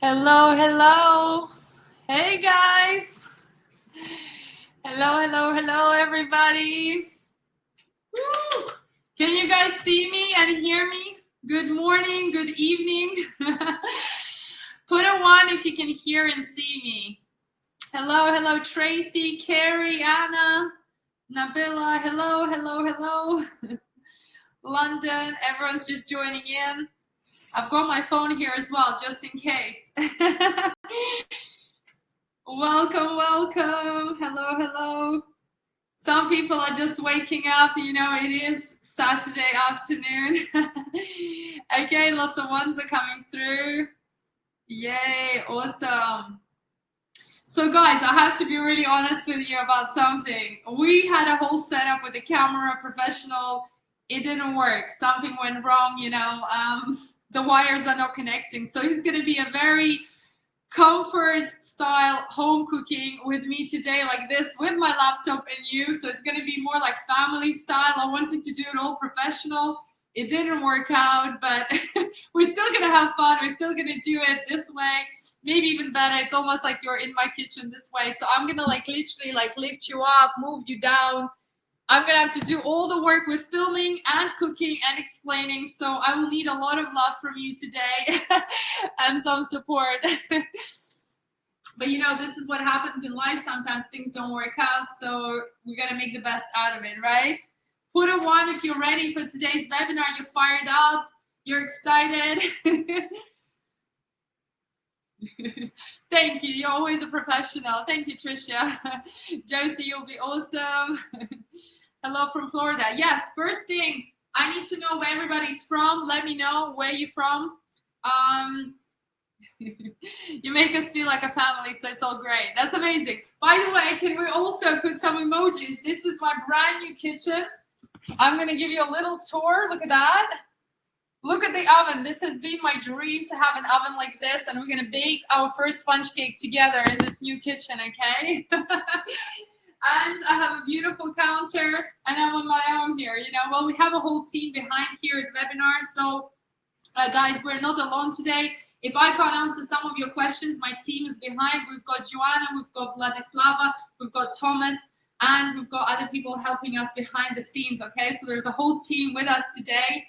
Hello, hello. Hey guys. Hello, everybody. Woo! Can you guys see me and hear me? Good morning, good evening. Put a 1 if you can hear and see me. Hello, Tracy, Carrie, Anna, Nabila. Hello. London, everyone's just joining in. I've got my phone here as well, just in case. Welcome. Hello. Some people are just waking up, it is Saturday afternoon. Okay, lots of ones are coming through. Yay, awesome. So guys, I have to be really honest with you about something. We had a whole setup with the camera, professional. It didn't work. Something went wrong, the wires are not connecting. So it's going to be a very comfort style home cooking with me today, like this, with my laptop and you. So it's going to be more like family style. I wanted to do it all professional. It didn't work out, but we're still going to have fun. We're still going to do it this way. Maybe even better. It's almost like you're in my kitchen this way. So I'm going to literally lift you up, move you down. I'm going to have to do all the work with filming and cooking and explaining. So I will need a lot of love from you today and some support. But this is what happens in life. Sometimes things don't work out. So we got to make the best out of it, right? Put a 1 if you're ready for today's webinar. You're fired up. You're excited. Thank you. You're always a professional. Thank you, Tricia. Josie, you'll be awesome. Hello from Florida. Yes, first thing, I need to know where everybody's from. Let me know where you're from. You make us feel like a family, so it's all great. That's amazing. By the way, can we also put some emojis? This is my brand new kitchen. I'm going to give you a little tour. Look at that. Look at the oven. This has been my dream to have an oven like this, and we're going to bake our first sponge cake together in this new kitchen, okay? And I have a beautiful counter, and I'm on my own here, Well, we have a whole team behind here at the webinar, so guys, we're not alone today. If I can't answer some of your questions, my team is behind. We've got Joanna, we've got Vladislava, we've got Thomas, and we've got other people helping us behind the scenes, okay? So there's a whole team with us today.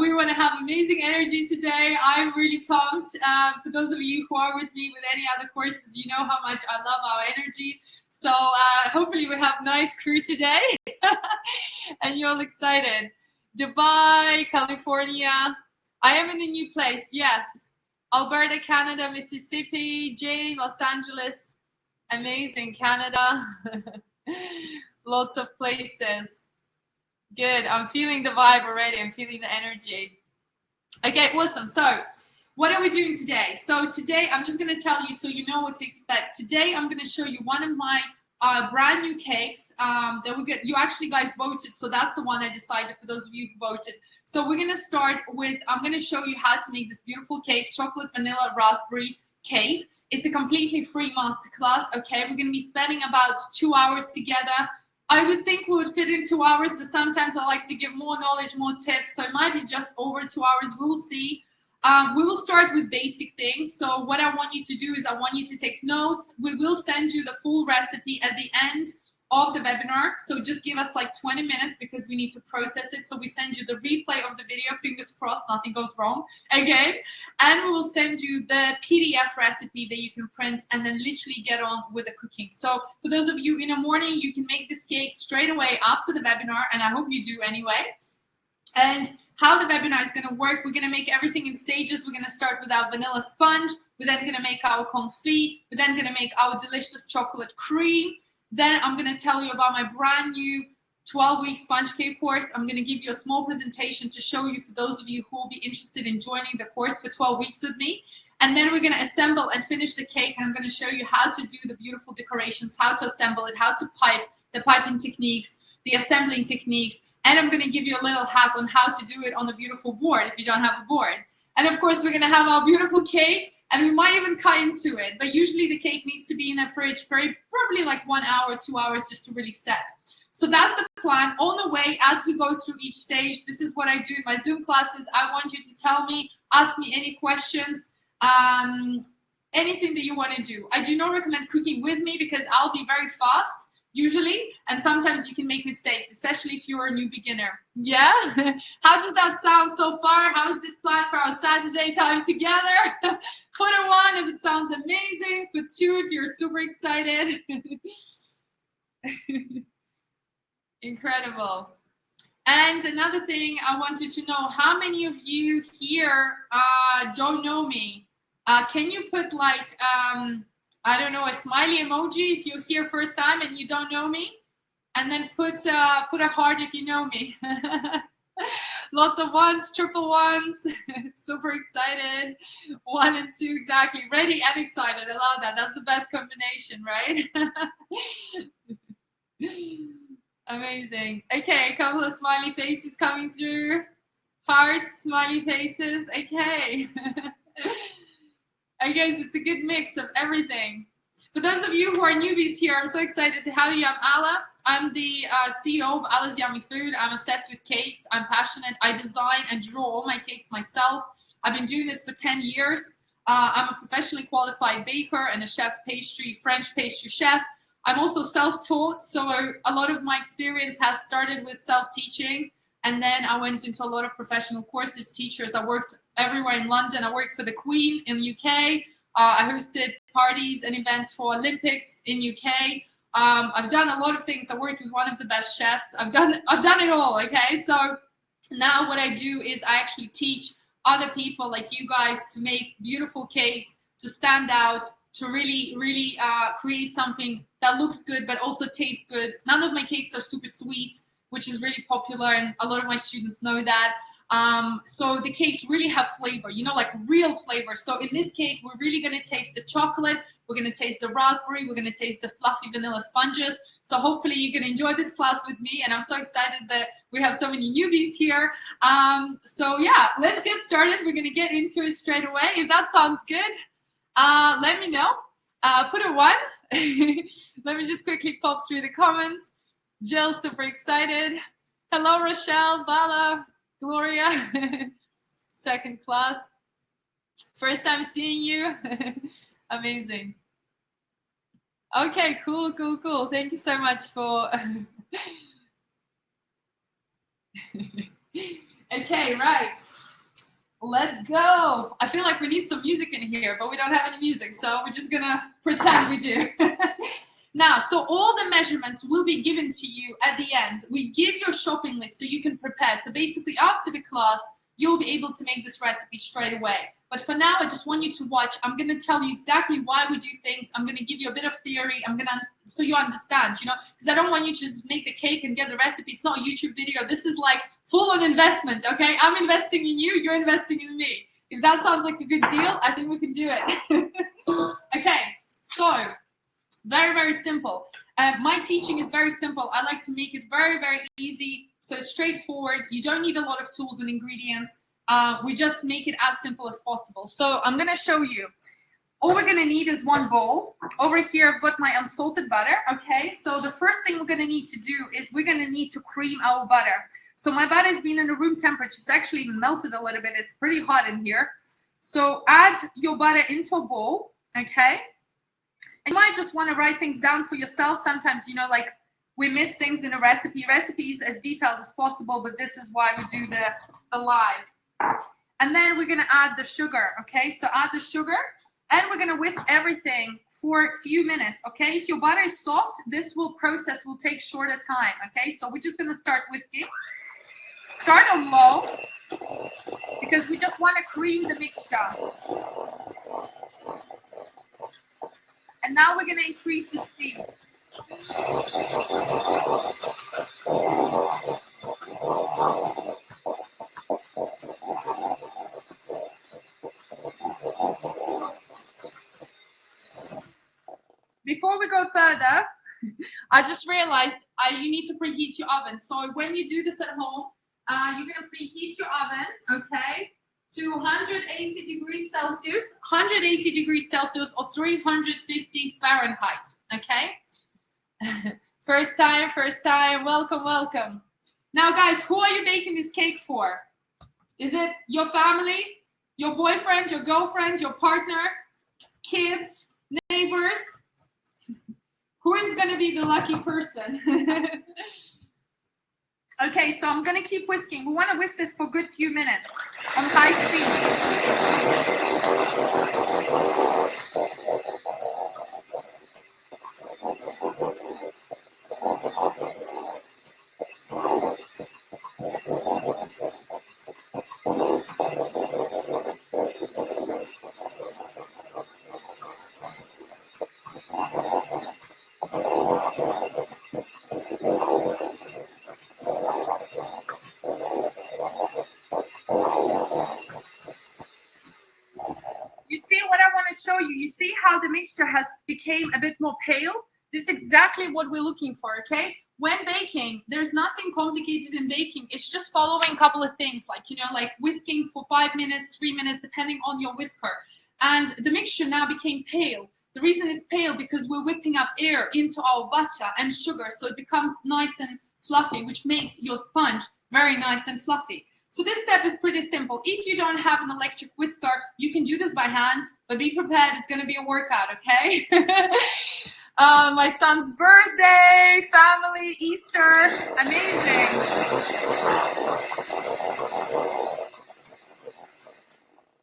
We want to have amazing energy today. I'm really pumped. For those of you who are with me with any other courses, you know how much I love our energy. So hopefully we have a nice crew today and you're all excited. Dubai, California. I am in a new place, yes. Alberta, Canada, Mississippi, Jane, Los Angeles. Amazing, Canada. Lots of places. Good. I'm feeling the vibe already. I'm feeling the energy. Okay, awesome. So what are we doing today? So today I'm just going to tell you so you know what to expect. Today I'm going to show you one of my brand new cakes that we get. You actually guys voted, so that's the one I decided for those of you who voted. So we're going to start with, I'm going to show you how to make this beautiful cake, chocolate, vanilla, raspberry cake. It's a completely free masterclass, okay? We're going to be spending about 2 hours together. I would think we would fit in 2 hours, but sometimes I like to give more knowledge, more tips. So it might be just over 2 hours. We'll see. We will start with basic things. So what I want you to do is I want you to take notes. We will send you the full recipe at the end of the webinar. So just give us 20 minutes because we need to process it. So we send you the replay of the video. Fingers crossed, nothing goes wrong. Okay. And we will send you the PDF recipe that you can print and then literally get on with the cooking. So for those of you in the morning, you can make this cake straight away after the webinar. And I hope you do anyway. And how the webinar is going to work, we're going to make everything in stages. We're going to start with our vanilla sponge. We're then going to make our confit. We're then going to make our delicious chocolate cream. Then I'm going to tell you about my brand new 12-week sponge cake course. I'm going to give you a small presentation to show you for those of you who will be interested in joining the course for 12 weeks with me. And then we're going to assemble and finish the cake. And I'm going to show you how to do the beautiful decorations, how to assemble it, how to pipe, the piping techniques, the assembling techniques. And I'm going to give you a little hack on how to do it on a beautiful board if you don't have a board. And of course, we're going to have our beautiful cake. And we might even cut into it. But usually the cake needs to be in the fridge for probably 1 hour, 2 hours just to really set. So that's the plan. On the way, as we go through each stage, this is what I do in my Zoom classes. I want you to tell me, ask me any questions. Anything that you want to do. I do not recommend cooking with me because I'll be very fast usually, and sometimes you can make mistakes, especially if you're a new beginner. Yeah? How does that sound so far? How is this plan for our Saturday time together? Put a 1 if it sounds amazing. Put 2 if you're super excited. Incredible. And another thing I wanted to know, how many of you here don't know me? Can you put like, I don't know, a smiley emoji if you're here first time and you don't know me? And then put a heart if you know me. Lots of 1s, triple 1s. Super excited. 1 and 2, exactly. Ready and excited. I love that. That's the best combination, right? Amazing. Okay, a couple of smiley faces coming through. Hearts, smiley faces. Okay. I guess it's a good mix of everything. For those of you who are newbies here, I'm so excited to have you. I'm Ala. I'm the CEO of Ala's Yummy Food. I'm obsessed with cakes. I'm passionate. I design and draw all my cakes myself. I've been doing this for 10 years. I'm a professionally qualified baker and a French pastry chef. I'm also self-taught, so a lot of my experience has started with self-teaching. And then I went into a lot of professional courses, teachers. I worked everywhere in London. I worked for the Queen in the UK. I hosted parties and events for Olympics in UK. I've done a lot of things. I worked with one of the best chefs. I've done it all, okay? So now what I do is I actually teach other people like you guys to make beautiful cakes, to stand out, to really, really create something that looks good but also tastes good. None of my cakes are super sweet, which is really popular, and a lot of my students know that. So the cakes really have flavor, you know, like real flavor. So in this cake, we're really going to taste the chocolate. We're going to taste the raspberry. We're going to taste the fluffy vanilla sponges. So hopefully you can enjoy this class with me. And I'm so excited that we have so many newbies here. So yeah, let's get started. We're going to get into it straight away. If that sounds good, let me know. Put a 1. Let me just quickly pop through the comments. Jill, super excited. Hello, Rochelle, Bala, Gloria. Second class. First time seeing you. Amazing. Okay, cool. Thank you so much for... Okay, right. Let's go. I feel like we need some music in here, but we don't have any music, so we're just gonna pretend we do. Now, so all the measurements will be given to you at the end. We give you a shopping list so you can prepare. So basically, after the class, you'll be able to make this recipe straight away. But for now, I just want you to watch. I'm going to tell you exactly why we do things. I'm going to give you a bit of theory. So you understand, you know, because I don't want you to just make the cake and get the recipe. It's not a YouTube video. This is like full-on investment, okay? I'm investing in you. You're investing in me. If that sounds like a good deal, I think we can do it. Okay, so very, very simple. My teaching is very simple. I like to make it very, very easy. So it's straightforward. You don't need a lot of tools and ingredients. We just make it as simple as possible. So I'm going to show you. All we're going to need is one bowl. Over here, I've got my unsalted butter. Okay, so the first thing we're going to need to do is we're going to need to cream our butter. So my butter has been in a room temperature. It's actually even melted a little bit. It's pretty hot in here. So add your butter into a bowl. Okay. And you might just want to write things down for yourself. Sometimes, you know, like we miss things in a recipe. Recipes as detailed as possible, but this is why we do the live. And then we're going to add the sugar, okay? So add the sugar, and we're going to whisk everything for a few minutes, okay? If your butter is soft, this process will take shorter time, okay? So we're just going to start whisking. Start on low, because we just want to cream the mixture. And now we're going to increase the speed. Before we go further, I just realized you need to preheat your oven. So when you do this at home, you're going to preheat your oven, okay, to 180 degrees Celsius, 180 degrees Celsius or 350 Fahrenheit, okay? First time, welcome. Now, guys, who are you baking this cake for? Is it your family? your boyfriend, your girlfriend, your partner, kids, neighbors. Who is going to be the lucky person? Okay, so I'm going to keep whisking. We want to whisk this for a good few minutes on high speed. You see what I want to show you? You see how the mixture has become a bit more pale? This is exactly what we're looking for, okay? When baking, there's nothing complicated in baking. It's just following a couple of things, like, you know, like whisking for 5 minutes, 3 minutes, depending on your whisker. And the mixture now became pale. The reason it's pale because we're whipping up air into our butter and sugar, so it becomes nice and fluffy, which makes your sponge very nice and fluffy. So this step is pretty simple. If you don't have an electric whisker, you can do this by hand, but be prepared, it's going to be a workout, okay? My son's birthday, family, Easter, amazing.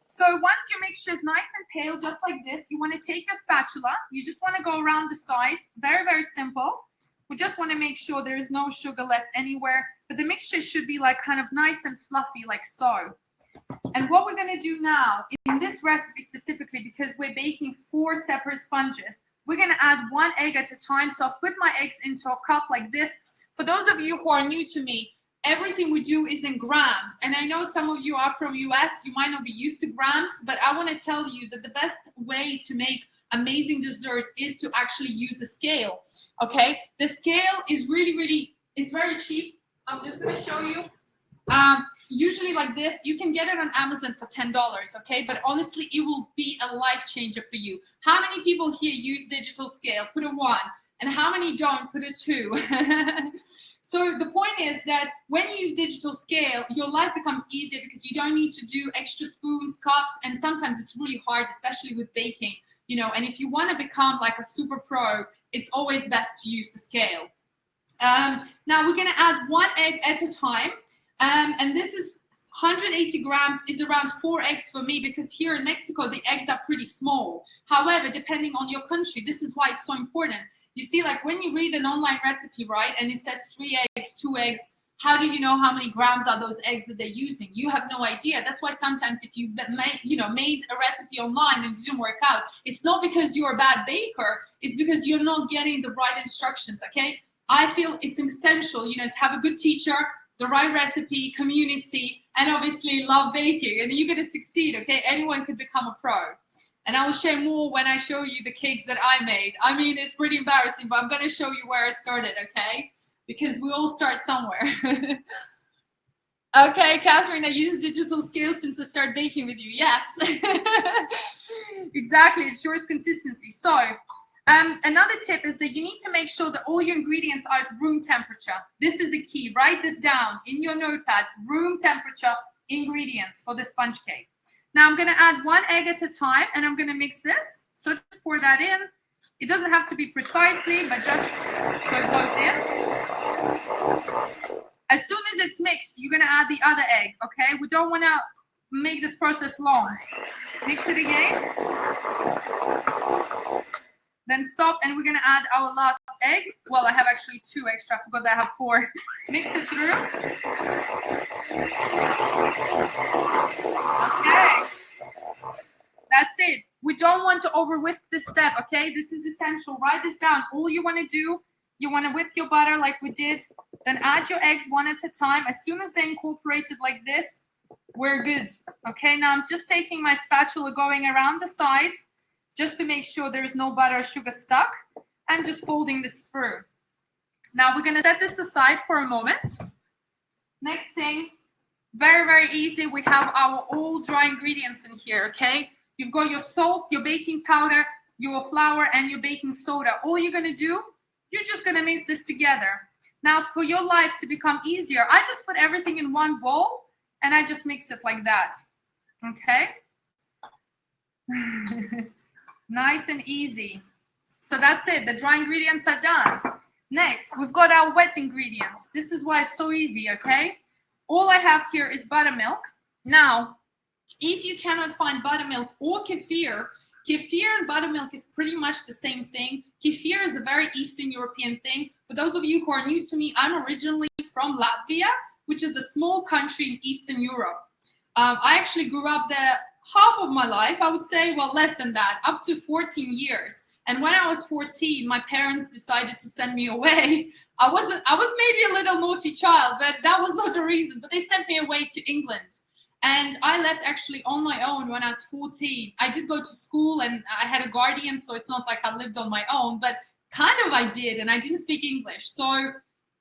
So once your mixture is nice and pale, just like this, you want to take your spatula. You just want to go around the sides. Very, very simple. We just want to make sure there is no sugar left anywhere, but the mixture should be like kind of nice and fluffy, like so. And what we're going to do now in this recipe specifically, because we're baking 4 separate sponges, we're going to add 1 egg at a time. So I've put my eggs into a cup like this. For those of you who are new to me, everything we do is in grams. And I know some of you are from US, you might not be used to grams, but I want to tell you that the best way to make amazing desserts is to actually use a scale. Okay, the scale is it's very cheap. I'm just going to show you. Usually like this, you can get it on Amazon for $10, okay? But honestly, it will be a life changer for you. How many people here use digital scale? Put a 1. And how many don't? Put a 2. So the point is that when you use digital scale, your life becomes easier because you don't need to do extra spoons, cups, and sometimes it's really hard, especially with baking, you know, and if you want to become like a super pro, it's always best to use the scale. Now we're going to add 1 egg at a time. And this is 180 grams is around 4 eggs for me, because here in Mexico, the eggs are pretty small. However, depending on your country, this is why it's so important. You see, like when you read an online recipe, right, and it says 3 eggs, 2 eggs, how do you know how many grams are those eggs that they're using? You have no idea. That's why sometimes if you made a recipe online and it didn't work out, it's not because you're a bad baker. It's because you're not getting the right instructions, okay? I feel it's essential, you know, to have a good teacher, the right recipe, community, and obviously love baking, and you're going to succeed, okay? Anyone could become a pro. And I will share more when I show you the cakes that I made. I mean, it's pretty embarrassing, but I'm going to show you where I started, okay? Because we all start somewhere. Okay, Catherine, I use digital scale since I started baking with you. Yes. Exactly, it ensures consistency. So, another tip is that you need to make sure that all your ingredients are at room temperature. This is a key. Write this down in your notepad. Room temperature ingredients for the sponge cake. Now I'm going to add 1 egg at a time, and I'm going to mix this. So just pour that in. It doesn't have to be precisely, but just so it goes in. As soon as it's mixed, you're going to add the other egg, okay? We don't want to make this process long. Mix it again. Then stop, and we're going to add our last egg. Well, I have actually 2 extra. I forgot that I have 4. Mix it through. Okay. That's it. We don't want to over whisk this step, okay? This is essential. Write this down. All you want to do, you want to whip your butter like we did. Then add your eggs 1 at a time. As soon as they're incorporated like this, we're good. Okay, now I'm just taking my spatula, going around the sides, just to make sure there is no butter or sugar stuck, and just folding this through. Now we're going to set this aside for a moment. Next thing, very, very easy. We have our all dry ingredients in here, okay? You've got your salt, your baking powder, your flour, and your baking soda. All you're going to do, you're just going to mix this together. Now, for your life to become easier, I just put everything in one bowl, and I just mix it like that, okay? Nice and easy. So that's it. The dry ingredients are done. Next, we've got our wet ingredients. This is why it's so easy, okay? All I have here is buttermilk. Now, if you cannot find buttermilk or kefir and buttermilk is pretty much the same thing. Kefir is a very Eastern European thing. For those of you who are new to me, I'm originally from Latvia, which is a small country in Eastern Europe. I actually grew up there half of my life, I would say, well, less than that, up to 14 years. And when I was 14, my parents decided to send me away. I was maybe a little naughty child, but that was not a reason. But they sent me away to England. And I left actually on my own when I was 14. I did go to school and I had a guardian, so it's not like I lived on my own, but kind of I did, and I didn't speak English. So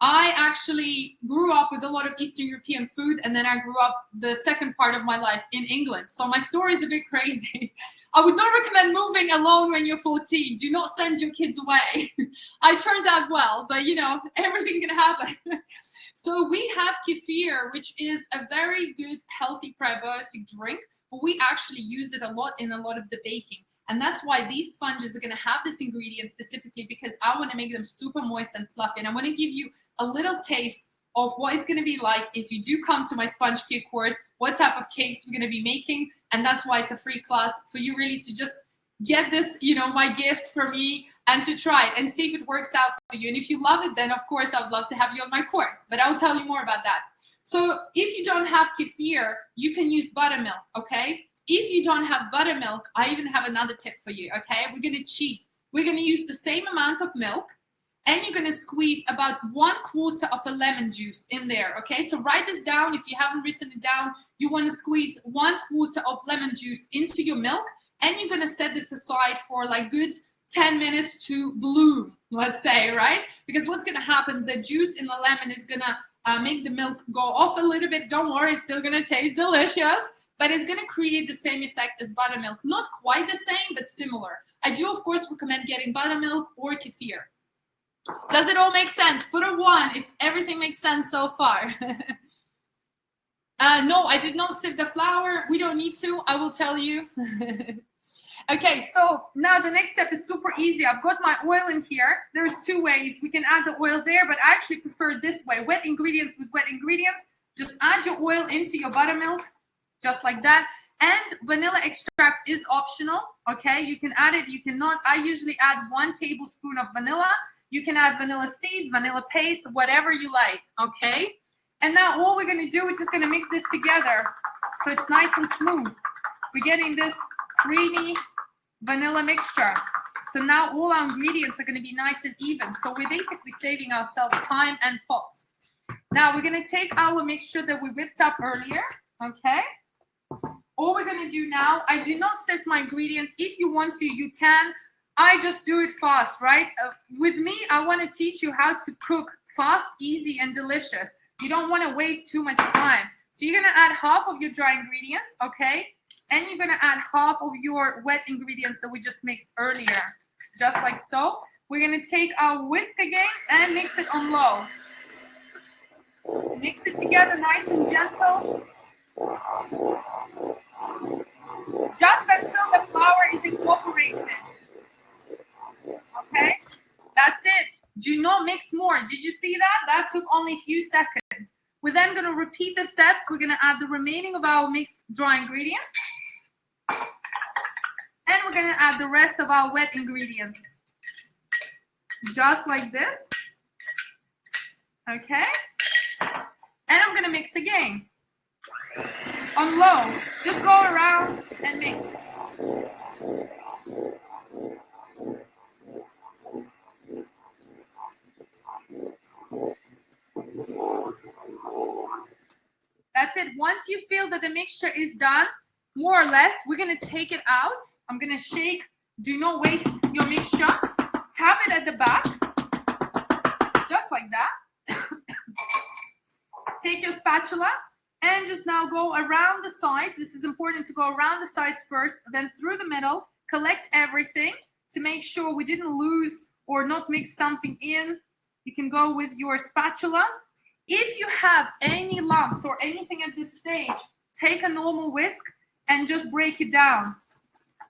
I actually grew up with a lot of Eastern European food, and then I grew up the second part of my life in England. So my story is a bit crazy. I would not recommend moving alone when you're 14. Do not send your kids away. I turned out well, but you know, everything can happen. So we have kefir, which is a very good, healthy probiotic drink, but we actually use it a lot in a lot of the baking. And that's why these sponges are going to have this ingredient specifically, because I want to make them super moist and fluffy. And I want to give you a little taste of what it's going to be like if you do come to my sponge cake course, what type of cakes we're going to be making. And that's why it's a free class for you really to just get this, you know, my gift for me, and to try it and see if it works out for you. And if you love it, then of course, I'd love to have you on my course, but I'll tell you more about that. So if you don't have kefir, you can use buttermilk, okay? If you don't have buttermilk, I even have another tip for you, okay? We're going to cheat. We're going to use the same amount of milk, and you're going to squeeze about 1/4 of a lemon juice in there, okay? So write this down. If you haven't written it down, you want to squeeze 1/4 of lemon juice into your milk, and you're going to set this aside for like good 10 minutes to bloom, let's say, right? Because what's going to happen, the juice in the lemon is going to make the milk go off a little bit. Don't worry, it's still going to taste delicious. But it's going to create the same effect as buttermilk. Not quite the same, but similar. I do, of course, recommend getting buttermilk or kefir. Does it all make sense? Put a 1 if everything makes sense so far. No, I did not sieve the flour. We don't need to. I will tell you. Okay, so now the next step is super easy. I've got my oil in here. There's 2 ways. We can add the oil there, but I actually prefer this way. Wet ingredients with wet ingredients. Just add your oil into your buttermilk. Just like that. And vanilla extract is optional, okay? You can add it, you cannot. I usually add 1 tablespoon of vanilla. You can add vanilla seeds, vanilla paste, whatever you like, okay? And now all we're gonna do, we're just gonna mix this together so it's nice and smooth. We're getting this creamy vanilla mixture. So now all our ingredients are gonna be nice and even. So we're basically saving ourselves time and pots. Now we're gonna take our mixture that we whipped up earlier, okay? All we're going to do now, I do not set my ingredients. If you want to, you can. I just do it fast, right? With me, I want to teach you how to cook fast, easy, and delicious. You don't want to waste too much time. So you're going to add half of your dry ingredients, okay? And you're going to add half of your wet ingredients that we just mixed earlier, just like so. We're going to take our whisk again and mix it on low. Mix it together nice and gentle. Just until the flour is incorporated. Okay? That's it. Do not mix more. Did you see that? That took only a few seconds. We're then going to repeat the steps. We're going to add the remaining of our mixed dry ingredients. And we're going to add the rest of our wet ingredients. Just like this. Okay? And I'm going to mix again. On low, just go around and mix. That's it. Once you feel that the mixture is done, more or less, we're going to take it out. I'm going to shake. Do not waste your mixture. Tap it at the back, just like that. Take your spatula. And just now go around the sides. This is important to go around the sides first, then through the middle, collect everything to make sure we didn't lose or not mix something in. You can go with your spatula. If you have any lumps or anything at this stage, take a normal whisk and just break it down.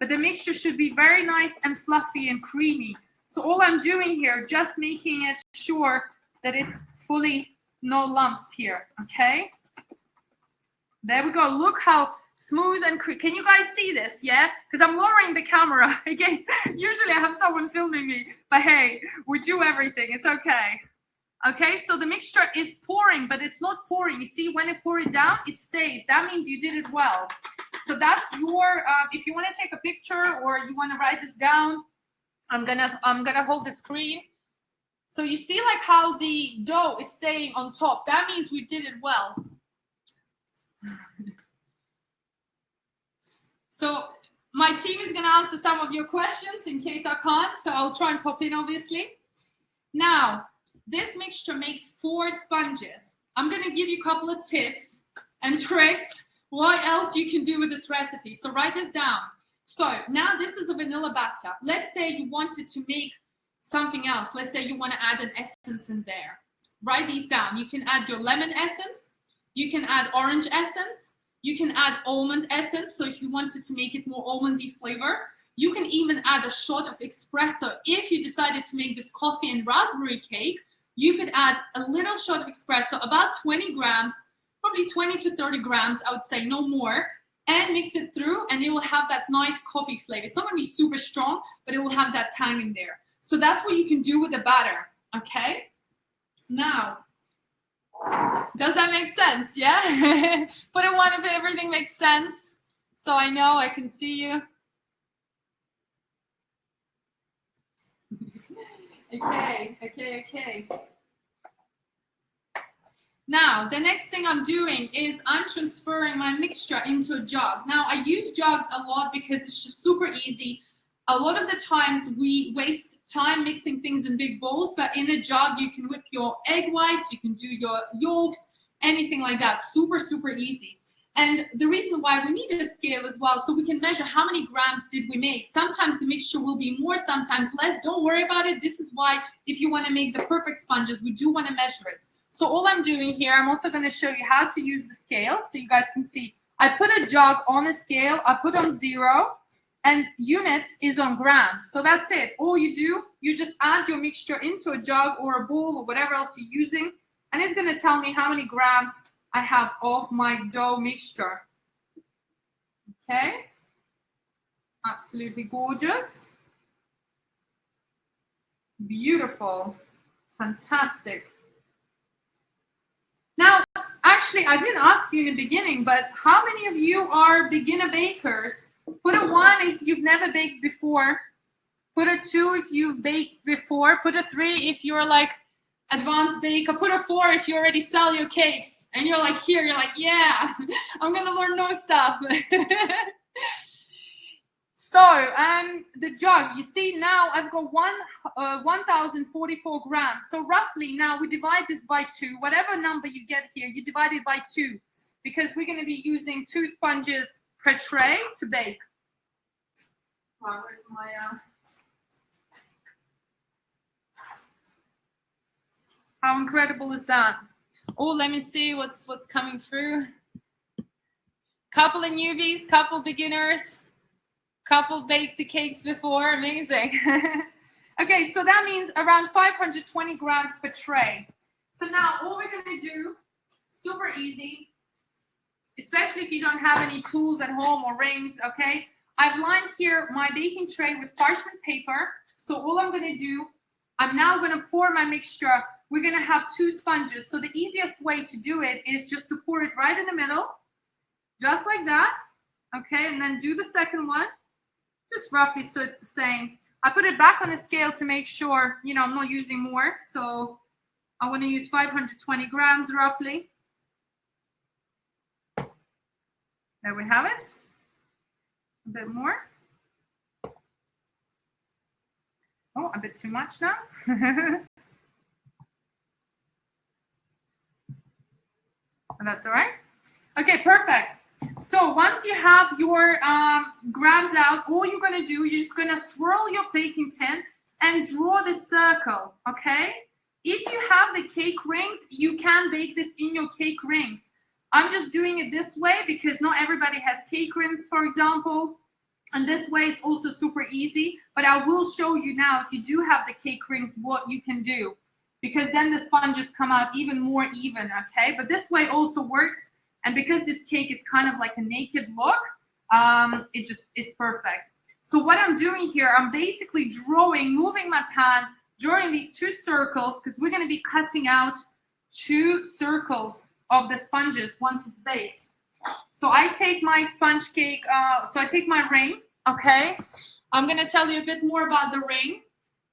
but the mixture should be very nice and fluffy and creamy. So all I'm doing here, just making it sure that it's fully no lumps here, okay? There we go. Look how smooth and can you guys see this? Yeah, because I'm lowering the camera again. Usually I have someone filming me, but hey, we do everything. It's okay. Okay, so the mixture is pouring, but it's not pouring. You see, when I pour it down, it stays. That means you did it well. So that's your. If you want to take a picture or you want to write this down, I'm gonna hold the screen. So you see like how the dough is staying on top. That means we did it well. So my team is going to answer some of your questions in case I can't. So I'll try and pop in, obviously. Now, this mixture makes 4 sponges. I'm going to give you a couple of tips and tricks what else you can do with this recipe. So write this down. So now this is a vanilla batter. Let's say you wanted to make something else. Let's say you want to add an essence in there. Write these down. You can add your lemon essence. You can add orange essence. You can add almond essence. So if you wanted to make it more almondy flavor, you can even add a shot of espresso. If you decided to make this coffee and raspberry cake, you could add a little shot of espresso, about 20 grams, probably 20 to 30 grams, I would say, no more, and mix it through, and it will have that nice coffee flavor. It's not going to be super strong, but it will have that tang in there. So that's what you can do with the batter, okay? Now, does that make sense? Yeah? Put in one if everything makes sense. So I know I can see you. Okay. Now, the next thing I'm doing is I'm transferring my mixture into a jug. Now, I use jugs a lot because it's just super easy. A lot of the times we waste time mixing things in big bowls, but in a jug, you can whip your egg whites, you can do your yolks, anything like that. Super, super easy. And the reason why we need a scale as well, so we can measure how many grams did we make. Sometimes the mixture will be more, sometimes less. Don't worry about it. This is why if you want to make the perfect sponges, we do want to measure it. So all I'm doing here, I'm also going to show you how to use the scale so you guys can see. I put a jug on a scale. I put on 0. And units is on grams. So that's it. All you do, you just add your mixture into a jug or a bowl or whatever else you're using. And it's going to tell me how many grams I have of my dough mixture. Okay. Absolutely gorgeous. Beautiful. Fantastic. Now, actually, I didn't ask you in the beginning, but how many of you are beginner bakers? Put a 1 if you've never baked before. Put a 2 if you've baked before. Put a 3 if you're like advanced baker. Put a 4 if you already sell your cakes. And you're like here, you're like, yeah, I'm going to learn no stuff. So, the jug, you see now I've got 1,044 grams. So roughly now we divide this by 2. Whatever number you get here, you divide it by 2. Because we're going to be using 2 sponges per tray to bake. Wow, where's my how incredible is that? Oh, let me see what's coming through. Couple of newbies, couple beginners, couple baked the cakes before. Amazing. Okay, so that means around 520 grams per tray. So now all we're going to do, super easy, especially if you don't have any tools at home or rings, okay? I've lined here my baking tray with parchment paper. So all I'm going to do, I'm now going to pour my mixture. We're going to have 2 sponges. So the easiest way to do it is just to pour it right in the middle, just like that, okay? And then do the second one, just roughly so it's the same. I put it back on the scale to make sure, you know, I'm not using more. So I want to use 520 grams roughly. There we have it. A bit more. Oh, a bit too much now. That's all right. Okay, perfect. So once you have your grams out, all you're going to do, you're just going to swirl your baking tin and draw the circle, okay? If you have the cake rings, you can bake this in your cake rings. I'm just doing it this way because not everybody has cake rings, for example. And this way it's also super easy, but I will show you now, if you do have the cake rings, what you can do, because then the sponges come out even more even, okay? But this way also works, and because this cake is kind of like a naked look, it's perfect. So what I'm doing here, I'm basically moving my pan, drawing these 2 circles, because we're going to be cutting out 2 circles of the sponges once it's baked. So I take my sponge cake, I take my ring, okay? I'm going to tell you a bit more about the ring.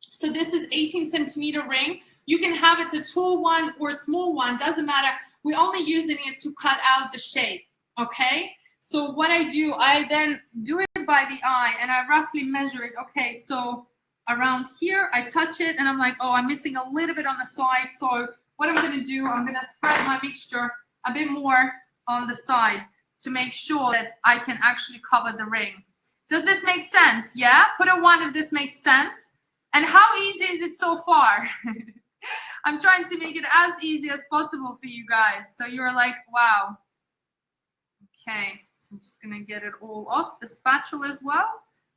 So this is 18 centimeter ring. You can have it a tall one or a small one, doesn't matter. We're only using it to cut out the shape, okay? So what I do, I then do it by the eye, and I roughly measure it. Okay, so around here, I touch it, and I'm like, oh, I'm missing a little bit on the side. So what I'm going to do, I'm going to spread my mixture a bit more on the side to make sure that I can actually cover the ring. Does this make sense? Yeah? Put a 1 if this makes sense. And how easy is it so far? I'm trying to make it as easy as possible for you guys. So you're like, wow. Okay, so I'm just going to get it all off the spatula as well.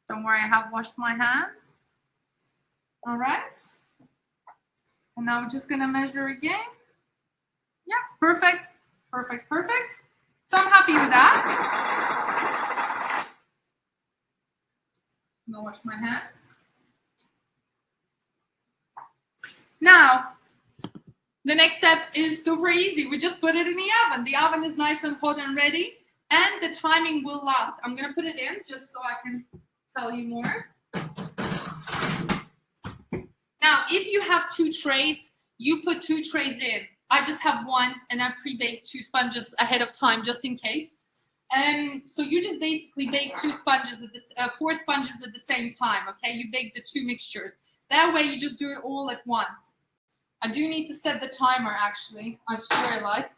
Don't worry, I have washed my hands. All right. And now we're just going to measure again. Yeah, perfect, perfect, perfect. So I'm happy with that. I'm going to wash my hands. Now, the next step is super easy. We just put it in the oven. The oven is nice and hot and ready, and the timing will last. I'm going to put it in just so I can tell you more. Now, if you have 2 trays, you put 2 trays in. I just have 1, and I pre-baked 2 sponges ahead of time just in case. So you just basically bake 4 sponges at the same time, okay? You bake the 2 mixtures. That way you just do it all at once. I do need to set the timer, actually. I just realized.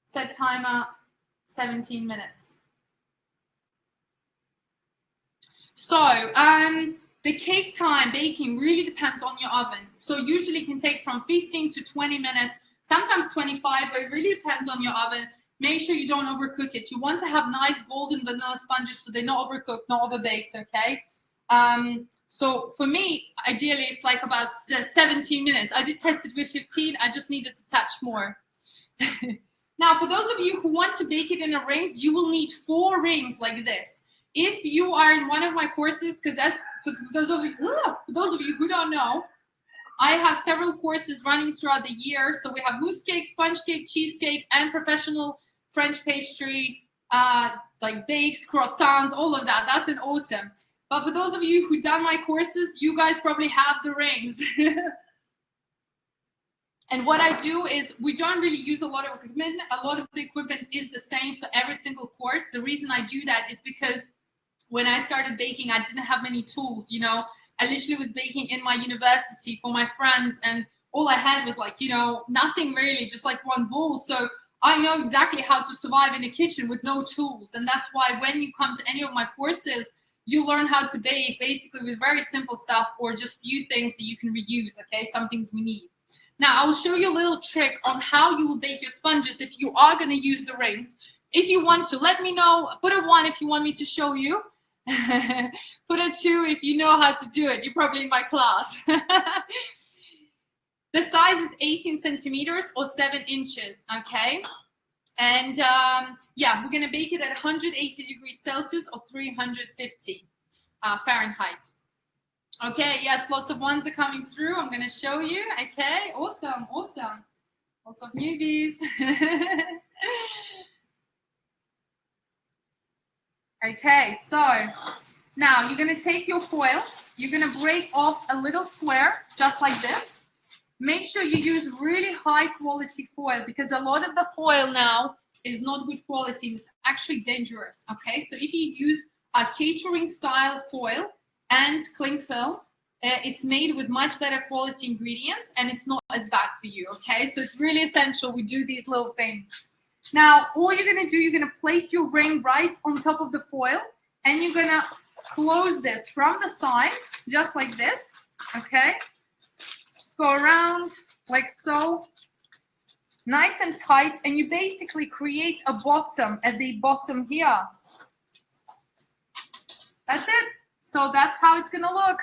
Set timer 17 minutes. So, the cake time baking really depends on your oven. So usually it can take from 15 to 20 minutes, sometimes 25, but it really depends on your oven. Make sure you don't overcook it. You want to have nice golden vanilla sponges so they're not overcooked, not overbaked, okay? So for me, ideally, it's like about 17 minutes. I did test it with 15. I just needed to touch more. Now, for those of you who want to bake it in the rings, you will need 4 rings like this. If you are in one of my courses, because that's for those of you who don't know, I have several courses running throughout the year. So we have mousse cake, sponge cake, cheesecake, and professional French pastry, like bakes, croissants, all of that. That's in autumn. But for those of you who done my courses, you guys probably have the rings. And what I do is we don't really use a lot of equipment. A lot of the equipment is the same for every single course. The reason I do that is because when I started baking, I didn't have many tools, you know. I literally was baking in my university for my friends, and all I had was like, you know, nothing really, just like one bowl. So I know exactly how to survive in a kitchen with no tools. And that's why when you come to any of my courses, you learn how to bake basically with very simple stuff or just few things that you can reuse, okay? Some things we need. Now, I will show you a little trick on how you will bake your sponges if you are going to use the rings. If you want to, let me know. Put a 1 if you want me to show you. Put a 2 if you know how to do it. You're probably in my class. The size is 18 centimeters or 7 inches, okay? And yeah, we're going to bake it at 180 degrees Celsius or 350 Fahrenheit. Okay, yes, lots of 1s are coming through. I'm going to show you. Okay, awesome, awesome. Lots of newbies. Okay, so now you're going to take your foil. You're going to break off a little square, just like this. Make sure you use really high quality foil because a lot of the foil now is not good quality. It's actually dangerous, okay? So if you use a catering style foil and cling film, it's made with much better quality ingredients and it's not as bad for you, okay? So it's really essential we do these little things. Now, all you're gonna do, you're gonna place your ring right on top of the foil and you're gonna close this from the sides, just like this, okay? Just go around like so, nice and tight, and you basically create a bottom at the bottom here. That's it. So that's how it's gonna look.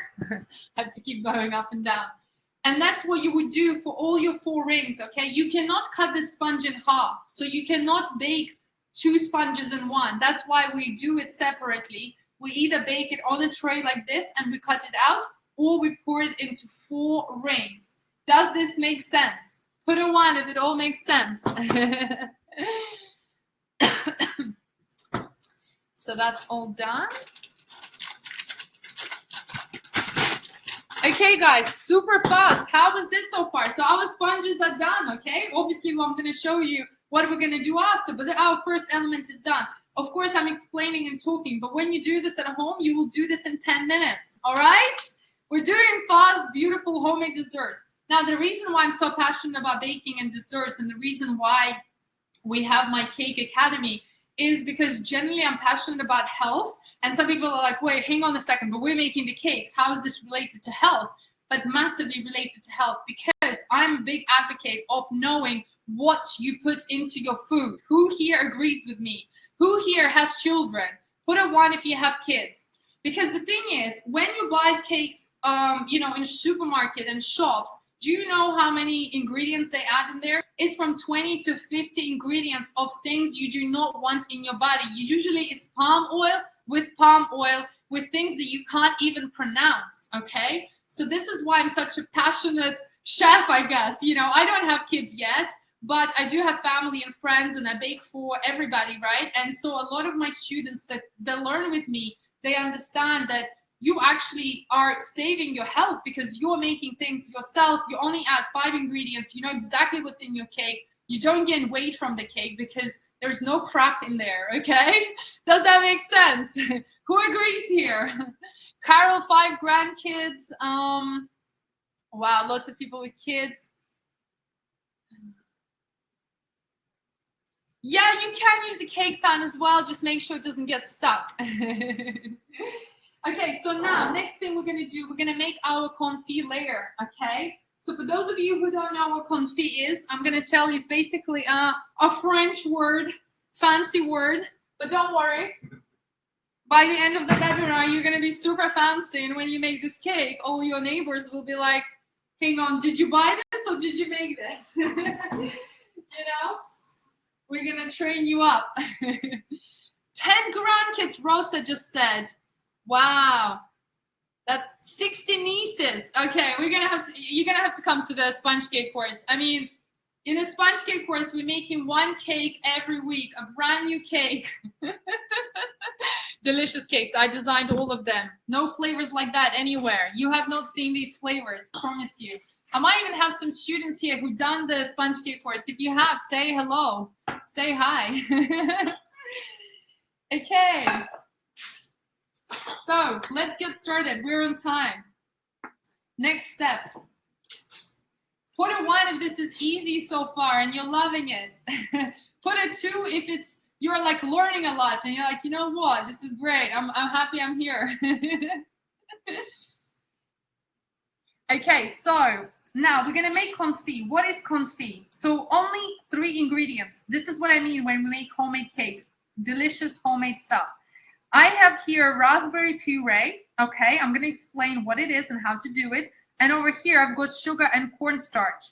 I have to keep going up and down. And that's what you would do for all your 4 rings, okay? You cannot cut the sponge in half. So you cannot bake 2 sponges in one. That's why we do it separately. We either bake it on a tray like this and we cut it out, or we pour it into 4 rings. Does this make sense? Put a 1 if it all makes sense. So that's all done. Okay, guys, super fast. How was this so far? So our sponges are done, okay? Obviously, I'm going to show you what we're going to do after, but our first element is done. Of course, I'm explaining and talking, but when you do this at home, you will do this in 10 minutes, all right? We're doing fast, beautiful homemade desserts. Now, the reason why I'm so passionate about baking and desserts, and the reason why we have my Cake Academy, is because generally I'm passionate about health. And some people are like, wait, hang on a second, but we're making the cakes. How is this related to health? But massively related to health, because I'm a big advocate of knowing what you put into your food. Who here agrees with me? Who here has children? Put a 1 if you have kids. Because the thing is, when you buy cakes, in supermarket and shops, do you know how many ingredients they add in there? It's from 20 to 50 ingredients of things you do not want in your body. Usually it's palm oil with things that you can't even pronounce, okay? So this is why I'm such a passionate chef, I guess. I don't have kids yet, but I do have family and friends, and I bake for everybody, right? And so a lot of my students that learn with me, they understand that you actually are saving your health because you're making things yourself. You only add 5 ingredients. You know exactly what's in your cake. You don't gain weight from the cake because there's no crap in there, okay? Does that make sense? Who agrees here? Carol, 5 grandkids. Wow, lots of people with kids. Yeah, you can use the cake pan as well. Just make sure it doesn't get stuck. Okay, so now, next thing we're going to do, we're going to make our confit layer, okay? So for those of you who don't know what confit is, I'm going to tell you it's basically a French word, fancy word, but don't worry. By the end of the webinar, you're going to be super fancy, and when you make this cake, all your neighbors will be like, hang on, did you buy this or did you make this? We're going to train you up. 10 grandkids, Rosa just said. Wow, that's 60 nieces. Okay, you're gonna have to come to the sponge cake course. I mean, in the sponge cake course, we're making 1 cake every week, a brand new cake. Delicious cakes. I designed all of them. No flavors like that anywhere. You have not seen these flavors, promise you. I might even have some students here who done the sponge cake course. If you have, say hello, say hi. Okay. So let's get started. We're on time. Next step. Put a 1 if this is easy so far and you're loving it. Put a 2 if you're like learning a lot and you're like, you know what, this is great. I'm happy I'm here. Okay, so now we're gonna make confit. What is confit? So only 3 ingredients. This is what I mean when we make homemade cakes. Delicious homemade stuff. I have here raspberry puree, okay? I'm going to explain what it is and how to do it. And over here, I've got sugar and cornstarch,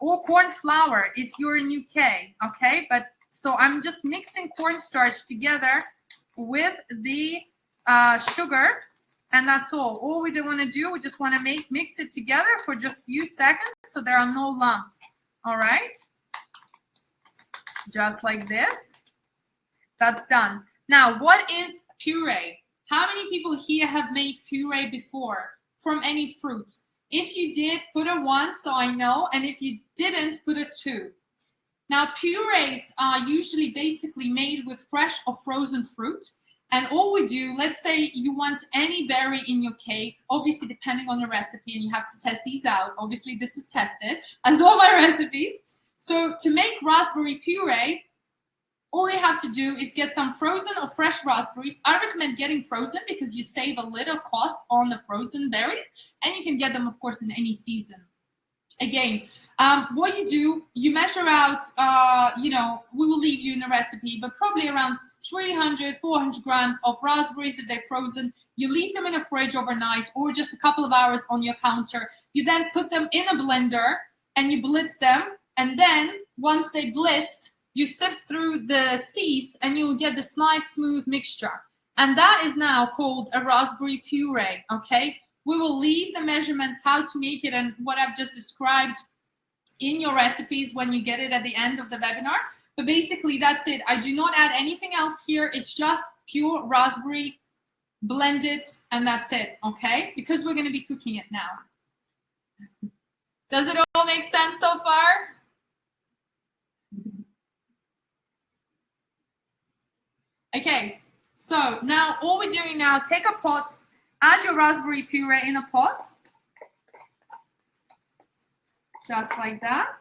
or corn flour if you're in UK, okay? But so I'm just mixing cornstarch together with the sugar, and that's all. All we want to do, we just want to mix it together for just a few seconds so there are no lumps, all right? Just like this. That's done. Now, what is puree? How many people here have made puree before from any fruit? If you did, put a 1 so I know, and if you didn't, put a 2. Now, purees are usually basically made with fresh or frozen fruit, and all we do, let's say you want any berry in your cake, obviously depending on the recipe, and you have to test these out. Obviously, this is tested, as all my recipes. So to make raspberry puree, all you have to do is get some frozen or fresh raspberries. I recommend getting frozen because you save a little cost on the frozen berries, and you can get them, of course, in any season. Again, what you do, you measure out, we will leave you in the recipe, but probably around 300, 400 grams of raspberries if they're frozen. You leave them in a fridge overnight or just a couple of hours on your counter. You then put them in a blender and you blitz them. And then once they blitzed, you sift through the seeds and you will get this nice smooth mixture. And that is now called a raspberry puree, okay? We will leave the measurements, how to make it, and what I've just described in your recipes when you get it at the end of the webinar. But basically, that's it. I do not add anything else here. It's just pure raspberry blended, and that's it, okay? Because we're going to be cooking it now. Does it all make sense so far? Okay, so now all we're doing now, take a pot, add your raspberry puree in a pot, just like that.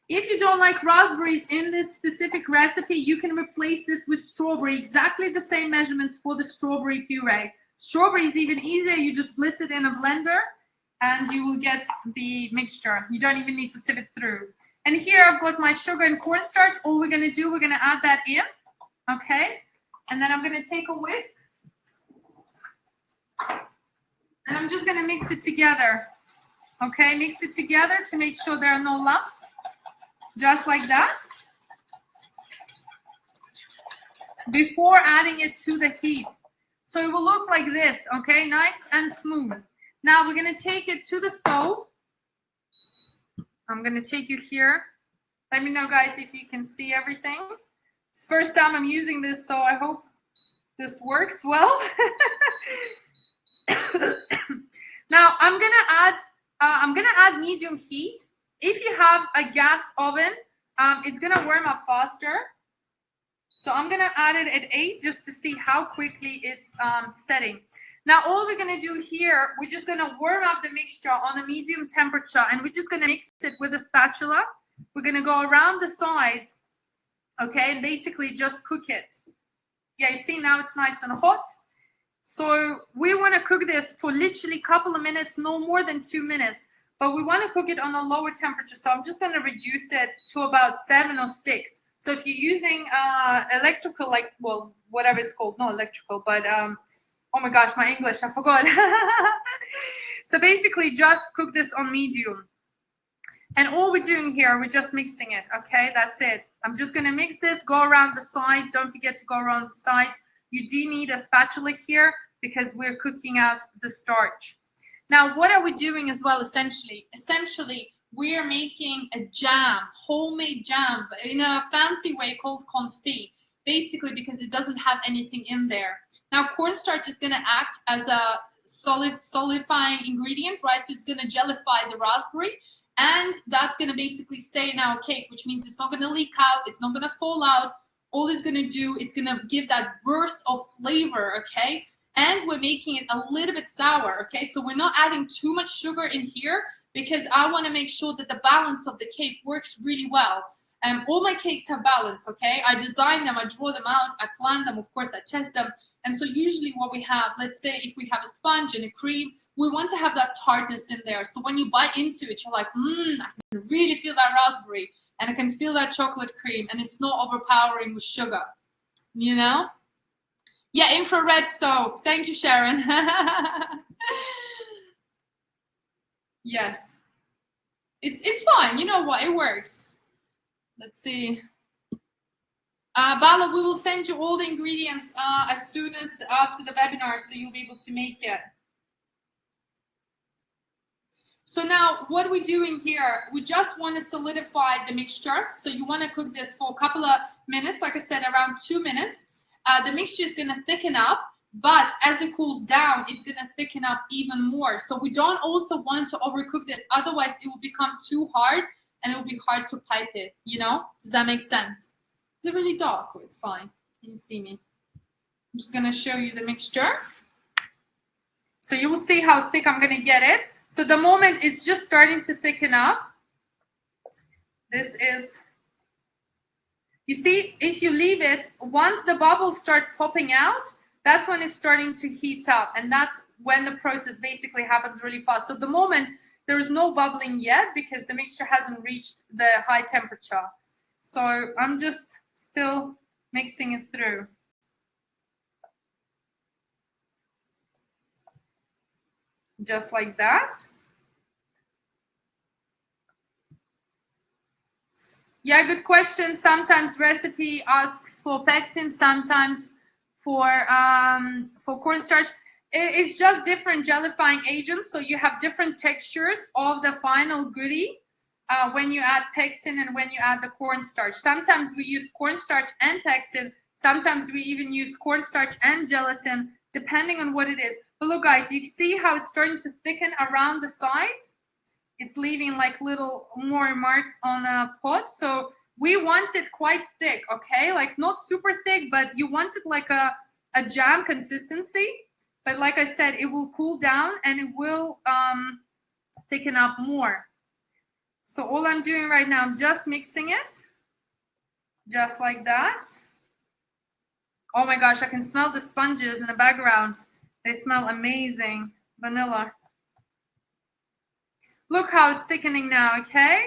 If you don't like raspberries in this specific recipe, you can replace this with strawberry, exactly the same measurements for the strawberry puree. Strawberry is even easier. You just blitz it in a blender and you will get the mixture. You don't even need to sieve it through. And here I've got my sugar and cornstarch. All we're going to do, we're going to add that in, okay? And then I'm going to take a whisk. And I'm just going to mix it together. Okay, mix it together to make sure there are no lumps. Just like that. Before adding it to the heat. So it will look like this, okay? Nice and smooth. Now we're going to take it to the stove. I'm going to take you here. Let me know, guys, if you can see everything. It's the first time I'm using this, so I hope this works well. Now I'm gonna add medium heat. If you have a gas oven, it's gonna warm up faster. So I'm gonna add it at 8 just to see how quickly it's setting. Now all we're gonna do here, we're just gonna warm up the mixture on a medium temperature, and we're just gonna mix it with a spatula. We're gonna go around the sides, okay, and basically just cook it. Yeah, you see now it's nice and hot. So we want to cook this for literally a couple of minutes, no more than 2 minutes. But we want to cook it on a lower temperature. So I'm just going to reduce it to about 7 or 6. So if you're using electrical, like, well, whatever it's called, not electrical, but, oh my gosh, my English, I forgot. So basically just cook this on medium. And all we're doing here, we're just mixing it, okay? That's it. I'm just going to mix this, go around the sides. Don't forget to go around the sides. You do need a spatula here because we're cooking out the starch. Now, what are we doing as well, essentially? Essentially, we're making a jam, homemade jam, in a fancy way called confit, basically because it doesn't have anything in there. Now, cornstarch is going to act as a solidifying ingredient, right? So it's going to gellify the raspberry. And that's going to basically stay in our cake, which means it's not going to leak out. It's not going to fall out. All it's going to do, it's going to give that burst of flavor, okay? And we're making it a little bit sour, okay? So we're not adding too much sugar in here because I want to make sure that the balance of the cake works really well. All my cakes have balance, okay? I design them, I draw them out, I plan them, of course, I test them. And so usually what we have, let's say if we have a sponge and a cream, we want to have that tartness in there. So when you bite into it, you're like, I can really feel that raspberry. And I can feel that chocolate cream, and it's not overpowering with sugar, you know? Yeah, infrared stoves. Thank you, Sharon. Yes. It's fine. You know what? It works. Let's see. Bala, we will send you all the ingredients as soon as after the webinar, so you'll be able to make it. So now what we're doing here, we just want to solidify the mixture. So you want to cook this for a couple of minutes, like I said, around 2 minutes. The mixture is going to thicken up, but as it cools down, it's going to thicken up even more. So we don't also want to overcook this. Otherwise, it will become too hard and it will be hard to pipe it, you know? Does that make sense? Is it really dark? Oh, it's fine. Can you see me? I'm just going to show you the mixture. So you will see how thick I'm going to get it. So the moment it's just starting to thicken up, this is, you see, if you leave it, once the bubbles start popping out, that's when it's starting to heat up. And that's when the process basically happens really fast. So the moment There's no bubbling yet because the mixture hasn't reached the high temperature. So I'm just still mixing it through. Just like that. Yeah, good question. Sometimes recipe asks for pectin, sometimes for cornstarch. It's just different gellifying agents, so you have different textures of the final goodie when you add pectin and when you add the cornstarch. Sometimes we use cornstarch and pectin. Sometimes we even use cornstarch and gelatin, depending on what it is. But look, guys, you see how it's starting to thicken around the sides? It's leaving like little more marks on the pot. So we want it quite thick, okay? Like not super thick, but you want it like a jam consistency. But like I said, it will cool down and it will thicken up more. So all I'm doing right now, I'm just mixing it. Just like that. Oh my gosh, I can smell the sponges in the background. They smell amazing. Vanilla. Look how it's thickening now, okay?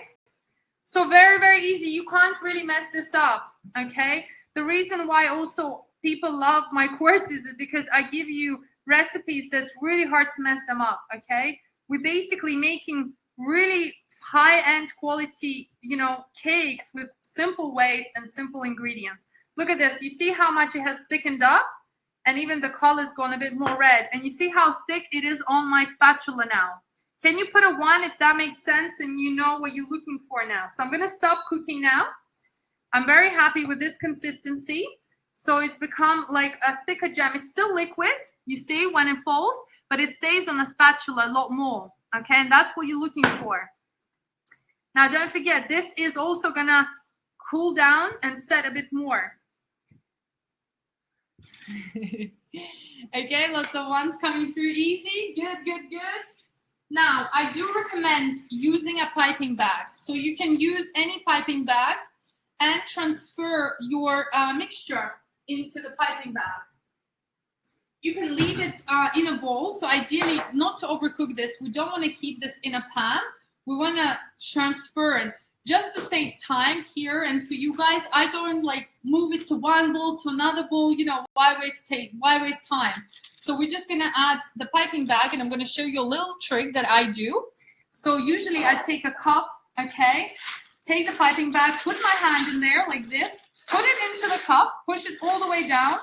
So very, very easy. You can't really mess this up, okay? The reason why also people love my courses is because I give you recipes that's really hard to mess them up, okay? We're basically making really high-end quality, cakes with simple ways and simple ingredients. Look at this. You see how much it has thickened up? And even the color's gone a bit more red. And you see how thick it is on my spatula now. Can you put a 1 if that makes sense and you know what you're looking for now? So I'm going to stop cooking now. I'm very happy with this consistency. So it's become like a thicker jam. It's still liquid, you see, when it falls, but it stays on the spatula a lot more. Okay, and that's what you're looking for. Now, don't forget, this is also going to cool down and set a bit more. Okay, lots of ones coming through easy. Good, good, good. Now, I do recommend using a piping bag. So you can use any piping bag and transfer your mixture into the piping bag. You can leave it in a bowl. So ideally, not to overcook this. We don't want to keep this in a pan. We want to transfer it just to save time here. And for you guys, I don't like move it to one bowl to another bowl. Why waste time? So we're just going to add the piping bag, and I'm going to show you a little trick that I do. So usually I take a cup, okay, take the piping bag, put my hand in there like this, put it into the cup, push it all the way down.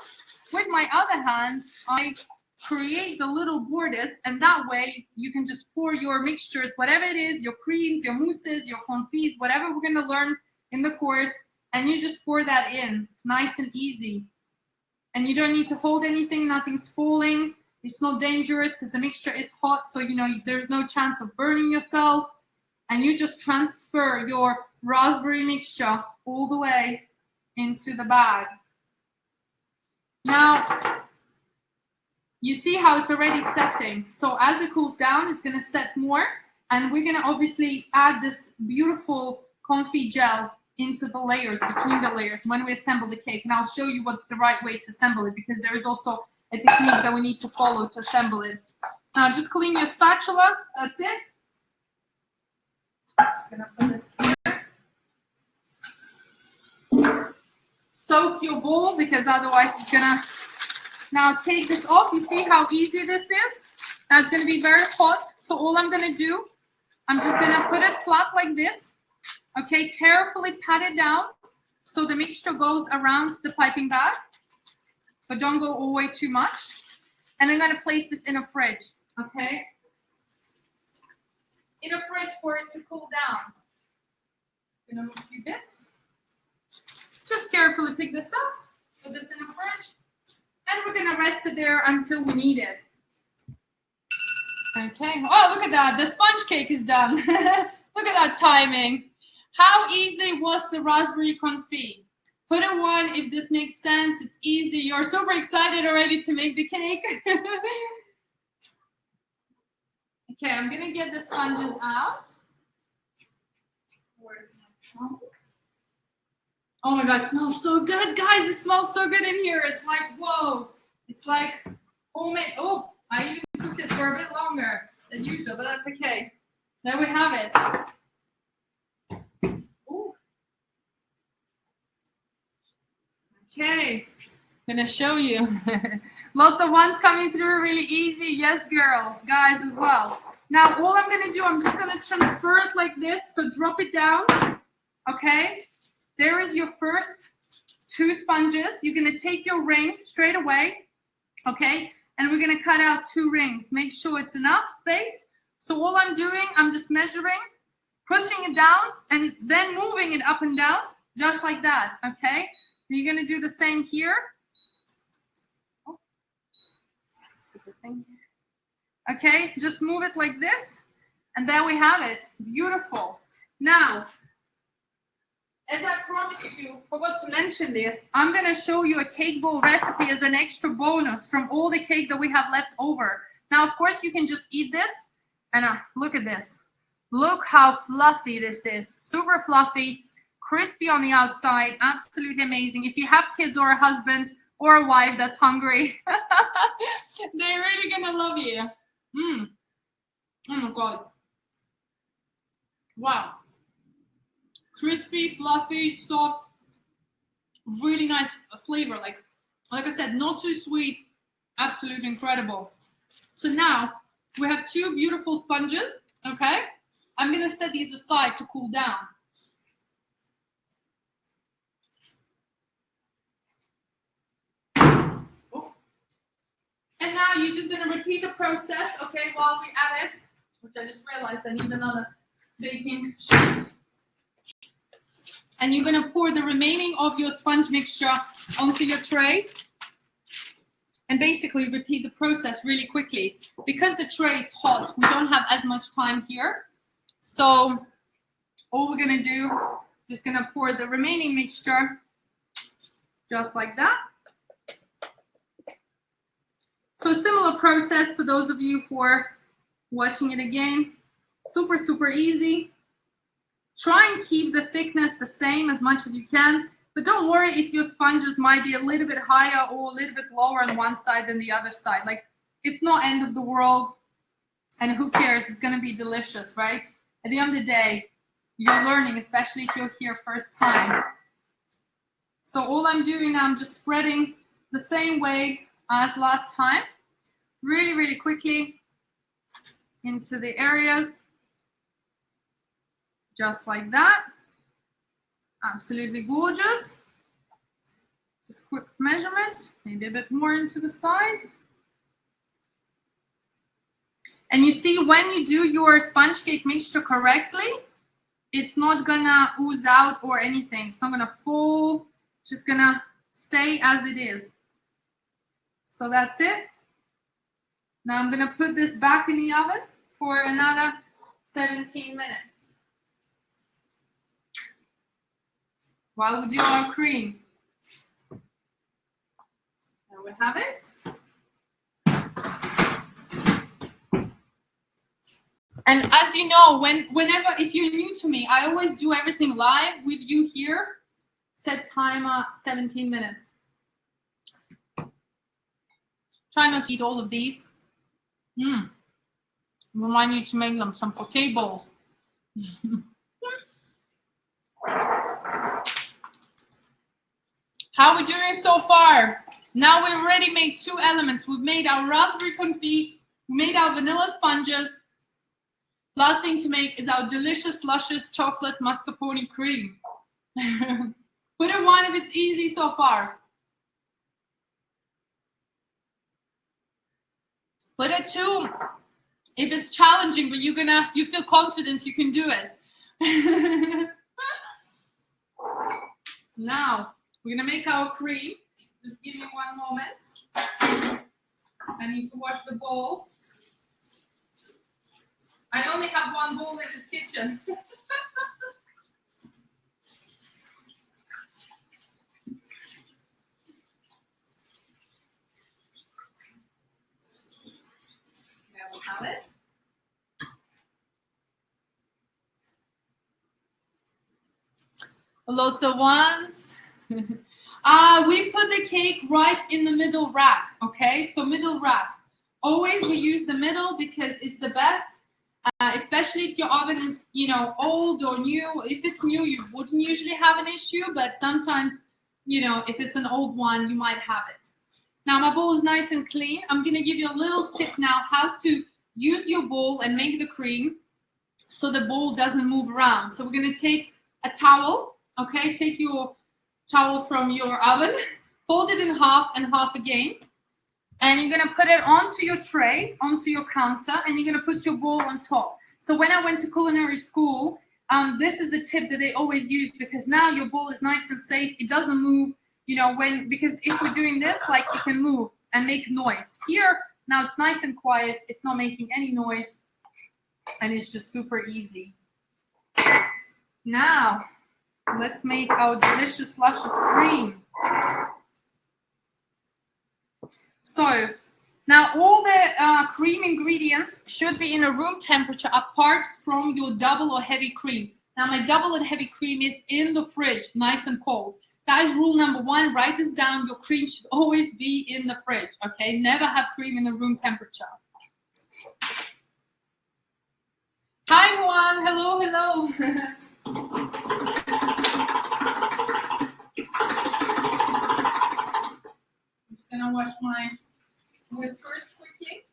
With my other hand, I create the little borders, and that way you can just pour your mixtures, whatever it is, your creams, your mousses, your confits, whatever we're going to learn in the course, and you just pour that in, nice and easy. And you don't need to hold anything, nothing's falling. It's not dangerous because the mixture is hot, so there's no chance of burning yourself. And you just transfer your raspberry mixture all the way into the bag. Now, you see how it's already setting. So as it cools down, it's going to set more. And we're going to obviously add this beautiful confit gel into the layers, between the layers, when we assemble the cake. And I'll show you what's the right way to assemble it, because there is also a technique that we need to follow to assemble it. Now, just clean your spatula. That's it. Just going to put this here. Soak your bowl, because otherwise it's going to... Now take this off. You see how easy this is? Now it's going to be very hot. So all I'm going to do, I'm just going to put it flat like this. Okay, carefully pat it down so the mixture goes around the piping bag. But don't go all the way too much. And I'm going to place this in a fridge. Okay? In a fridge for it to cool down. I'm going to move a few bits. Just carefully pick this up. Put this in a fridge. And we're going to rest it there until we need it. Okay. Oh, look at that. The sponge cake is done. Look at that timing. How easy was the raspberry confit? Put a 1 if this makes sense. It's easy. You're super excited already to make the cake. Okay, I'm going to get the sponges out. Where's my trunk? Oh my God, it smells so good, guys. It smells so good in here. It's like, whoa. It's like homemade. Oh, I even cooked it for a bit longer than usual, but that's okay. There we have it. Ooh. Okay, I'm gonna show you. Lots of ones coming through, really easy. Yes, girls, guys as well. Now, all I'm gonna do, I'm just gonna transfer it like this. So drop it down, okay? There is your first 2 sponges. You're gonna take your ring straight away, okay? And we're gonna cut out 2 rings. Make sure it's enough space. So all I'm doing, I'm just measuring, pushing it down, and then moving it up and down, just like that, okay? You're gonna do the same here. Okay, just move it like this, and there we have it. Beautiful. Now, as I promised you, forgot to mention this, I'm going to show you a cake bowl recipe as an extra bonus from all the cake that we have left over. Now, of course, you can just eat this, and look at this. Look how fluffy this is. Super fluffy, crispy on the outside, absolutely amazing. If you have kids or a husband or a wife that's hungry, they're really going to love you. Oh my God. Wow. Crispy, fluffy, soft, really nice flavor. Like I said, not too sweet, absolutely incredible. So now we have 2 beautiful sponges, okay? I'm gonna set these aside to cool down. And now you're just gonna repeat the process, okay, while we add it, which I just realized I need another baking sheet. And you're gonna pour the remaining of your sponge mixture onto your tray. And basically repeat the process really quickly. Because the tray is hot, we don't have as much time here. So all we're gonna do, just gonna pour the remaining mixture just like that. So similar process for those of you who are watching it again. Super, super easy. Try and keep the thickness the same as much as you can. But don't worry if your sponges might be a little bit higher or a little bit lower on one side than the other side. Like, it's not end of the world. And who cares? It's going to be delicious, right? At the end of the day, you're learning, especially if you're here first time. So all I'm doing now, I'm just spreading the same way as last time. Really, really quickly into the areas. Just like that. Absolutely gorgeous. Just quick measurement, maybe a bit more into the sides. And you see, when you do your sponge cake mixture correctly, it's not gonna ooze out or anything. It's not gonna fall, it's just gonna stay as it is. So that's it. Now I'm gonna put this back in the oven for another 17 minutes. While we do our cream. There we have it. And as you know, whenever, if you're new to me, I always do everything live with you here. Set timer 17 minutes. Try not to eat all of these. Remind you to make them some cake bowls. How are we doing so far? Now we've already made 2 elements. We've made our raspberry confit, we made our vanilla sponges. Last thing to make is our delicious, luscious chocolate mascarpone cream. Put a 1 if it's easy so far. Put a 2 if it's challenging, but you feel confident you can do it. Now, we're gonna make our cream. Just give me 1 moment. I need to wash the bowl. I only have 1 bowl in this kitchen. There we have it. Lots of ones. We put the cake right in the middle rack, okay? So middle rack. Always we use the middle because it's the best. especially if your oven is, you know, old or new. If it's new, you wouldn't usually have an issue, but sometimes, you know, if it's an old one, you might have it. Now my bowl is nice and clean. I'm gonna give you a little tip now how to use your bowl and make the cream so the bowl doesn't move around. So we're gonna take a towel, okay? Take your towel from your oven, fold it in half and half again, and you're gonna put it onto your tray, onto your counter, and you're gonna put your bowl on top. So when I went to culinary school, this is a tip that they always use, because now your bowl is nice and safe. It doesn't move, you know, because if we're doing this, like, it can move and make noise. Here, now it's nice and quiet. It's not making any noise, and it's just super easy. Now, let's make our delicious, luscious cream. So, now all the cream ingredients should be in a room temperature apart from your double or heavy cream. Now, my double and heavy cream is in the fridge, nice and cold. That is rule number one. Write this down. Your cream should always be in the fridge, okay? Never have cream in the room temperature. Hi, Juan. Hello, hello. I'm just gonna wash my whiskers quickly.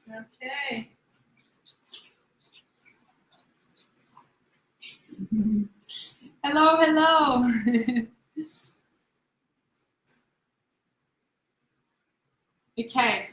Okay. Hello, hello. Okay.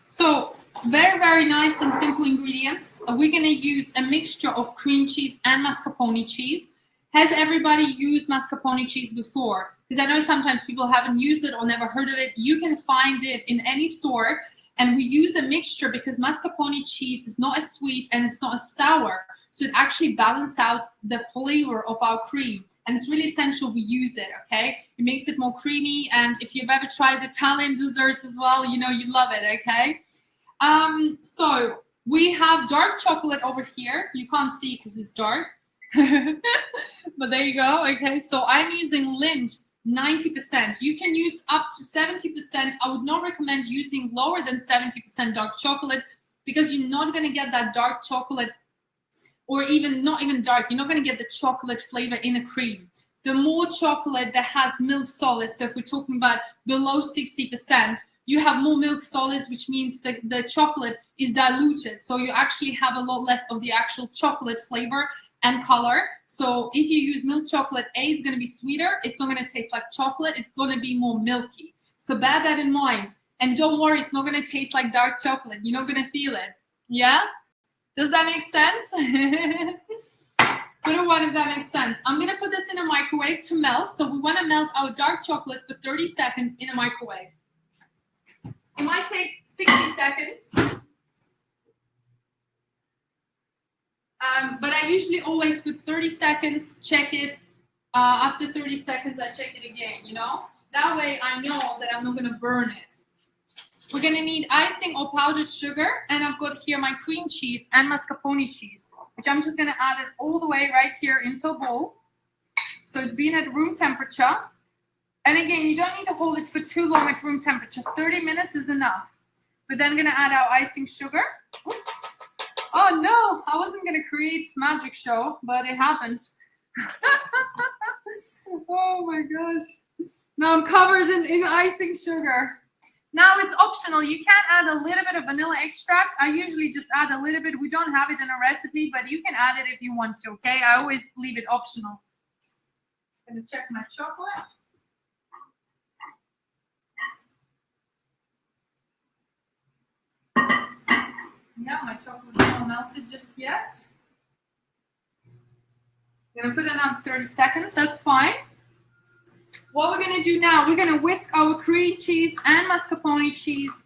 So very, very nice and simple ingredients. We're going to use a mixture of cream cheese and mascarpone cheese. Has everybody used mascarpone cheese before? Because I know sometimes people haven't used it or never heard of it. You can find it in any store. And we use a mixture because mascarpone cheese is not as sweet and it's not as sour. So it actually balances out the flavor of our cream. And it's really essential we use it, okay? It makes it more creamy. And if you've ever tried Italian desserts as well, you know you love it, okay? So we have dark chocolate over here. You can't see because it's dark. But there you go, okay? So I'm using Lindt 90%. You can use up to 70%. I would not recommend using lower than 70% dark chocolate because you're not going to get that dark chocolate, or even not even dark. You're not going to get the chocolate flavor in a cream. The more chocolate that has milk solids, so if we're talking about below 60%, you have more milk solids, which means that the chocolate is diluted. So you actually have a lot less of the actual chocolate flavor and color. So if you use milk chocolate, it's going to be sweeter. It's not going to taste like chocolate. It's going to be more milky. So bear that in mind. And don't worry, it's not going to taste like dark chocolate. You're not going to feel it. Yeah? Does that make sense? Put a one if that makes sense. I'm going to put this in a microwave to melt. So we want to melt our dark chocolate for 30 seconds in a microwave. It might take 60 seconds. But I usually always put 30 seconds, check it. After 30 seconds, I check it again, you know? That way I know that I'm not going to burn it. We're going to need icing or powdered sugar. And I've got here my cream cheese and mascarpone cheese, which I'm just going to add it all the way right here into a bowl. So it's been at room temperature. And again, you don't need to hold it for too long at room temperature. 30 minutes is enough. We're then going to add our icing sugar. Oops. Oh no, I wasn't going to create magic show, but it happened. Oh my gosh. Now I'm covered in icing sugar. Now it's optional. You can add a little bit of vanilla extract. I usually just add a little bit. We don't have it in a recipe, but you can add it if you want to, okay? I always leave it optional. I'm going to check my chocolate. Yeah, my chocolate's not melted just yet. I'm going to put it on 30 seconds. That's fine. What we're going to do now, we're going to whisk our cream cheese and mascarpone cheese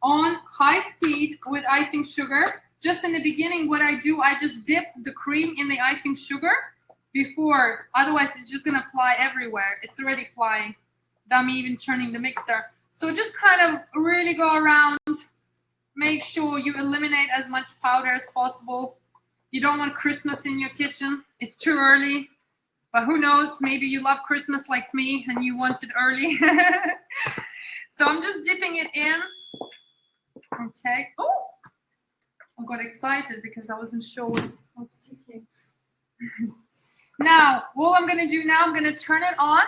on high speed with icing sugar. Just in the beginning, what I do, I just dip the cream in the icing sugar before. Otherwise, it's just going to fly everywhere. It's already flying without me even turning the mixer. So just kind of really go around. Make sure you eliminate as much powder as possible. You don't want Christmas in your kitchen. It's too early. But who knows, maybe you love Christmas like me and you want it early. So I'm just dipping it in. Okay. Oh, I got excited because I wasn't sure what's ticking. Now, all I'm going to do now, I'm going to turn it on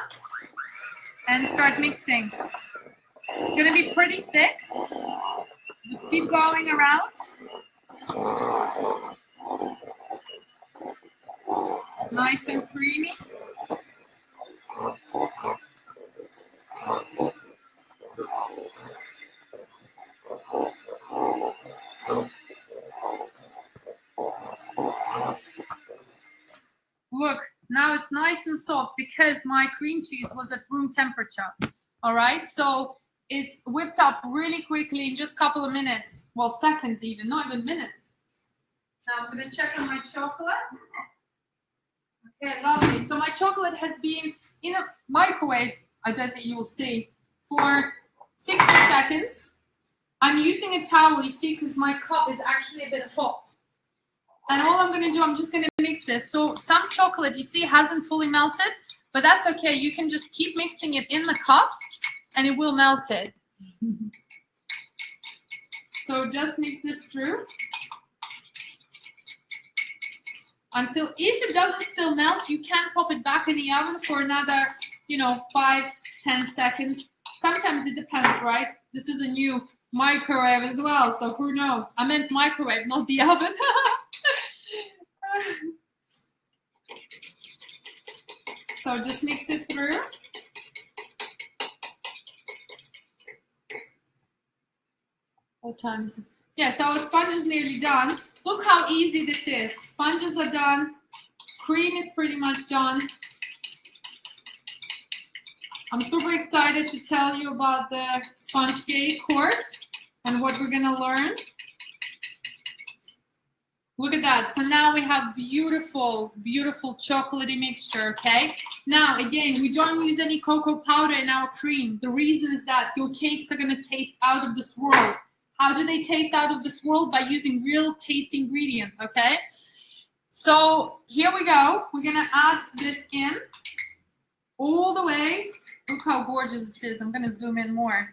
and start mixing. It's going to be pretty thick. Just keep going around. Nice and creamy. Look, now it's nice and soft because my cream cheese was at room temperature. All right, so it's whipped up really quickly in just a couple of minutes. Well, seconds even, not even minutes. Now I'm going to check on my chocolate. Okay, lovely. So my chocolate has been in a microwave, I don't think you will see, for 60 seconds. I'm using a towel, you see, because my cup is actually a bit hot. And all I'm going to do, I'm just going to mix this. So some chocolate, you see, hasn't fully melted, but that's okay. You can just keep mixing it in the cup and it will melt it. So just mix this through until, if it doesn't still melt, you can pop it back in the oven for another, 5-10 seconds. Sometimes it depends, right? This is a new microwave as well, so who knows? I meant microwave, not the oven. So just mix it through. What time is it? Yeah, so our sponge is nearly done. Look how easy this is. Sponges are done. Cream is pretty much done. I'm super excited to tell you about the sponge cake course and what we're going to learn. Look at that. So now we have beautiful, beautiful chocolatey mixture, okay? Now, again, we don't use any cocoa powder in our cream. The reason is that your cakes are going to taste out of this world. How do they taste out of this world? By using real tasty ingredients, okay? So here we go. We're going to add this in all the way. Look how gorgeous it is. I'm going to zoom in more.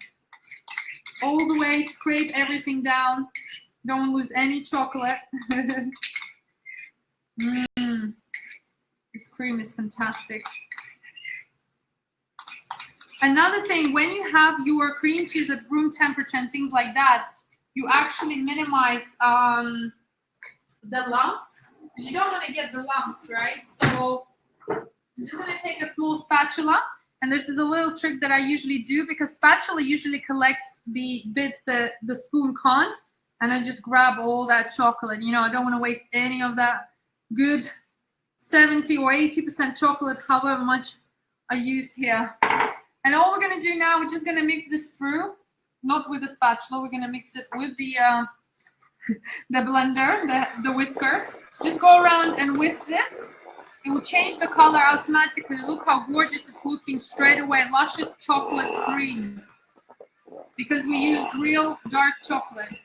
All the way, scrape everything down. Don't lose any chocolate. This cream is fantastic. Another thing, when you have your cream cheese at room temperature and things like that, you actually minimize the lumps. You don't want to get the lumps, right? So I'm just going to take a small spatula. And this is a little trick that I usually do because spatula usually collects the bits that the spoon can't. And I just grab all that chocolate. I don't want to waste any of that good 70 or 80% chocolate, however much I used here. And all we're going to do now, we're just going to mix this through, not with the spatula. We're going to mix it with the blender, the whisker. Just go around and whisk this. It will change the color automatically. Look how gorgeous it's looking straight away. Luscious chocolate cream. Because we used real dark chocolate.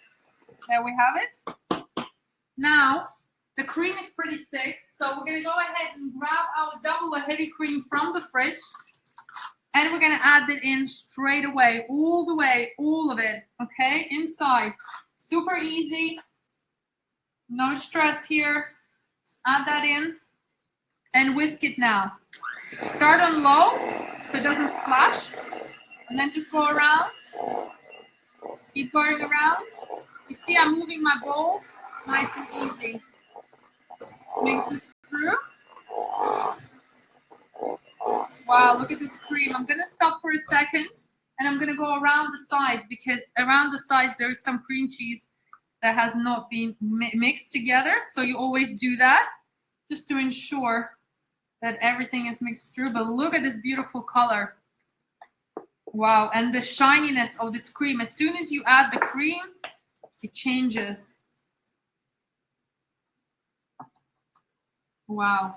There we have it. Now, the cream is pretty thick, so we're going to go ahead and grab our double or heavy cream from the fridge, and we're going to add it in straight away, all the way, all of it, okay, inside. Super easy, no stress here. Just add that in and whisk it now. Start on low so it doesn't splash, and then just go around. Keep going around. You see I'm moving my bowl nice and easy. Mix this through. Wow, look at this cream. I'm going to stop for a second and I'm going to go around the sides because around the sides there is some cream cheese that has not been mixed together. So you always do that just to ensure that everything is mixed through. But look at this beautiful color. Wow, and the shininess of this cream. As soon as you add the cream, it changes. Wow.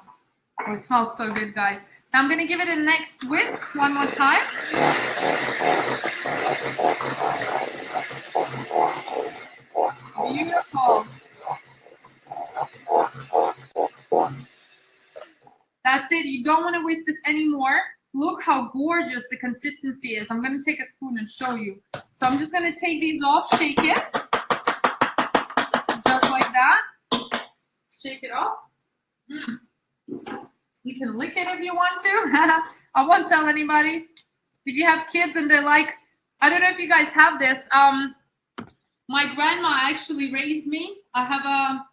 Oh, it smells so good, guys. Now I'm going to give it a next whisk one more time. Beautiful. That's it. You don't want to waste this anymore. Look how gorgeous the consistency is. I'm going to take a spoon and show you. So I'm just going to take these off, shake it. Just like that. Shake it off. You can lick it if you want to. I won't tell anybody. If you have kids and they're like, I don't know if you guys have this. My grandma actually raised me. I have a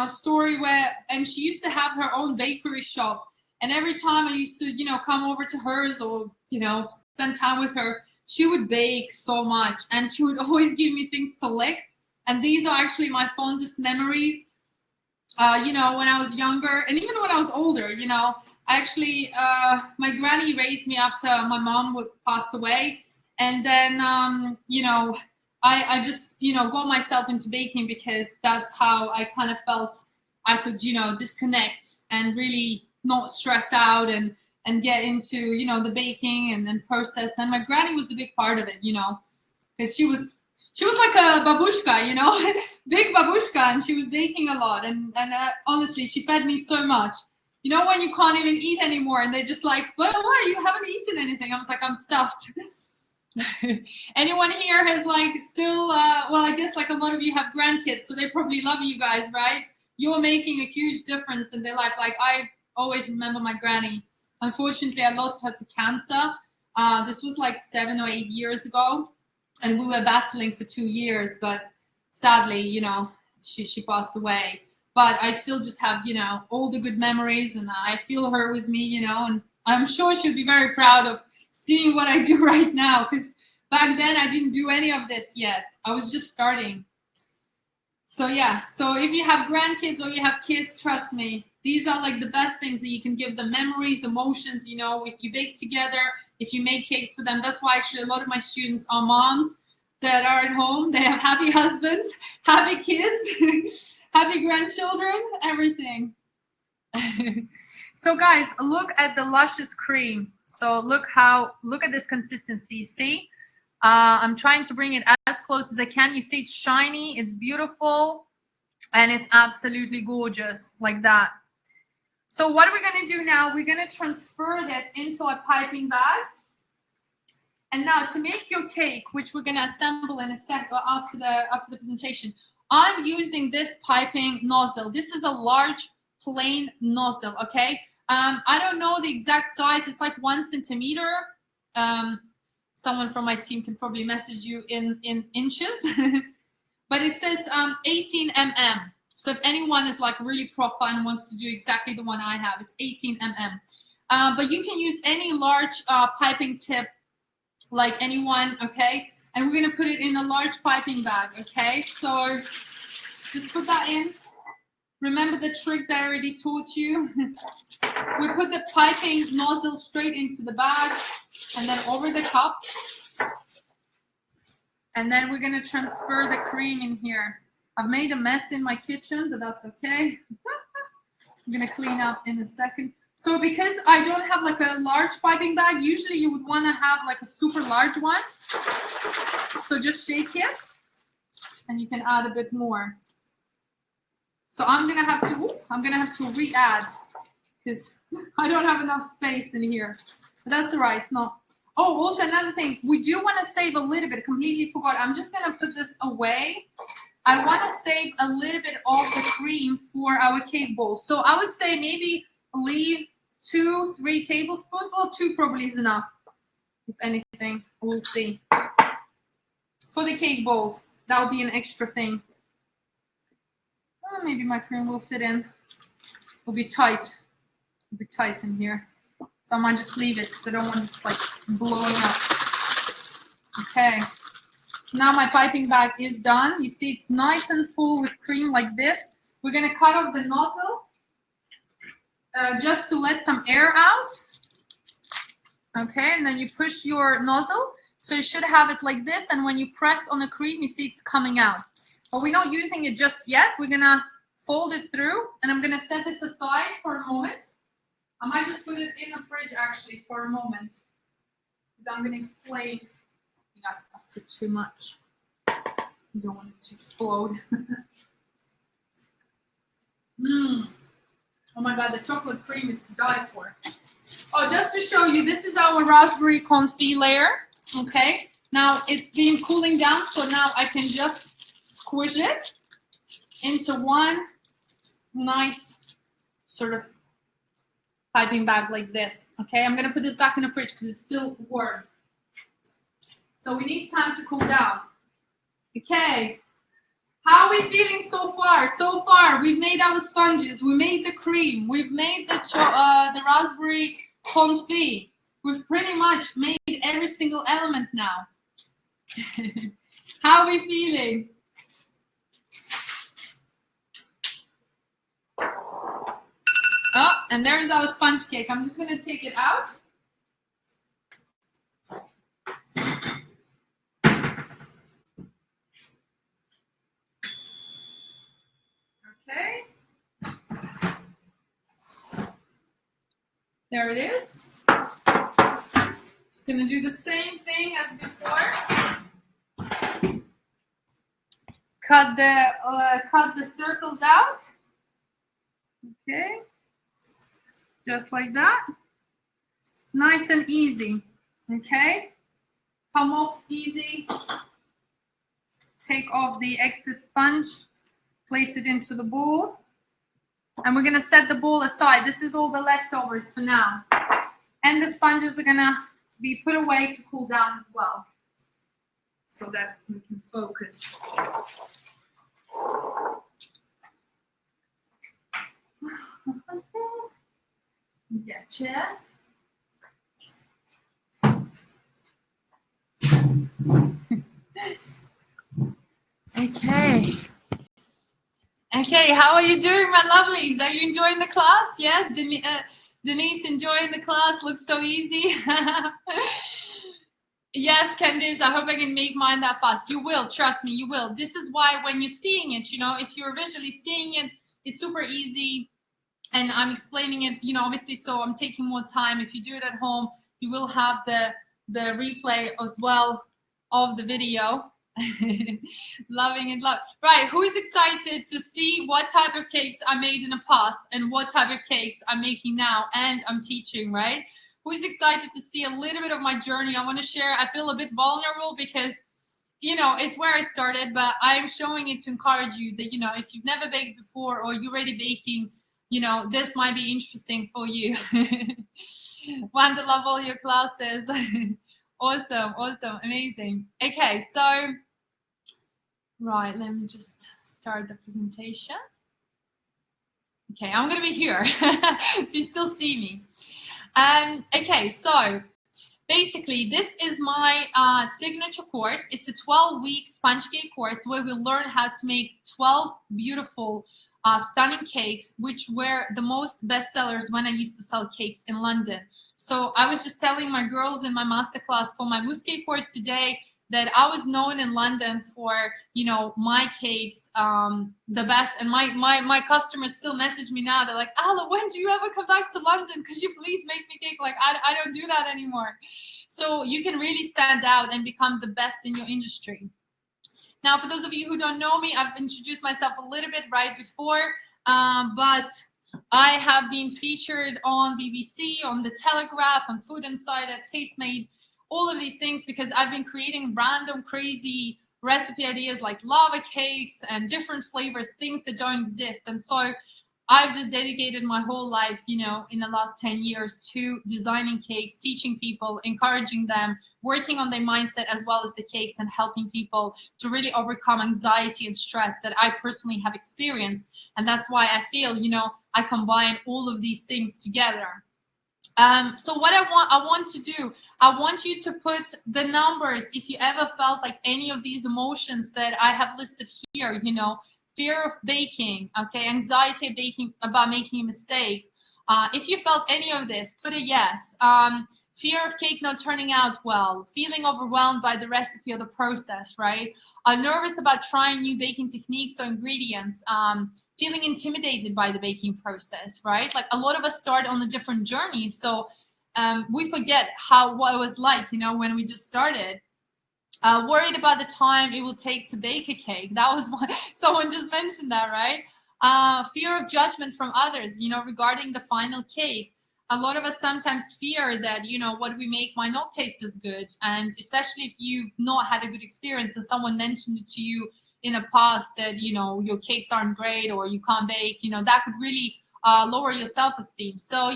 story where, and she used to have her own bakery shop. And every time I used to, come over to hers or, spend time with her, she would bake so much. And she would always give me things to lick. And these are actually my fondest memories. When I was younger and even when I was older, actually, my granny raised me after my mom passed away. And then, I just, got myself into baking because that's how I kind of felt I could, disconnect and really not stress out and get into, the baking and then process. And my granny was a big part of it, because she was like a babushka, big babushka, and she was baking a lot. And honestly, she fed me so much. When you can't even eat anymore and they're just like, well, why? You haven't eaten anything. I was like, I'm stuffed. Anyone here has still, I guess a lot of you have grandkids, so they probably love you guys, right? You're making a huge difference in their life. I always remember my granny. Unfortunately, I lost her to cancer. This was 7 or 8 years ago. And we were battling for 2 years, but sadly, she passed away. But I still just have, all the good memories, and I feel her with me, and I'm sure she'll be very proud of seeing what I do right now, because back then I didn't do any of this yet. I was just starting. So yeah, so if you have grandkids or you have kids, trust me, these are the best things that you can give them: memories, emotions, if you bake together, if you make cakes for them. That's why actually a lot of my students are moms that are at home. They have happy husbands, happy kids, happy grandchildren, everything. So guys, look at the luscious cream. So look at this consistency. See, I'm trying to bring it as close as I can. You see it's shiny, it's beautiful, and it's absolutely gorgeous like that. So what are we going to do now? We're going to transfer this into a piping bag. And now to make your cake, which we're going to assemble in a sec after the presentation, I'm using this piping nozzle. This is a large plain nozzle, okay? I don't know the exact size. It's 1 centimeter. Someone from my team can probably message you in inches. But it says 18 mm. So if anyone is really proper and wants to do exactly the one I have, it's 18 mm. But you can use any large piping tip, like anyone, okay? And we're gonna put it in a large piping bag, okay? So just put that in. Remember the trick that I already taught you? We put the piping nozzle straight into the bag and then over the cup. And then we're gonna transfer the cream in here. I've made a mess in my kitchen, but that's okay. I'm gonna clean up in a second. So because I don't have a large piping bag, usually you would wanna have a super large one. So just shake it and you can add a bit more. So I'm gonna have to re-add because I don't have enough space in here. But that's all right, it's not. Oh, also another thing, we do wanna save a little bit, completely forgot. I'm just gonna put this away. I want to save a little bit of the cream for our cake bowls. So I would say maybe leave 2-3 tablespoons. Well, 2 probably is enough, if anything. We'll see. For the cake bowls, that will be an extra thing. Oh, maybe my cream will fit in. It'll be tight. It'll be tight in here. So I might just leave it because I don't want it blowing up. Okay. So now my piping bag is done. You see it's nice and full with cream like this. We're going to cut off the nozzle just to let some air out. Okay, and then you push your nozzle. So you should have it like this. And when you press on the cream, you see it's coming out. But we're not using it just yet. We're going to fold it through. And I'm going to set this aside for a moment. I might just put it in the fridge actually for a moment. Because I'm going to explain. Not put too much. You don't want it to explode. Oh my God, the chocolate cream is to die for. Oh, just to show you, this is our raspberry confit layer. Okay, now it's been cooling down, so now I can just squish it into one nice sort of piping bag like this. Okay, I'm gonna put this back in the fridge because it's still warm. So we need time to cool down. Okay, how are we feeling so far? So far, we've made our sponges, we made the cream, we've made the raspberry confit. We've pretty much made every single element now. How are we feeling? Oh, and there's our sponge cake. I'm just gonna take it out. Okay. There it is. Just gonna do the same thing as before. Cut the circles out. Okay. Just like that. Nice and easy. Okay. Come off easy. Take off the excess sponge. Place it into the bowl. And we're going to set the bowl aside. This is all the leftovers for now. And the sponges are going to be put away to cool down as well, so that we can focus. Gotcha. Okay. Okay, how are you doing, my lovelies? Are you enjoying the class? Yes, Denise enjoying the class. Looks so easy. Yes, Candice, I hope I can make mine that fast. You will, trust me, you will. This is why when you're seeing it, you know, if you're visually seeing it, it's super easy. And I'm explaining it, you know, obviously, so I'm taking more time. If you do it at home, you will have the replay as well of the video. Loving it, love. Right, who is excited to see what type of cakes I made in the past and what type of cakes I'm making now and I'm teaching, right? Who is excited to see a little bit of my journey? I want to share. I feel a bit vulnerable because, you know, it's where I started, but I'm showing it to encourage you that, you know, if you've never baked before or you're already baking, you know, this might be interesting for you. Want to love all your classes. Awesome, awesome, amazing. Okay, so, right, let me just start the presentation. Okay, I'm gonna be here, so you still see me. Okay, so basically, this is my signature course. It's a 12-week sponge cake course where we learn how to make 12 beautiful, stunning cakes, which were the most bestsellers when I used to sell cakes in London. So I was just telling my girls in my masterclass for my mousse cake course today that I was known in London for, you know, my cakes, the best. And my customers still message me now. They're like, Ala, when do you ever come back to London? Could you please make me cake? Like, I don't do that anymore. So you can really stand out and become the best in your industry. Now, for those of you who don't know me, I've introduced myself a little bit right before, but I have been featured on BBC, on The Telegraph, on Food Insider, Tastemade, all of these things because I've been creating random crazy recipe ideas like lava cakes and different flavors, things that don't exist. And so I've just dedicated my whole life, you know, in the last 10 years to designing cakes, teaching people, encouraging them, working on their mindset as well as the cakes and helping people to really overcome anxiety and stress that I personally have experienced. And that's why I feel, you know, I combine all of these things together. So what I want to do, I want you to put the numbers if you ever felt like any of these emotions that I have listed here, you know, fear of baking, okay, anxiety baking about making a mistake. If you felt any of this, put a yes. Fear of cake not turning out well, feeling overwhelmed by the recipe or the process, right? Nervous about trying new baking techniques or ingredients, feeling intimidated by the baking process, right? Like a lot of us start on a different journey. So we forget what it was like, you know, when we just started. Worried about the time it will take to bake a cake. That was someone just mentioned that, right? Fear of judgment from others, regarding the final cake. A lot of us sometimes fear that, what we make might not taste as good. And especially if you've not had a good experience and someone mentioned it to you in a past that, your cakes aren't great or you can't bake, that could really lower your self-esteem. So,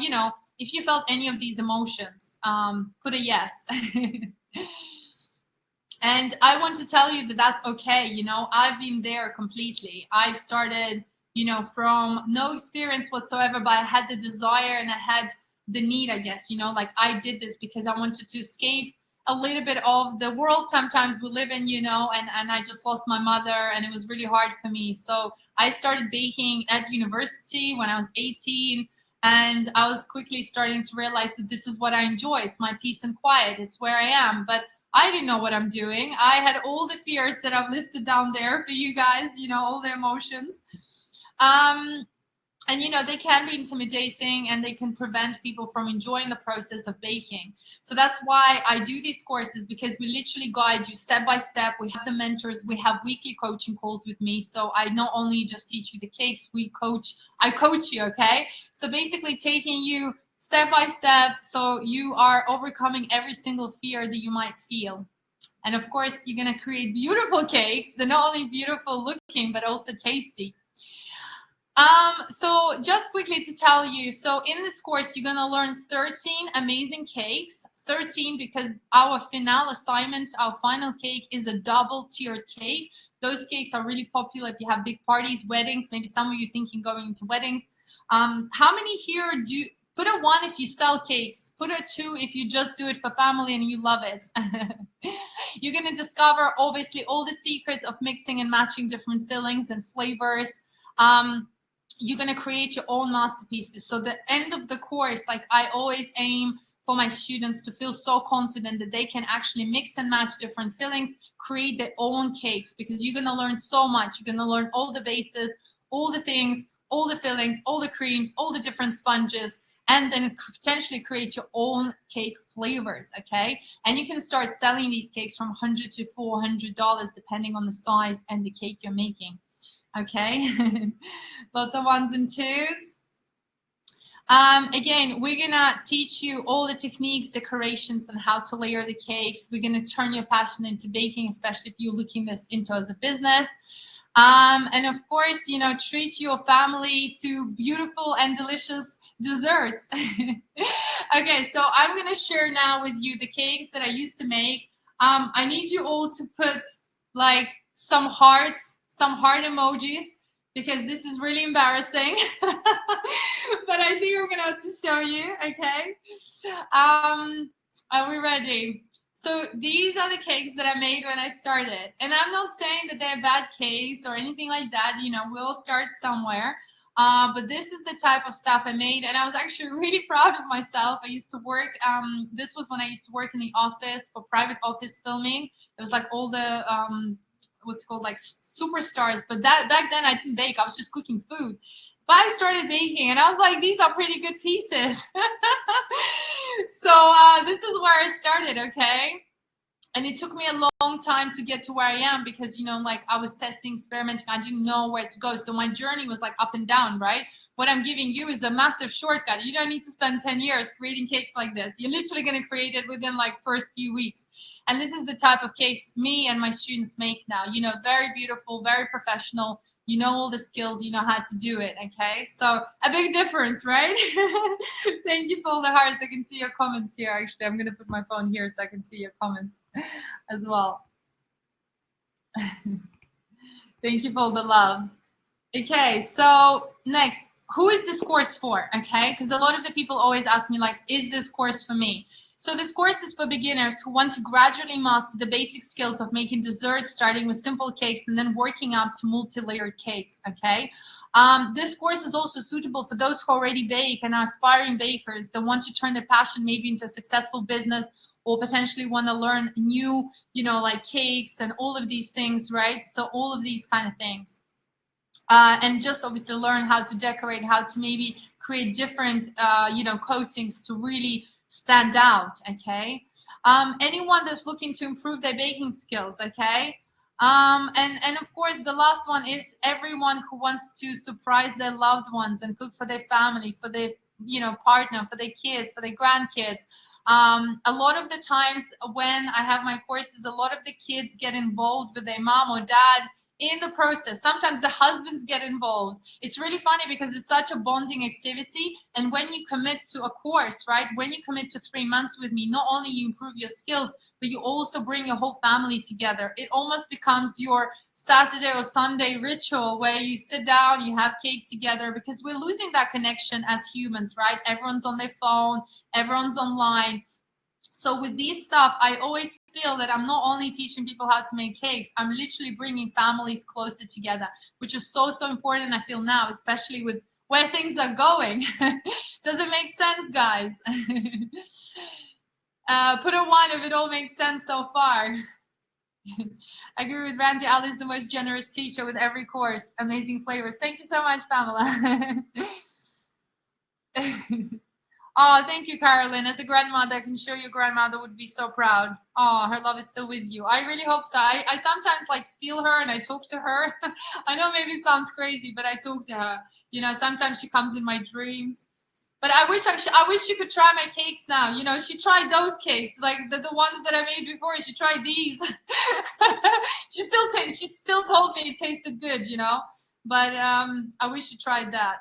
if you felt any of these emotions, put a yes. And I want to tell you that that's okay. I've been there completely. I've started, from no experience whatsoever, but I had the desire and I had the need, I guess, like I did this because I wanted to escape a little bit of the world sometimes we live in, and I just lost my mother and it was really hard for me. So I started baking at university when I was 18. And I was quickly starting to realize that this is what I enjoy. It's my peace and quiet. It's where I am. But I didn't know what I'm doing. I had all the fears that I've listed down there for you guys, all the emotions. And they can be intimidating and they can prevent people from enjoying the process of baking. So that's why I do these courses, because we literally guide you step by step. We have the mentors, we have weekly coaching calls with me. So I not only just teach you the cakes, I coach you, okay? So basically taking you step by step so you are overcoming every single fear that you might feel. And of course, you're going to create beautiful cakes. They're not only beautiful looking, but also tasty. So just quickly to tell you, so in this course, you're going to learn 13 amazing cakes, 13 because our final assignment, our final cake is a double tiered cake. Those cakes are really popular if you have big parties, weddings, maybe some of you thinking going into weddings. How many here put a 1 if you sell cakes, put a 2 if you just do it for family and you love it. You're going to discover obviously all the secrets of mixing and matching different fillings and flavors. You're going to create your own masterpieces. So the end of the course, like I always aim for my students to feel so confident that they can actually mix and match different fillings, create their own cakes, because you're going to learn so much. You're going to learn all the bases, all the things, all the fillings, all the creams, all the different sponges, and then potentially create your own cake flavors, okay? And you can start selling these cakes from $100 to $400 depending on the size and the cake you're making. Okay, lots of 1s and 2s. Again, we're gonna teach you all the techniques, decorations, and how to layer the cakes. We're gonna turn your passion into baking, especially if you're looking this into as a business. And of course, treat your family to beautiful and delicious desserts. Okay, so I'm gonna share now with you the cakes that I used to make. I need you all to put like some hearts, some heart emojis, because this is really embarrassing. But I think I'm gonna have to show you, okay? Are we ready? So these are the cakes that I made when I started. And I'm not saying that they're bad cakes or anything like that. We'll start somewhere. But this is the type of stuff I made. And I was actually really proud of myself. I used to work, this was when I used to work in the office for private office filming. It was like all the, what's called like superstars, but back then I didn't bake. I was just cooking food. But I started baking and I was like, these are pretty good pieces. So this is where I started, okay? And it took me a long time to get to where I am because, like I was testing, experimenting. I didn't know where to go. So my journey was like up and down, right? What I'm giving you is a massive shortcut. You don't need to spend 10 years creating cakes like this. You're literally going to create it within like first few weeks. And this is the type of cakes me and my students make now. Very beautiful, very professional. All the skills, how to do it, okay? So a big difference, right? Thank you for all the hearts. I can see your comments here. Actually, I'm going to put my phone here so I can see your comments as well. Thank you for all the love. Okay, so next, who is this course for? Okay, because a lot of the people always ask me like, is this course for me? So this course is for beginners who want to gradually master the basic skills of making desserts, starting with simple cakes and then working up to multi-layered cakes, okay? This course is also suitable for those who already bake and are aspiring bakers that want to turn their passion maybe into a successful business, or potentially want to learn new, like cakes and all of these things, right? So all of these kind of things. And just obviously learn how to decorate, how to maybe create different, coatings to really stand out, okay? Anyone that's looking to improve their baking skills, okay? And of course, the last one is everyone who wants to surprise their loved ones and cook for their family, for their partner, for their kids, for their grandkids. A lot of the times when I have my courses, a lot of the kids get involved with their mom or dad in the process. Sometimes the husbands get involved. It's really funny because it's such a bonding activity. And when you commit to a course, right, when you commit to 3 months with me, not only you improve your skills, but you also bring your whole family together. It almost becomes your Saturday or Sunday ritual where you sit down, you have cake together, because we're losing that connection as humans, right? Everyone's on their phone, everyone's online. So with these stuff, I always feel that I'm not only teaching people how to make cakes, I'm literally bringing families closer together, which is so, so important, I feel now, especially with where things are going. Does it make sense, guys? Put a 1 if it all makes sense so far. I agree with Randy. Ali is the most generous teacher with every course. Amazing flavors. Thank you so much, Pamela. Oh, thank you, Carolyn. As a grandmother, I can show your grandmother would be so proud. Oh, her love is still with you. I really hope so. I sometimes feel her and I talk to her. I know maybe it sounds crazy, but I talk to her. Sometimes she comes in my dreams. But I wish she could try my cakes now. She tried those cakes, like the ones that I made before. She tried these. She still told me it tasted good, But I wish she tried that.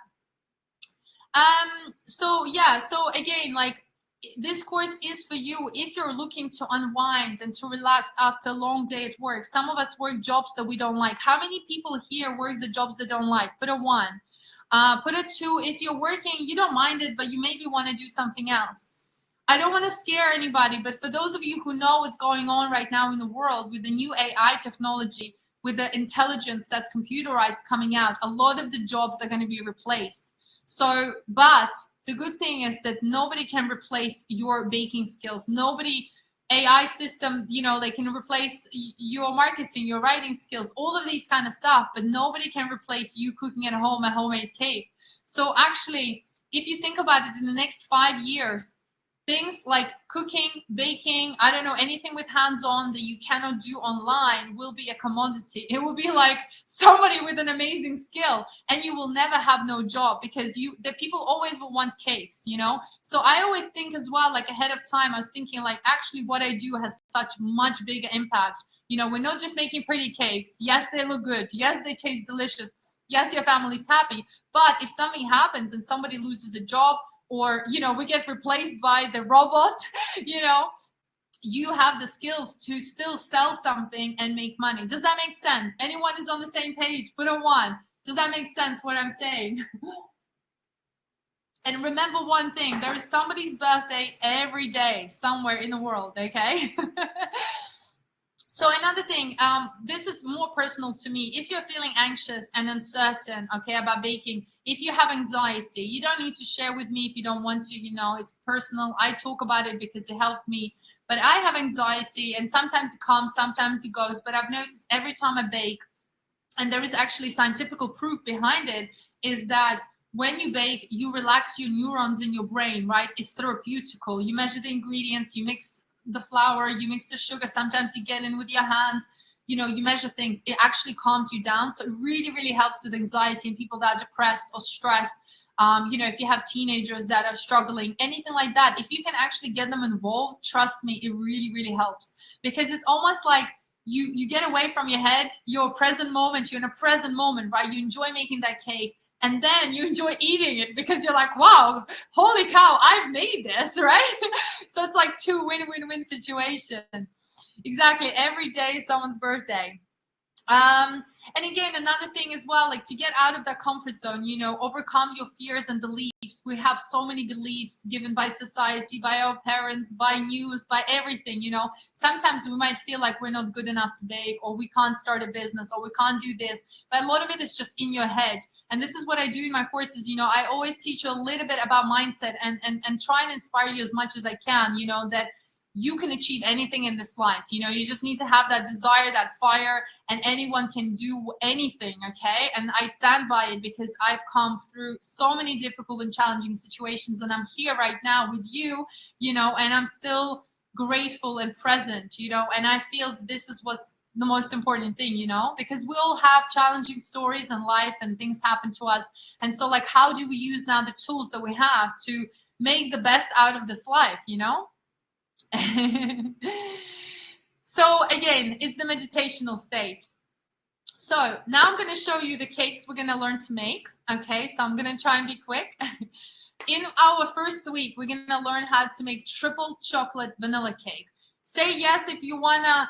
So again, this course is for you if you're looking to unwind and to relax after a long day at work. Some of us work jobs that we don't like. How many people here work the jobs they don't like? Put a 1. Put a 2 if you're working, you don't mind it, but you maybe want to do something else. I don't want to scare anybody, but for those of you who know what's going on right now in the world with the new AI technology, with the intelligence that's computerized coming out, a lot of the jobs are going to be replaced. So, but the good thing is that nobody can replace your baking skills. Nobody, AI system, they can replace your marketing, your writing skills, all of these kind of stuff, but nobody can replace you cooking at home a homemade cake. So actually, if you think about it, in the next 5 years, things like cooking, baking, I don't know, anything with hands-on that you cannot do online will be a commodity. It will be like somebody with an amazing skill, and you will never have no job because the people always will want cakes, So I always think as well, ahead of time, I was thinking actually what I do has such much bigger impact. We're not just making pretty cakes. Yes, they look good. Yes, they taste delicious. Yes, your family's happy. But if something happens and somebody loses a job, or we get replaced by the robot, you have the skills to still sell something and make money. Does that make sense? Anyone is on the same page? Put a 1. Does that make sense what I'm saying? And remember one thing, there is somebody's birthday every day somewhere in the world, okay? So another thing, this is more personal to me. If you're feeling anxious and uncertain, okay, about baking, if you have anxiety, you don't need to share with me if you don't want to, it's personal. I talk about it because it helped me. But I have anxiety, and sometimes it comes, sometimes it goes. But I've noticed every time I bake, and there is actually scientific proof behind it, is that when you bake, you relax your neurons in your brain, right? It's therapeutical. You measure the ingredients, you mix the flour, you mix the sugar, sometimes you get in with your hands, you measure things. It actually calms you down. So it really, really helps with anxiety and people that are depressed or stressed. If you have teenagers that are struggling, anything like that, if you can actually get them involved, trust me, it really, really helps, because it's almost like you get away from your head, you're present moment, you're in a present moment, right? You enjoy making that cake. And then you enjoy eating it because you're like, wow, holy cow, I've made this, right? So it's like 2 win-win-win situation. Exactly. Every day is someone's birthday. And again, another thing as well, to get out of that comfort zone, overcome your fears and beliefs. We have so many beliefs given by society, by our parents, by news, by everything, Sometimes we might feel like we're not good enough to bake, or we can't start a business, or we can't do this. But a lot of it is just in your head. And this is what I do in my courses. I always teach you a little bit about mindset and try and inspire you as much as I can, that you can achieve anything in this life. You just need to have that desire, that fire, and anyone can do anything, okay? And I stand by it because I've come through so many difficult and challenging situations, and I'm here right now with you, and I'm still grateful and present, and I feel this is what's the most important thing, you know, because we all have challenging stories in life and things happen to us. And so like, how do we use now the tools that we have to make the best out of this life, you know? So again, it's the meditational state. So now I'm going to show you the cakes we're going to learn to make. Okay, so I'm going to try and be quick. In our first week, we're going to learn how to make triple chocolate vanilla cake. Say yes if you want to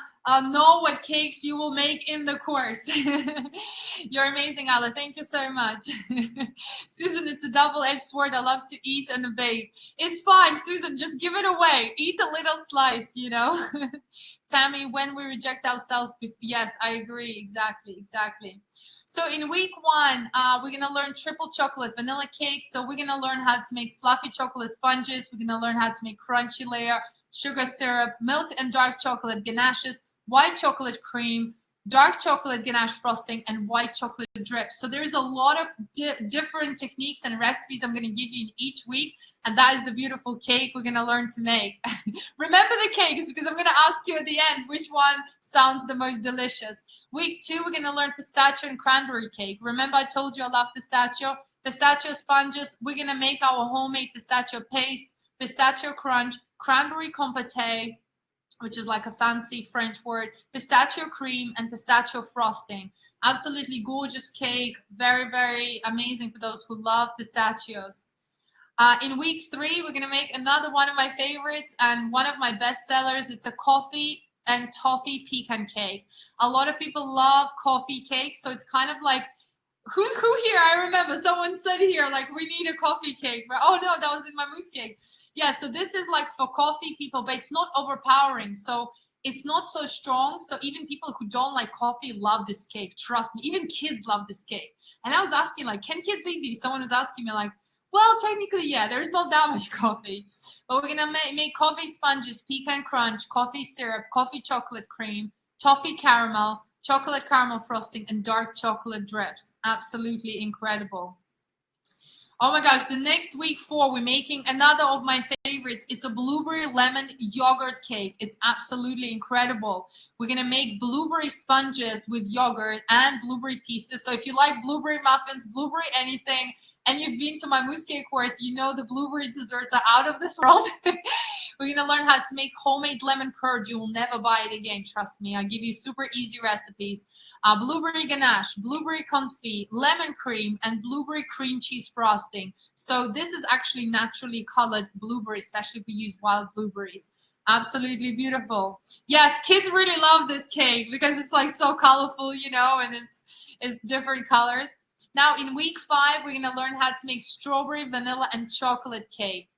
know what cakes you will make in the course. You're amazing, Ala. Thank you so much. Susan, it's a double-edged sword. I love to eat and bake. It's fine, Susan. Just give it away. Eat a little slice, you know. Tammy, when we reject ourselves, yes, I agree. Exactly. So in week 1, we're going to learn triple chocolate vanilla cake. So we're going to learn how to make fluffy chocolate sponges. We're going to learn how to make crunchy layer, sugar syrup, milk and dark chocolate ganaches, white chocolate cream, dark chocolate ganache frosting, and white chocolate drips. So there's a lot of different techniques and recipes I'm going to give you in each week. And that is the beautiful cake we're going to learn to make. Remember the cakes, because I'm going to ask you at the end which one sounds the most delicious. Week 2, we're going to learn pistachio and cranberry cake. Remember I told you I love pistachio sponges. We're going to make our homemade pistachio paste, pistachio crunch, cranberry compote, which is like a fancy French word, pistachio cream, and pistachio frosting. Absolutely gorgeous cake. Very, very amazing for those who love pistachios. In week 3, we're going to make another one of my favorites and one of my best sellers. It's a coffee and toffee pecan cake. A lot of people love coffee cakes, so it's kind of like, who here? I remember someone said here, like, we need a coffee cake. Oh no, that was in my mousse cake. Yeah, so this is like for coffee people, but it's not overpowering. So it's not so strong. So even people who don't like coffee love this cake. Trust me, even kids love this cake. And I was asking, like, can kids eat these? Someone was asking me, like, well, technically, yeah, there's not that much coffee. But we're going to make coffee sponges, pecan crunch, coffee syrup, coffee chocolate cream, toffee caramel, chocolate caramel frosting, and dark chocolate drips. Absolutely incredible. Oh my gosh, the next week 4, we're making another of my favorites. It's a blueberry lemon yogurt cake. It's absolutely incredible. We're going to make blueberry sponges with yogurt and blueberry pieces. So if you like blueberry muffins, blueberry anything, and you've been to my mousse cake course, you know the blueberry desserts are out of this world. We're going to learn how to make homemade lemon curd. You will never buy it again, trust me. I'll give you super easy recipes. Blueberry ganache, blueberry confit, lemon cream, and blueberry cream cheese frosting. So this is actually naturally colored blueberry, especially if we use wild blueberries. Absolutely beautiful. Yes, kids really love this cake because it's like so colorful, you know, and it's different colors. Now in week 5, we're going to learn how to make strawberry, vanilla, and chocolate cake.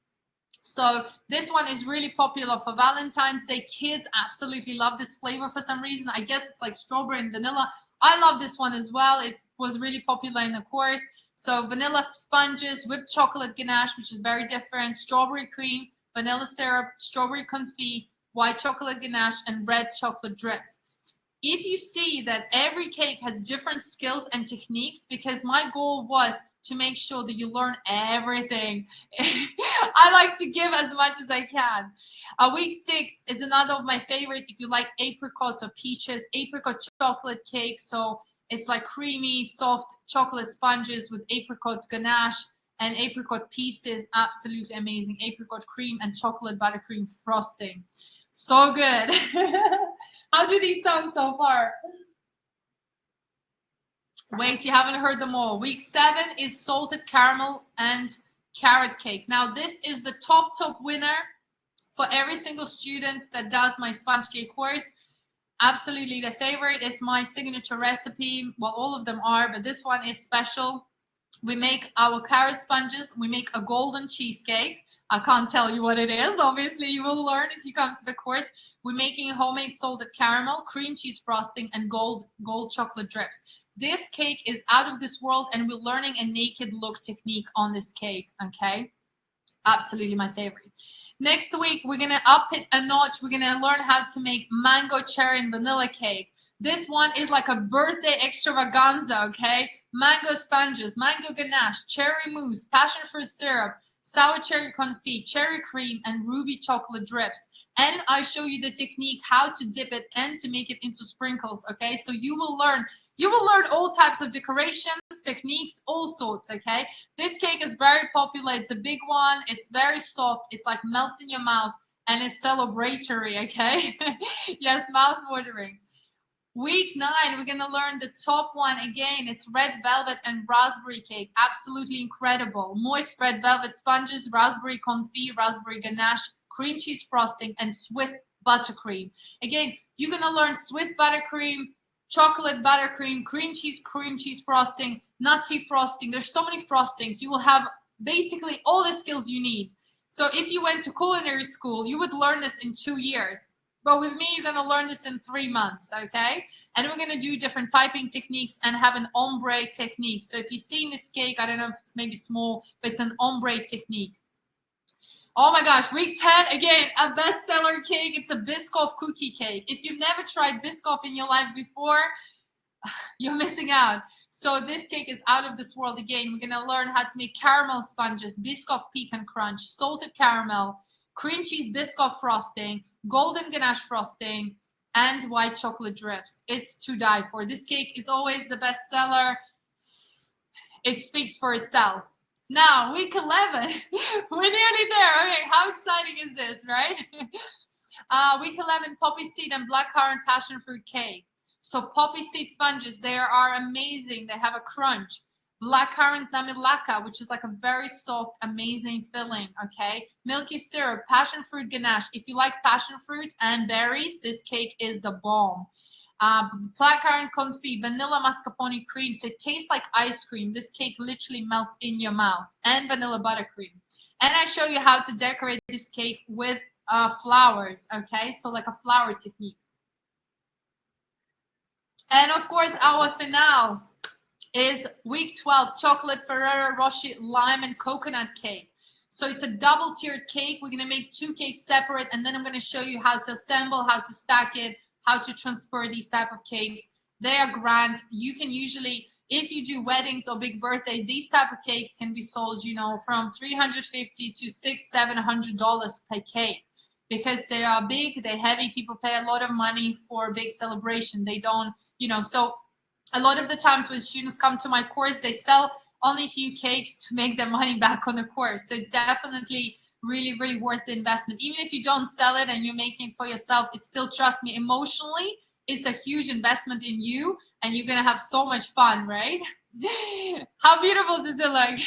So this one is really popular for Valentine's Day. Kids absolutely love this flavor for some reason. I guess it's like strawberry and vanilla. I love this one as well. It was really popular in the course. So vanilla sponges, whipped chocolate ganache, which is very different, strawberry cream, vanilla syrup, strawberry confit, white chocolate ganache, and red chocolate drips. If you see that every cake has different skills and techniques, because my goal was to make sure that you learn everything. I like to give as much as I can. Week 6 is another of my favorite. If you like apricots or peaches, apricot chocolate cake. So it's like creamy, soft chocolate sponges with apricot ganache and apricot pieces. Absolutely amazing. Apricot cream and chocolate buttercream frosting. So good. How do these sound so far? Wait, you haven't heard them all. Week 7 is salted caramel and carrot cake. Now, this is the top winner for every single student that does my sponge cake course. Absolutely the favorite. It's my signature recipe. Well, all of them are, but this one is special. We make our carrot sponges. We make a golden cheesecake. I can't tell you what it is. Obviously, you will learn if you come to the course. We're making homemade salted caramel, cream cheese frosting, and gold chocolate drips. This cake is out of this world, and we're learning a naked look technique on this cake, okay? Absolutely my favorite. Next week, we're going to up it a notch. We're going to learn how to make mango, cherry, and vanilla cake. This one is like a birthday extravaganza, okay? Mango sponges, mango ganache, cherry mousse, passion fruit syrup, sour cherry confit, cherry cream, and ruby chocolate drips. And I show you the technique how to dip it and to make it into sprinkles. Okay, so you will learn all types of decorations, techniques, all sorts. Okay, this cake is very popular. It's a big one. It's very soft. It's like melts in your mouth, and it's celebratory. Okay, yes, mouth watering. Week 9, we're going to learn the top one again. It's red velvet and raspberry cake. Absolutely incredible. Moist red velvet sponges, raspberry confit, raspberry ganache, cream cheese frosting, and Swiss buttercream. Again, you're going to learn Swiss buttercream, chocolate buttercream, cream cheese frosting, nutty frosting. There's so many frostings. You will have basically all the skills you need. So if you went to culinary school, you would learn this in 2 years. But with me, you're going to learn this in 3 months, okay? And we're going to do different piping techniques and have an ombre technique. So if you've seen this cake, I don't know if it's maybe small, but it's an ombre technique. Oh my gosh, week 10, again, a bestseller cake. It's a Biscoff cookie cake. If you've never tried Biscoff in your life before, you're missing out. So this cake is out of this world again. We're going to learn how to make caramel sponges, Biscoff pecan crunch, salted caramel, cream cheese Biscoff frosting, golden ganache frosting, and white chocolate drips. It's to die for. This cake is always the best seller. It speaks for itself. Now, week 11, we're nearly there. Okay, how exciting is this, right? Week 11, poppy seed and blackcurrant passion fruit cake. So poppy seed sponges, they are amazing. They have a crunch. Blackcurrant namilaka, which is like a very soft, amazing filling, okay? Milky syrup, passion fruit ganache. If you like passion fruit and berries, this cake is the bomb. Blackcurrant confit, vanilla mascarpone cream. So it tastes like ice cream. This cake literally melts in your mouth. And vanilla buttercream. And I show you how to decorate this cake with flowers, okay? So like a flower technique. And of course, our finale is week 12, chocolate Ferrero Rocher lime and coconut cake. So it's a double tiered cake. We're going to make 2 cakes separate, and then I'm going to show you how to assemble, how to stack it, how to transfer these type of cakes. They are grand. You can usually, if you do weddings or big birthday, these type of cakes can be sold, you know, from $350 to $600-700 per cake, because they are big, they're heavy. People pay a lot of money for a big celebration. They don't, you know, so a lot of the times when students come to my course, they sell only a few cakes to make their money back on the course. So it's definitely really, really worth the investment. Even if you don't sell it and you're making it for yourself, it's still, trust me, emotionally, it's a huge investment in you, and you're going to have so much fun, right? How beautiful does it look?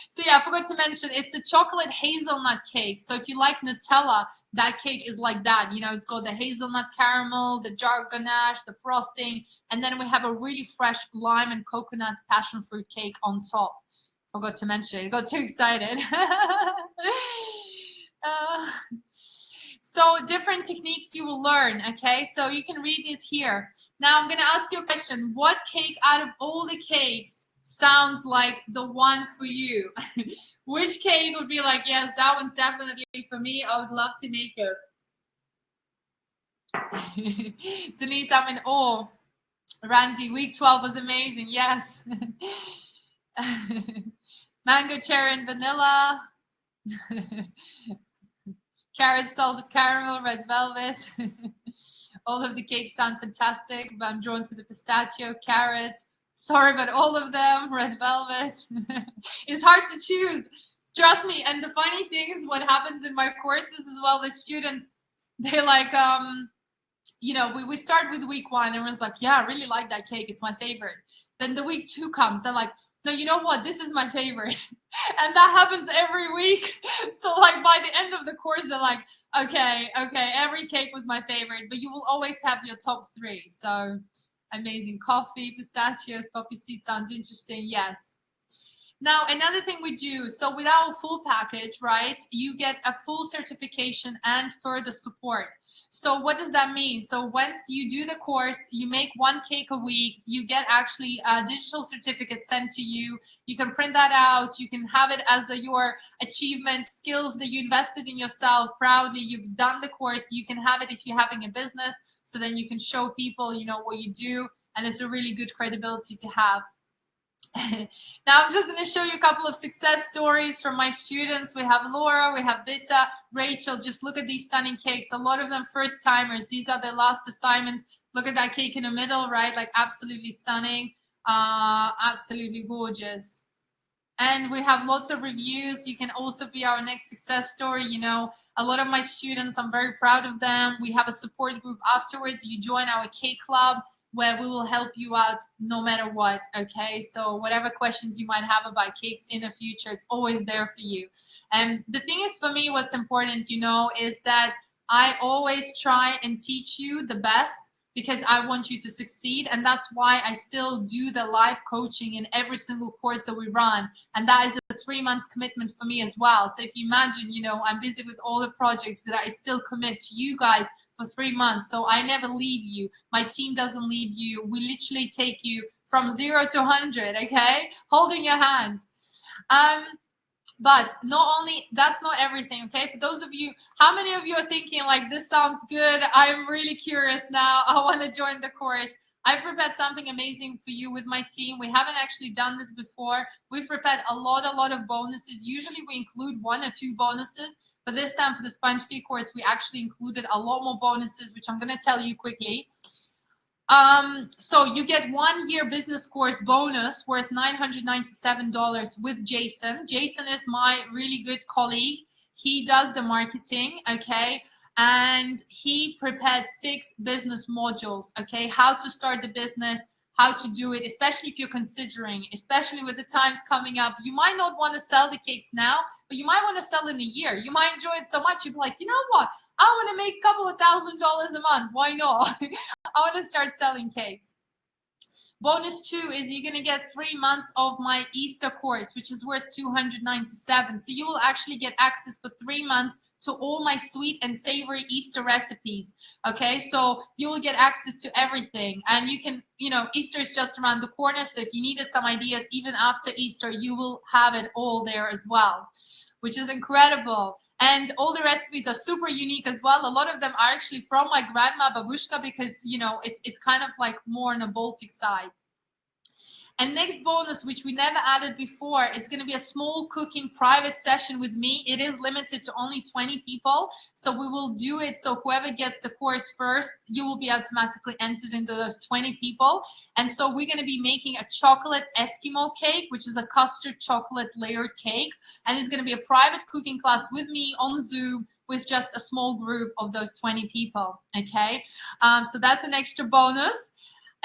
So yeah, I forgot to mention, it's a chocolate hazelnut cake. So if you like Nutella, that cake is like that. You know, it's got the hazelnut caramel, the jar ganache, the frosting, and then we have a really fresh lime and coconut passion fruit cake on top. Forgot to mention it. I got too excited. So different techniques you will learn, okay? So you can read it here. Now I'm going to ask you a question. What cake out of all the cakes sounds like the one for you? Which cake would be like, yes, that one's definitely for me. I would love to make it. Denise, I'm in awe. Randy, week 12 was amazing. Yes. Mango, cherry, and vanilla. Carrot, salted caramel, red velvet. All of the cakes sound fantastic, but I'm drawn to the pistachio, carrot. Sorry, but all of them, red velvet. It's hard to choose. Trust me. And the funny thing is what happens in my courses as well, the students, they like, you know, we start with week 1, and everyone's like, yeah, I really like that cake. It's my favorite. Then the week 2 comes. They're like, no, you know what? This is my favorite. And that happens every week. So like by the end of the course, they're like, okay, every cake was my favorite, but you will always have your top 3. So amazing. Coffee, pistachios, poppy seed sounds interesting. Yes. Now, another thing we do, so with our full package, right, you get a full certification and further support. So what does that mean? So once you do the course, you make 1 cake a week, you get actually a digital certificate sent to you. You can print that out. You can have it as your achievement, skills that you invested in yourself proudly. You've done the course. You can have it if you're having a business. So then you can show people, you know, what you do. And it's a really good credibility to have. Now I'm just going to show you a couple of success stories from my students. We have Laura, we have Vita, Rachel. Just look at these stunning cakes. A lot of them first timers. These are their last assignments. Look at that cake in the middle, right? Like absolutely stunning, absolutely gorgeous. And we have lots of reviews. You can also be our next success story. You know, a lot of my students, I'm very proud of them. We have a support group afterwards. You join our cake club where we will help you out no matter what, okay? So whatever questions you might have about cakes in the future, it's always there for you. And the thing is, for me, what's important, you know, is that I always try and teach you the best because I want you to succeed. And that's why I still do the live coaching in every single course that we run. And that is a 3 months commitment for me as well. So if you imagine, you know, I'm busy with all the projects, but I still commit to you guys for 3 months. So I never leave you. My team doesn't leave you. We literally take you from 0 to 100, okay? Holding your hand. But not only, that's not everything, okay? For those of you, how many of you are thinking like, this sounds good, I'm really curious now, I want to join the course? I've prepared something amazing for you with my team. We haven't actually done this before. We've prepared a lot of bonuses. Usually we include 1 or 2 bonuses, but this time for the sponge cake course, we actually included a lot more bonuses, which I'm going to tell you quickly. So you get 1 year business course bonus worth $997 with Jason. Jason is my really good colleague. He does the marketing, okay? And he prepared 6 business modules, okay? How to start the business, how to do it, especially if you're considering, especially with the times coming up. You might not want to sell the cakes now, but you might want to sell in a year. You might enjoy it so much, you'll be like, you know what? I want to make a couple of $1,000s a month. Why not? I want to start selling cakes. Bonus 2 is you're going to get 3 months of my Easter course, which is worth $297. So you will actually get access for 3 months to all my sweet and savory Easter recipes. Okay, so you will get access to everything. And you can, you know, Easter is just around the corner. So if you needed some ideas, even after Easter, you will have it all there as well, which is incredible. And all the recipes are super unique as well. A lot of them are actually from my grandma babushka because, you know, it's kind of like more on the Baltic side. And next bonus, which we never added before, it's going to be a small cooking private session with me. It is limited to only 20 people. So we will do it. So whoever gets the course first, you will be automatically entered into those 20 people. And so we're going to be making a chocolate Eskimo cake, which is a custard chocolate layered cake. And it's going to be a private cooking class with me on Zoom with just a small group of those 20 people. Okay. So that's an extra bonus.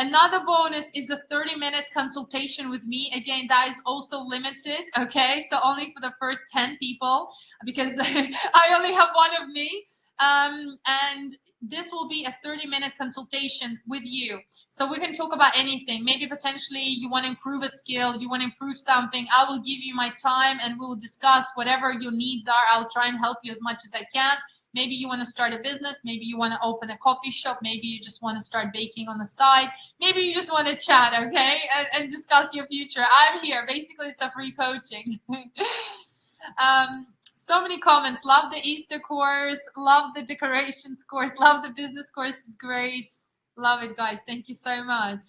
Another bonus is a 30-minute consultation with me. Again, that is also limited, okay? So only for the first 10 people because I only have one of me. And this will be a 30-minute consultation with you. So we can talk about anything. Maybe potentially you want to improve a skill, you want to improve something. I will give you my time and we will discuss whatever your needs are. I'll try and help you as much as I can. Maybe you want to start a business. Maybe you want to open a coffee shop. Maybe you just want to start baking on the side. Maybe you just want to chat, okay, and discuss your future. I'm here. Basically, it's a free coaching. So many comments. Love the Easter course. Love the decorations course. Love the business course. Is great. Love it, guys. Thank you so much.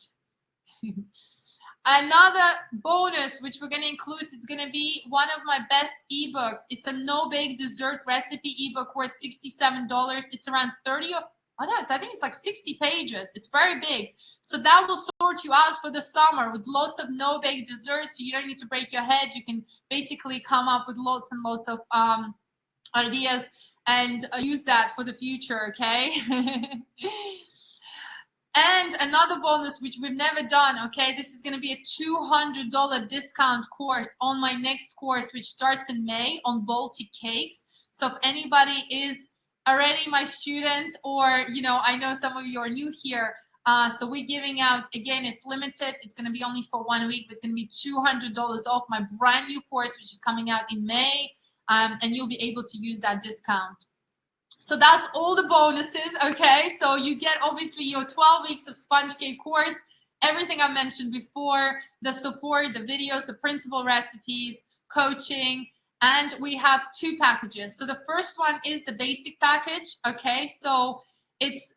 Another bonus, which we're going to include, it's going to be one of my best ebooks. It's a no-bake dessert recipe ebook worth $67. It's around 30 of, oh no, I think it's like 60 pages. It's very big. So that will sort you out for the summer with lots of no-bake desserts. So you don't need to break your head. You can basically come up with lots and lots of ideas and use that for the future, okay? And another bonus, which we've never done, okay, this is going to be a $200 discount course on my next course, which starts in May on Baltic cakes. So if anybody is already my student or, you know, I know some of you are new here, so we're giving out, again, it's limited. It's going to be only for 1 week, but it's going to be $200 off my brand new course, which is coming out in May, and you'll be able to use that discount. So that's all the bonuses, okay? So you get obviously your 12 weeks of sponge cake course, everything I mentioned before, the support, the videos, the printable recipes, coaching, and we have 2 packages. So the first one is the basic package, okay? So its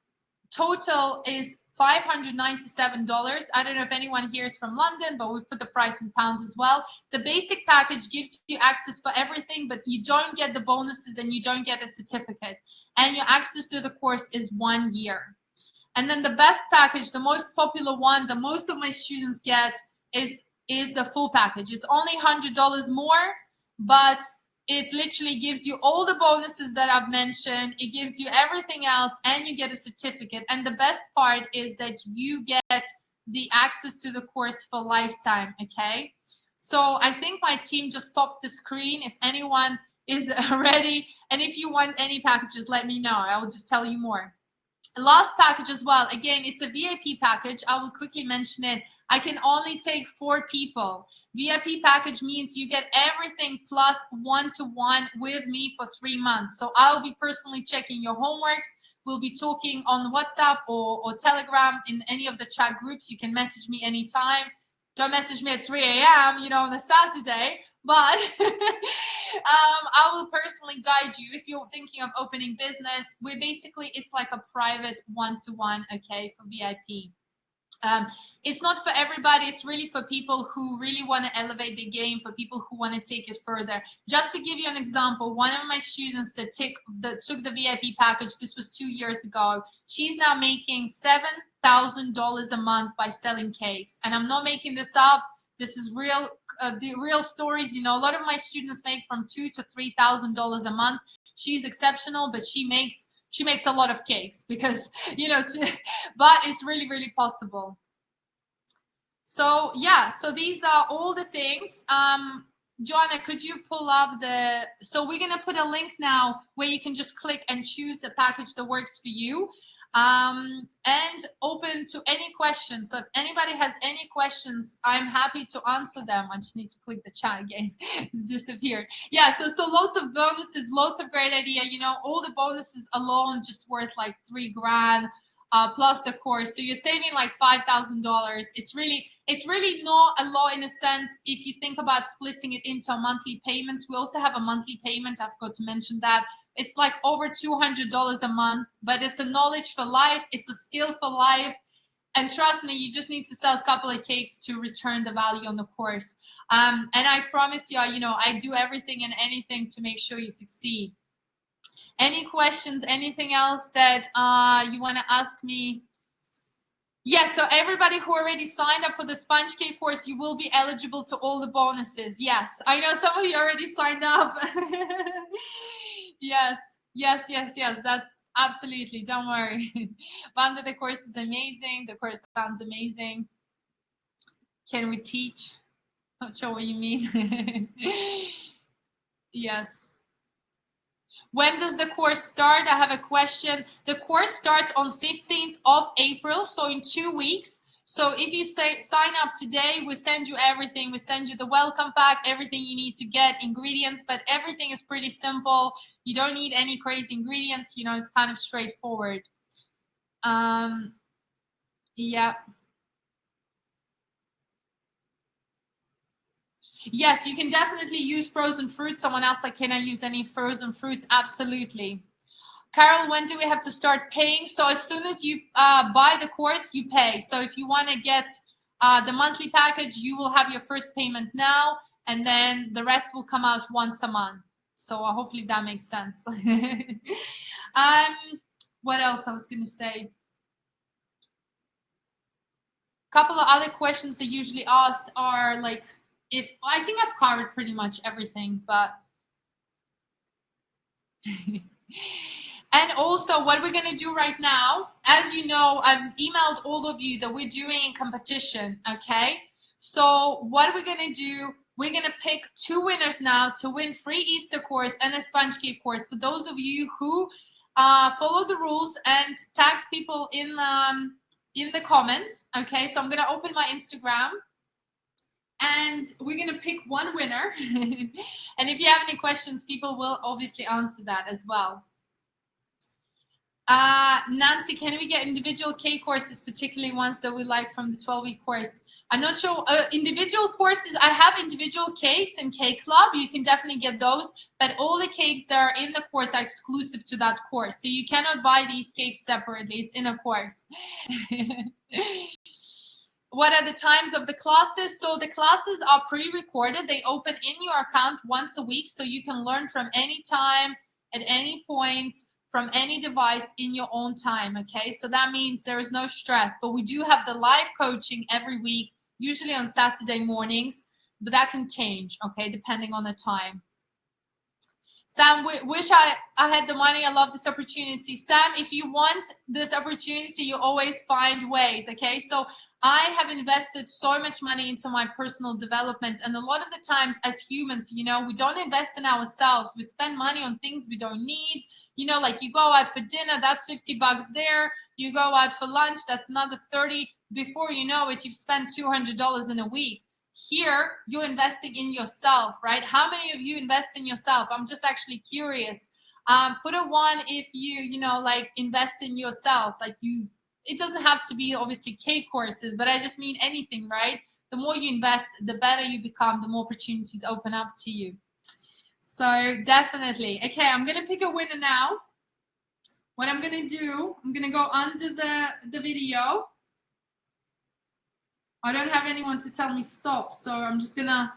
total is $597. I don't know if anyone here is from London, but we've put the price in pounds as well. The basic package gives you access for everything, but you don't get the bonuses and you don't get a certificate. And your access to the course is 1 year. And then the best package, the most popular one, the most of my students get is the full package. It's only $100 more, but it literally gives you all the bonuses that I've mentioned. It gives you everything else, and you get a certificate. And the best part is that you get the access to the course for lifetime, okay? So I think my team just popped the screen. If anyone is ready, and if you want any packages, let me know. I will just tell you more. Last package as well. Again, it's a VIP package. I will quickly mention it. I can only take 4 people. VIP package means you get everything plus one-to-one with me for 3 months. So I'll be personally checking your homeworks. We'll be talking on WhatsApp or Telegram in any of the chat groups. You can message me anytime. Don't message me at 3 a.m., on a Saturday. But I will personally guide you if you're thinking of opening business. It's like a private one-to-one, okay, for VIP. It's not for everybody. It's really for people who really want to elevate the game, for people who want to take it further. Just to give you an example, one of my students that took the VIP package, this was 2 years ago, she's now making $7,000 a month by selling cakes. And I'm not making this up. This is real, the real stories. A lot of my students make from $2,000 to $3,000 a month. She's exceptional, but she makes a lot of cakes because, but it's really, really possible. So yeah, so these are all the things. Joanna, could you pull up so we're going to put a link now where you can just click and choose the package that works for you. And open to any questions. So if anybody has any questions, I'm happy to answer them. I just need to click the chat again. It's disappeared. Yeah, so lots of bonuses, lots of great idea. All the bonuses alone just worth like $3,000 plus the course. So you're saving like $5,000. It's really not a lot in a sense if you think about splitting it into monthly payments. We also have a monthly payment. I forgot to mention that. It's like over $200 a month, but it's a knowledge for life. It's a skill for life. And trust me, you just need to sell a couple of cakes to return the value on the course. And I promise you, I do everything and anything to make sure you succeed. Any questions, anything else that you want to ask me? Yes, so everybody who already signed up for the sponge cake course, you will be eligible to all the bonuses. Yes, I know some of you already signed up. Yes. That's absolutely. Don't worry. Wanda, the course is amazing. The course sounds amazing. Can we teach? Not sure what you mean. Yes. When does the course start? I have a question. The course starts on 15th of April, so in 2 weeks. So if you sign up today, we send you everything. We send you the welcome pack, everything you need to get, ingredients, but everything is pretty simple. You don't need any crazy ingredients. It's kind of straightforward. Yeah. Yes, you can definitely use frozen fruit. Someone asked, can I use any frozen fruits? Absolutely. Carol, when do we have to start paying? So as soon as you buy the course, you pay. So if you want to get the monthly package, you will have your first payment now, and then the rest will come out once a month. So hopefully that makes sense. What else I was going to say? A couple of other questions they usually asked are like, I think I've covered pretty much everything, but and also what we're going to do right now, as you know, I've emailed all of you that we're doing a competition, okay? So what we're going to do, we're going to pick 2 winners now to win free Easter course and a sponge cake course. For those of you who follow the rules and tag people in the comments, okay? So I'm going to open my Instagram. And we're going to pick 1 winner. And if you have any questions, people will obviously answer that as well. Nancy, can we get individual cake courses, particularly ones that we like from the 12-week course? I'm not sure. Individual courses, I have individual cakes in Cake Club. You can definitely get those, but all the cakes that are in the course are exclusive to that course. So you cannot buy these cakes separately. It's in a course. What are the times of the classes? So the classes are pre-recorded. They open in your account once a week, so you can learn from any time, at any point, from any device in your own time, okay? So that means there is no stress, but we do have the live coaching every week, usually on Saturday mornings, but that can change, okay, depending on the time. Sam, wish I had the money. I love this opportunity. Sam, if you want this opportunity, you always find ways, okay? So I have invested so much money into my personal development. And a lot of the times as humans, you know, we don't invest in ourselves. We spend money on things we don't need. You know, like you go out for dinner, that's $50 there. You go out for lunch, that's another 30. Before you know it, you've spent $200 in a week. Here, you're investing in yourself, right? How many of you invest in yourself? I'm just actually curious. Put a 1 if you know, like invest in yourself. Like it doesn't have to be obviously cake courses, but I just mean anything, right? The more you invest, the better you become, the more opportunities open up to you. So definitely. Okay, I'm going to pick a winner now. What I'm going to do, I'm going to go under the video. I don't have anyone to tell me stop, so I'm just going to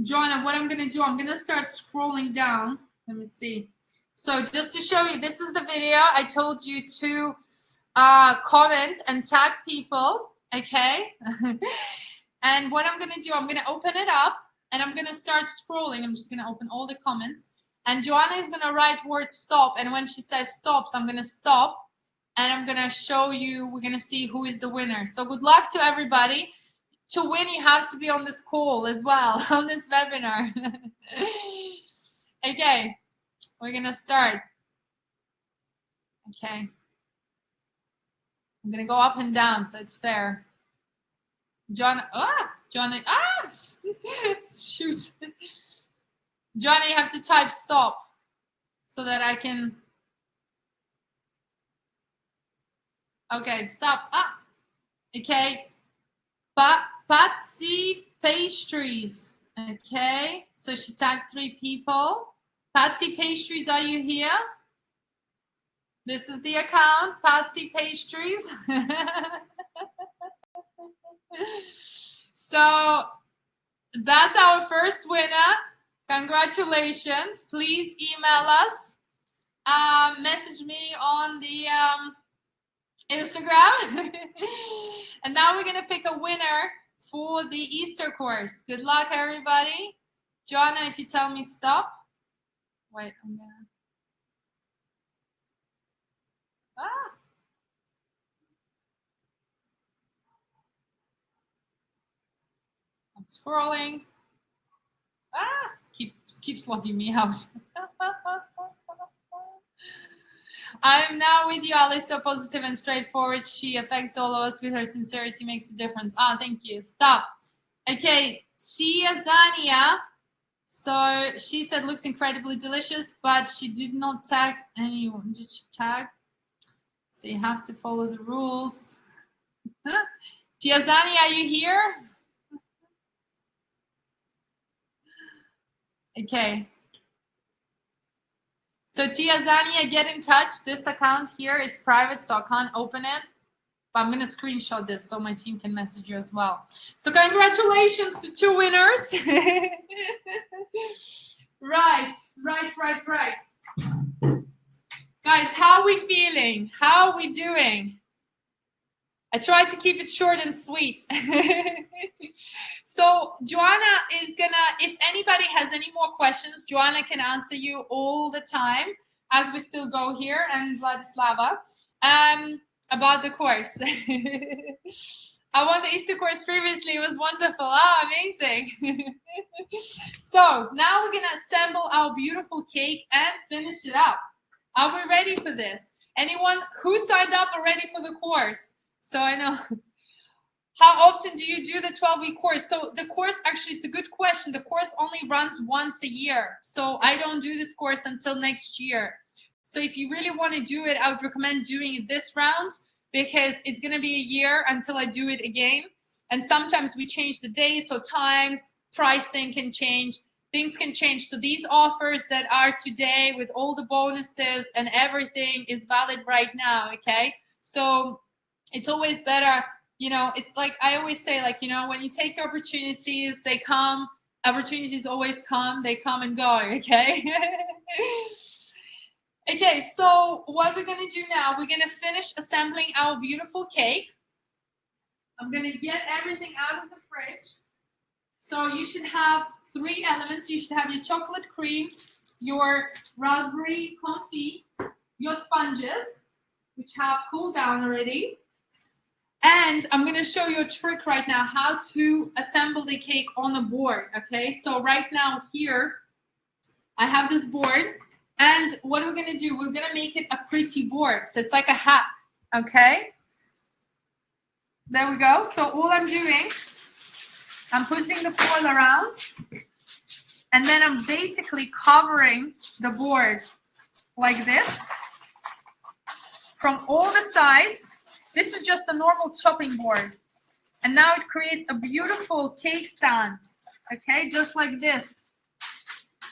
join. What I'm going to do, I'm going to start scrolling down. Let me see. So just to show you, this is the video. I told you to comment and tag people, okay? And what I'm going to do, I'm going to open it up. And I'm going to start scrolling. I'm just going to open all the comments. And Joanna is going to write word stop. And when she says stops, I'm going to stop. And I'm going to show you, we're going to see who is the winner. So good luck to everybody. To win, you have to be on this call as well, on this webinar. Okay, we're going to start. Okay. I'm going to go up and down so it's fair. Johnny, shoot. Johnny, you have to type stop so that I can. Okay, stop. Okay. Patsy Pastries. Okay, so she tagged 3 people. Patsy Pastries, are you here? This is the account, Patsy Pastries. So that's our first winner. Congratulations. Please email us. Message me on the Instagram. And now we're going to pick a winner for the Easter course. Good luck, everybody. Joanna, if you tell me stop. Wait, I'm going to. I'm scrolling. Keeps logging me out. I'm now with you, Alice. So positive and straightforward. She affects all of us with her sincerity, makes a difference. Thank you. Stop. Okay, Tia Zania. So she said looks incredibly delicious, but she did not tag anyone. Did she tag? So you have to follow the rules. Tia Zania, are you here? Okay. So Tia Zania, get in touch. This account here is private, so I can't open it. But I'm going to screenshot this so my team can message you as well. So congratulations to 2 winners. Right. Guys, how are we feeling? How are we doing? I tried to keep it short and sweet. So Joanna is gonna, if anybody has any more questions, Joanna can answer you all the time as we still go here, and Vladislava, about the course. I won the Easter course previously. It was wonderful. Amazing. So now we're gonna assemble our beautiful cake and finish it up. Are we ready for this? Anyone who signed up already for the course? So I know. How often do you do the 12-week course? So the course, actually, it's a good question. The course only runs once a year. So I don't do this course until next year. So if you really want to do it, I would recommend doing it this round because it's going to be a year until I do it again. And sometimes we change the days, so times, pricing can change, things can change. So these offers that are today with all the bonuses and everything is valid right now, okay? So it's always better, it's like I always say, like, when you take opportunities, they come. Opportunities always come, they come and go, okay? Okay, so what we're gonna do now, we're gonna finish assembling our beautiful cake. I'm gonna get everything out of the fridge. So you should have 3 elements. You should have your chocolate cream, your raspberry confit, your sponges, which have cooled down already. And I'm going to show you a trick right now how to assemble the cake on a board, okay? So right now here, I have this board. And what we're going to do, we're going to make it a pretty board. So it's like a hat, okay? There we go. So all I'm doing, I'm putting the foil around. And then I'm basically covering the board like this from all the sides. This is just a normal chopping board. And now it creates a beautiful cake stand, okay, just like this.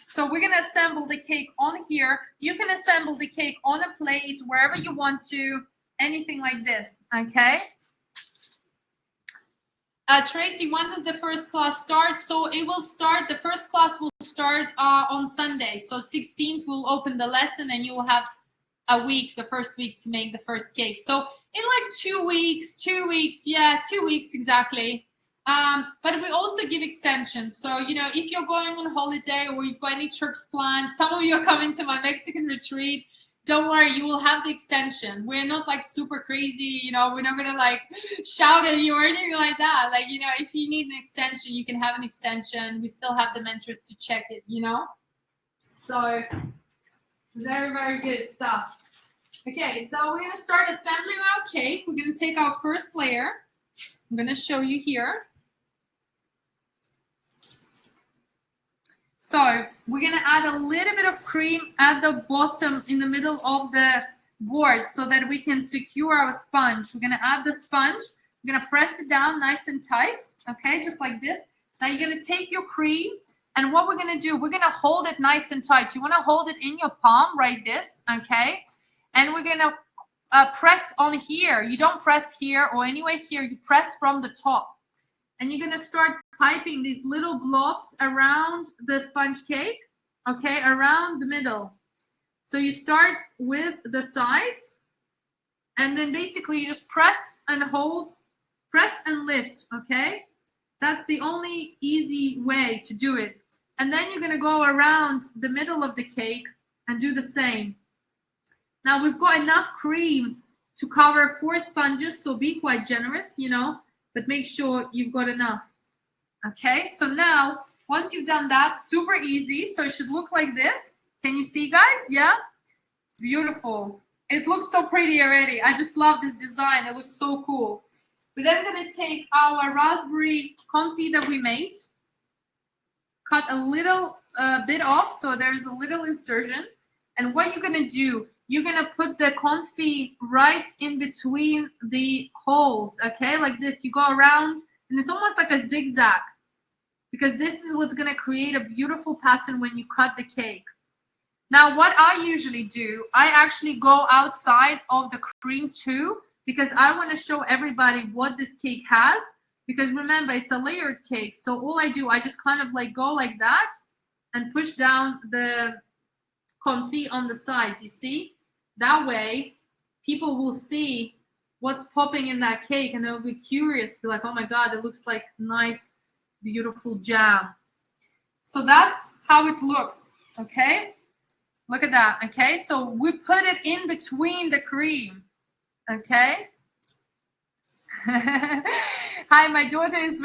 So we're going to assemble the cake on here. You can assemble the cake on a plate, wherever you want to, anything like this, okay? Tracy, when does the first class start? So it will start, the first class will start on Sunday. So 16th, we'll open the lesson and you will have a week, the first week, to make the first cake. So in like 2 weeks, 2 weeks, yeah, 2 weeks exactly. But we also give extensions. So, if you're going on holiday or you've got any trips planned, some of you are coming to my Mexican retreat, don't worry, you will have the extension. We're not like super crazy, we're not gonna like shout at you or anything like that. Like, if you need an extension, you can have an extension. We still have the mentors to check it, So very, very good stuff. Okay, so we're gonna start assembling our cake. We're gonna take our first layer. I'm gonna show you here. So we're gonna add a little bit of cream at the bottom in the middle of the board so that we can secure our sponge. We're gonna add the sponge. We're gonna press it down nice and tight, okay, just like this. Now you're gonna take your cream, and what we're gonna do, we're gonna hold it nice and tight. You wanna hold it in your palm, like this, okay? And we're gonna press on here. You don't press here or anywhere here. You press from the top. And you're gonna start piping these little blobs around the sponge cake, okay, around the middle. So you start with the sides, and then basically you just press and hold, press and lift, okay? That's the only easy way to do it. And then you're gonna go around the middle of the cake and do the same. Now we've got enough cream to cover 4 sponges, so be quite generous, but make sure you've got enough. Okay, so now once you've done that, super easy. So it should look like this. Can you see, guys? Yeah, beautiful. It looks so pretty already. I just love this design. It looks so cool. We're then gonna take our raspberry confit that we made, cut a little bit off, so there's a little insertion. And what you're gonna do, you're gonna put the confit right in between the holes, okay? Like this, you go around, and it's almost like a zigzag, because this is what's gonna create a beautiful pattern when you cut the cake. Now, what I usually do, I actually go outside of the cream too, because I wanna show everybody what this cake has, because remember, it's a layered cake. So all I do, I just kind of like go like that and push down the confit on the sides, you see? That way, people will see what's popping in that cake, and they'll be curious, be like, oh my God, it looks like nice, beautiful jam. So that's how it looks, okay? Look at that, okay? So we put it in between the cream, okay? Hi, my daughter is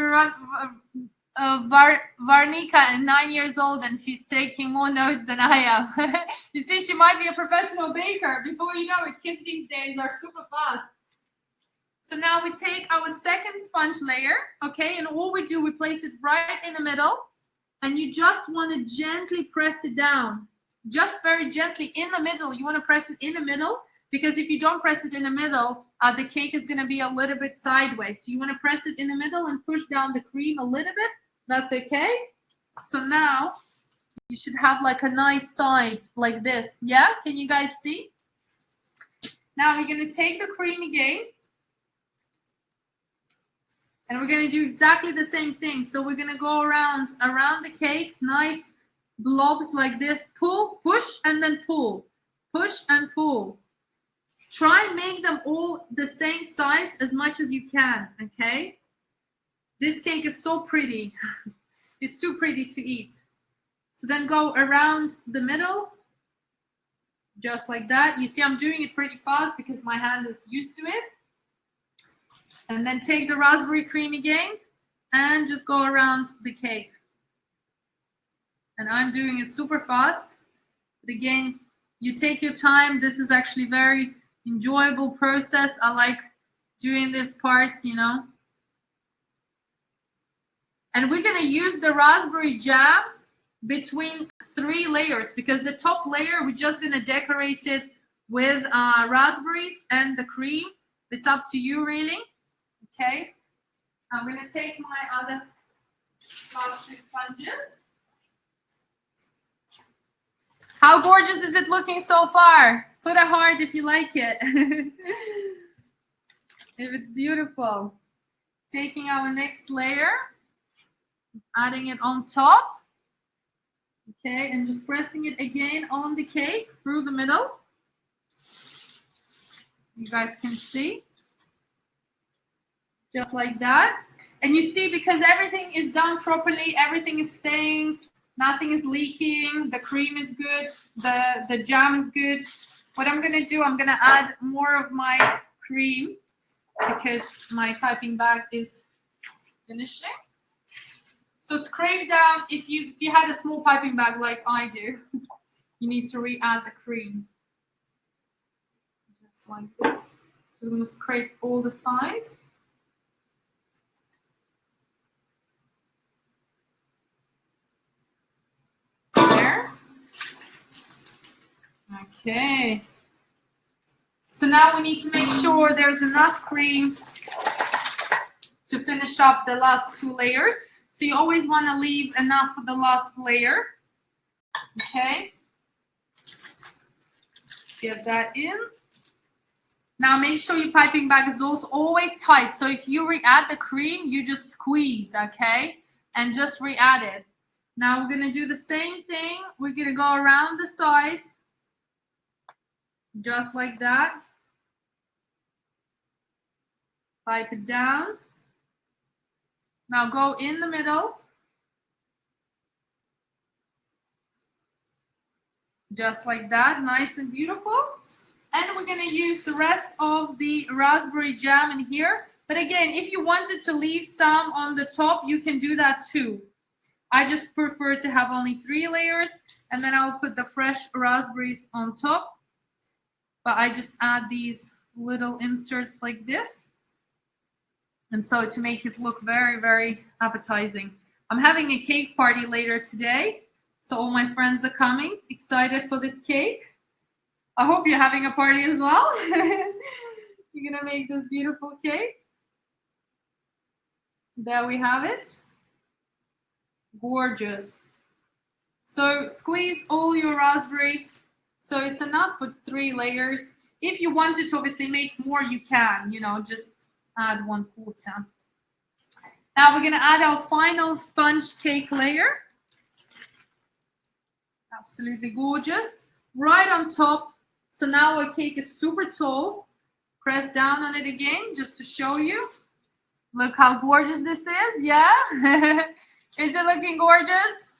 Varnika, and 9 years old, and she's taking more notes than I am. You see, she might be a professional baker. Before you know it, kids these days are super fast. So now we take our second sponge layer, okay, and all we do, we place it right in the middle, and you just want to gently press it down, just very gently in the middle. You want to press it in the middle because if you don't press it in the middle, the cake is going to be a little bit sideways. So you want to press it in the middle and push down the cream a little bit. That's okay. So now you should have like a nice side like this. Yeah, can you guys see? Now we're going to take the cream again. And we're going to do exactly the same thing. So we're going to go around the cake, nice blobs like this. Pull, push, and then pull. Push and pull. Try and make them all the same size as much as you can, okay? This cake is so pretty. It's too pretty to eat. So then go around the middle, just like that. You see I'm doing it pretty fast because my hand is used to it. And then take the raspberry cream again and just go around the cake. And I'm doing it super fast. But again, you take your time. This is actually very enjoyable process. I like doing these parts, you know. And we're going to use the raspberry jam between 3 layers because the top layer, we're just going to decorate it with raspberries and the cream. It's up to you, really. Okay, I'm going to take my other last 2 sponges. How gorgeous is it looking so far? Put a heart if you like it. If it's beautiful. Taking our next layer, adding it on top. Okay, and just pressing it again on the cake through the middle. You guys can see. Just like that. And you see, because everything is done properly, everything is staying, nothing is leaking, the cream is good, the jam is good. What I'm going to do, I'm going to add more of my cream because my piping bag is finishing. So scrape down, if you had a small piping bag like I do, you need to re-add the cream. Just like this. So I'm going to scrape all the sides. Okay, so now we need to make sure there's enough cream to finish up the last 2 layers. So you always want to leave enough for the last layer. Okay, get that in. Now make sure your piping bag is also always tight. So if you re-add the cream, you just squeeze, okay, and just re-add it. Now we're going to do the same thing. We're going to go around the sides. Just like that. Pipe it down. Now go in the middle. Just like that, nice and beautiful. And we're going to use the rest of the raspberry jam in here. But again, if you wanted to leave some on the top, you can do that too. I just prefer to have only 3 layers, and then I'll put the fresh raspberries on top. But I just add these little inserts like this. And so to make it look very, very appetizing. I'm having a cake party later today. So all my friends are coming, excited for this cake. I hope you're having a party as well. You're going to make this beautiful cake. There we have it. Gorgeous. So squeeze all your raspberry. So it's enough for 3 layers. If you wanted to obviously make more, you can, you know, just add 1/4. Now we're going to add our final sponge cake layer. Absolutely gorgeous. Right on top. So now our cake is super tall. Press down on it again just to show you. Look how gorgeous this is. Yeah? Is it looking gorgeous?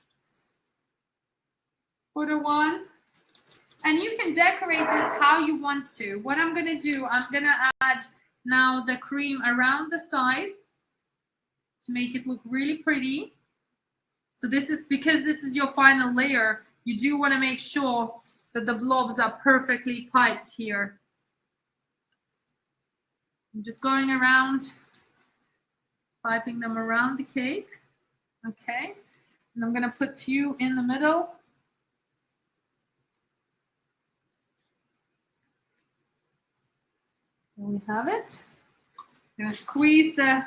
Put a 1. And you can decorate this how you want to. What I'm going to do, I'm going to add now the cream around the sides to make it look really pretty. So this is because this is your final layer. You do want to make sure that the blobs are perfectly piped here. I'm just going around, piping them around the cake. Okay. And I'm going to put a few in the middle. There we have it. I'm gonna squeeze the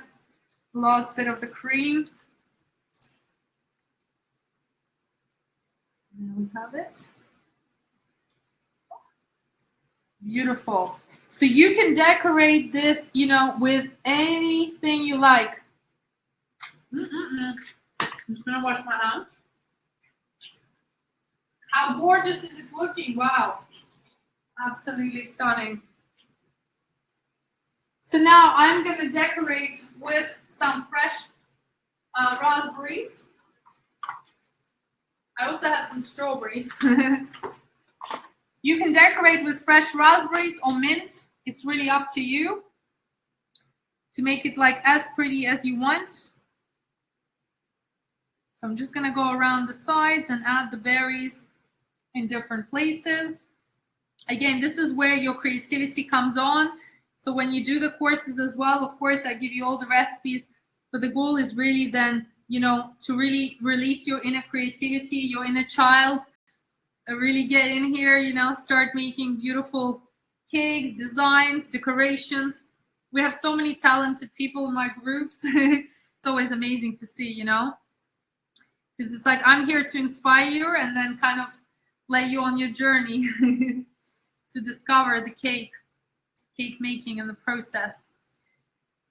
last bit of the cream. There we have it. Beautiful. So you can decorate this, you know, with anything you like. I'm just gonna wash my hands. How gorgeous is it looking? Wow. Absolutely stunning. So now I'm gonna decorate with some fresh raspberries. I also have some strawberries. You can decorate with fresh raspberries or mint. It's really up to you to make it like as pretty as you want. So I'm just gonna go around the sides and add the berries in different places. Again, this is where your creativity comes on. So when you do the courses as well, of course, I give you all the recipes, but the goal is really then, you know, to really release your inner creativity, your inner child, really get in here, you know, start making beautiful cakes, designs, decorations. We have so many talented people in my groups. It's always amazing to see, you know, because it's like I'm here to inspire you and then kind of let you on your journey to discover the cake making and the process.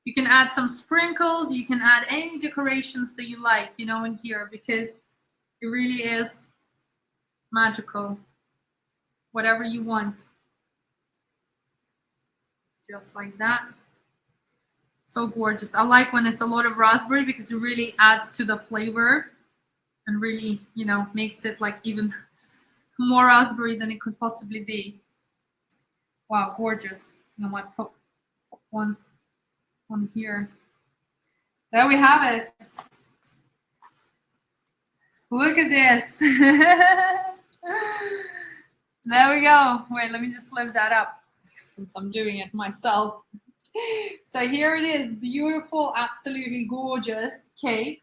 You can add some sprinkles, you can add any decorations that you like, you know, in here, because it really is magical. Whatever you want. Just like that. So gorgeous. I like when it's a lot of raspberry because it really adds to the flavor and really, you know, makes it like even more raspberry than it could possibly be. Wow, gorgeous. I might put one here. There we have it. Look at this. There we go. Wait, let me just lift that up since I'm doing it myself. So here it is, beautiful, absolutely gorgeous cake.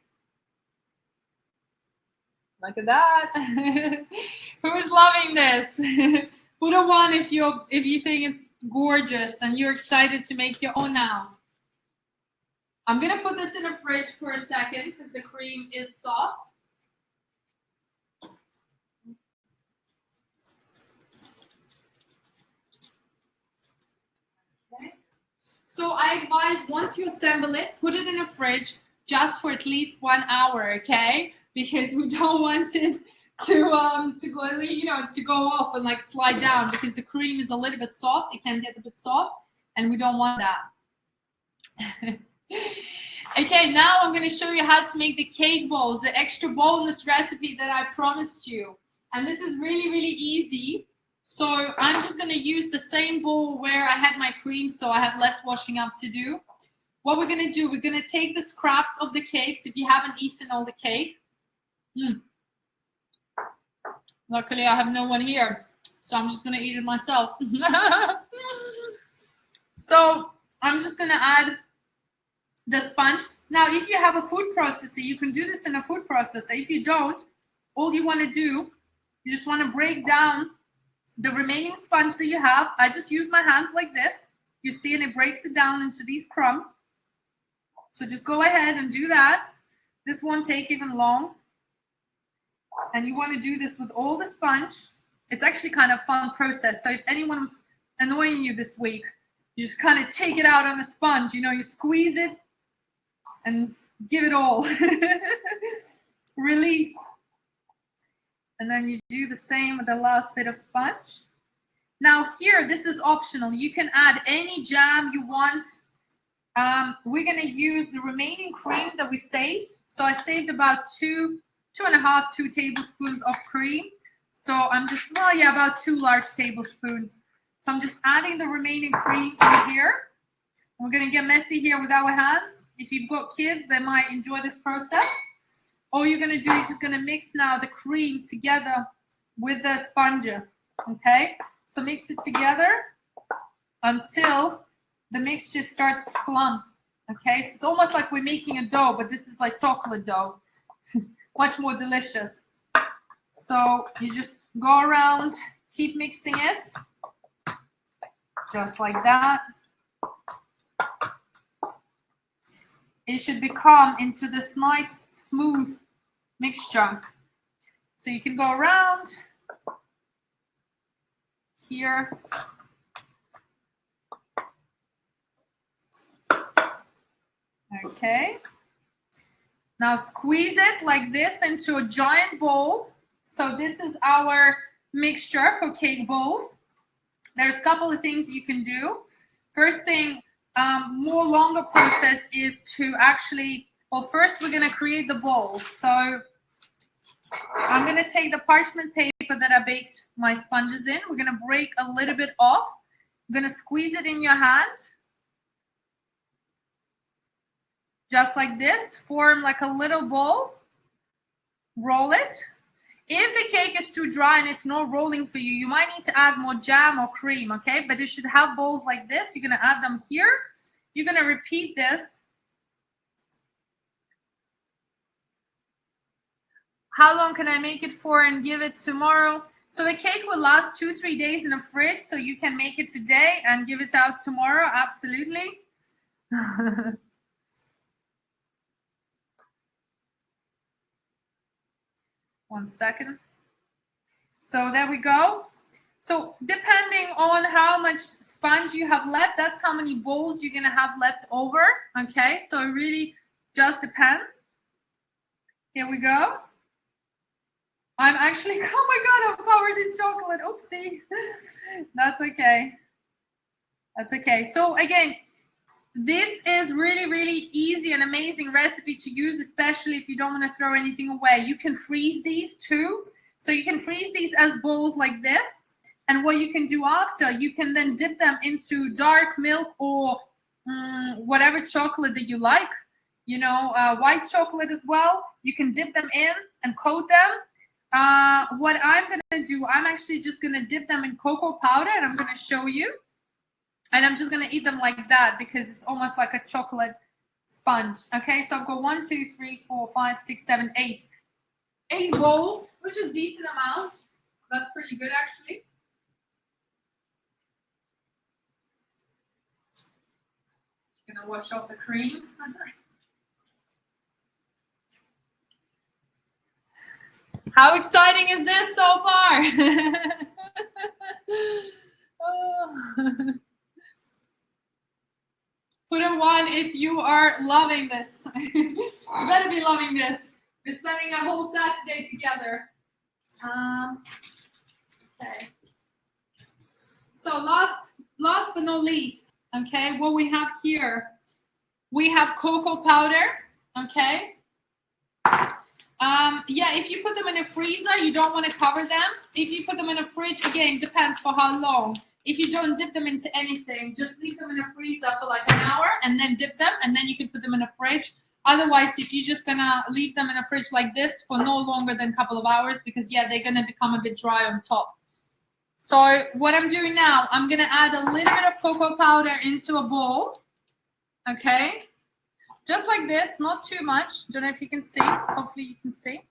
Look at that. Who's loving this? Who the one if you think it's gorgeous and you're excited to make your own now? I'm gonna put this in the fridge for a second because the cream is soft. Okay. So I advise once you assemble it, put it in the fridge just for at least 1 hour, okay? Because we don't want it to go, you know, to go off and like slide down because the cream is a little bit soft. It can get a bit soft, and we don't want that. Okay, now I'm going to show you how to make the cake balls, the extra bonus recipe that I promised you. And this is really, really easy. So I'm just going to use the same bowl where I had my cream, so I have less washing up to do. What we're going to do, we're going to take the scraps of the cakes if you haven't eaten all the cake. Luckily, I have no one here, so I'm just going to eat it myself. So I'm just going to add the sponge. Now, if you have a food processor, you can do this in a food processor. If you don't, all you want to do, you just want to break down the remaining sponge that you have. I just use my hands like this. You see, and it breaks it down into these crumbs. So just go ahead and do that. This won't take even long. And you want to do this with all the sponge. It's actually kind of a fun process. So if anyone was annoying you this week, you just kind of take it out on the sponge. You know, you squeeze it and give it all. Release. And then you do the same with the last bit of sponge. Now here, this is optional. You can add any jam you want. We're going to use the remaining cream that we saved. So I saved about 2 tablespoons of cream. So I'm just, well, yeah, about 2 large tablespoons. So I'm just adding the remaining cream in here. We're going to get messy here with our hands. If you've got kids, they might enjoy this process. All you're going to do is just going to mix now the cream together with the sponge. Okay? So mix it together until the mixture starts to clump. Okay? So it's almost like we're making a dough, but this is like chocolate dough. Much more delicious. So you just go around, keep mixing it. Just like that. it should become into this nice smooth mixture. So you can go around here. Okay. Now squeeze it like this into a giant bowl. So this is our mixture for cake bowls. There's a couple of things you can do. First thing, more longer process is to actually, well, first we're going to create the bowl. So I'm going to take the parchment paper that I baked my sponges in. We're going to break a little bit off. I'm going to squeeze it in your hand. Just like this. Form like a little bowl. Roll it. If the cake is too dry and it's not rolling for you, you might need to add more jam or cream, okay? But you should have bowls like this. You're going to add them here. You're going to repeat this. How long can I make it for and give it tomorrow? So the cake will last 2-3 days in the fridge, so you can make it today and give it out tomorrow, absolutely. 1 second. So there we go. So depending on how much sponge you have left, that's how many bowls you're going to have left over. Okay, so it really just depends. Here we go. I'm actually, oh my God, I'm covered in chocolate. Oopsie. That's okay. That's okay. So again, this is really, really easy and amazing recipe to use, especially if you don't want to throw anything away. You can freeze these too. So you can freeze these as bowls like this. And what you can do after, you can then dip them into dark milk or whatever chocolate that you like. You know, white chocolate as well. You can dip them in and coat them. What I'm going to do, I'm actually just going to dip them in cocoa powder, and I'm going to show you. And I'm just going to eat them like that because it's almost like a chocolate sponge. Okay, so I've got 1, 2, 3, 4, 5, 6, 7, 8. 8 bowls, which is a decent amount. That's pretty good, actually. Just going to wash off the cream. How exciting is this so far? Oh. Put a 1 if you are loving this. You better be loving this. We're spending a whole Saturday together. Okay. So last but not least, okay, what we have here, we have cocoa powder, okay. Yeah, if you put them in a freezer, you don't want to cover them. If you put them in a fridge, again, depends for how long. If you don't dip them into anything, just leave them in a freezer for like an hour and then dip them, and then you can put them in a fridge. Otherwise, if you're just gonna leave them in a fridge like this for no longer than a couple of hours, because yeah, they're gonna become a bit dry on top. So what I'm doing now, I'm gonna add a little bit of cocoa powder into a bowl, okay? Just like this, not too much. Don't know if you can see. Hopefully you can see.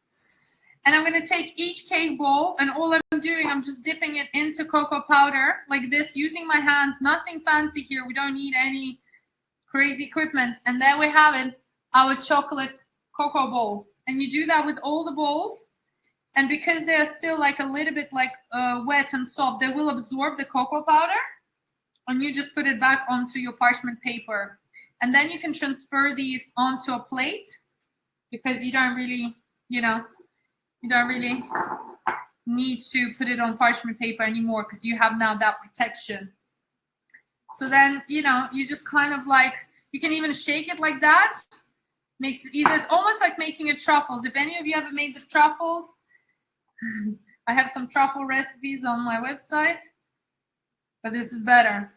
And I'm going to take each cake bowl, and all I'm doing, I'm just dipping it into cocoa powder like this, using my hands. Nothing fancy here. We don't need any crazy equipment. And there we have it, our chocolate cocoa bowl. And you do that with all the bowls. And because they're still like a little bit like wet and soft, they will absorb the cocoa powder. And you just put it back onto your parchment paper. And then you can transfer these onto a plate, because you don't really, you don't really need to put it on parchment paper anymore, because you have now that protection. So then, you just kind of like, you can even shake it like that. Makes it easier. It's almost like making a truffles. If any of you ever made the truffles, I have some truffle recipes on my website, but this is better.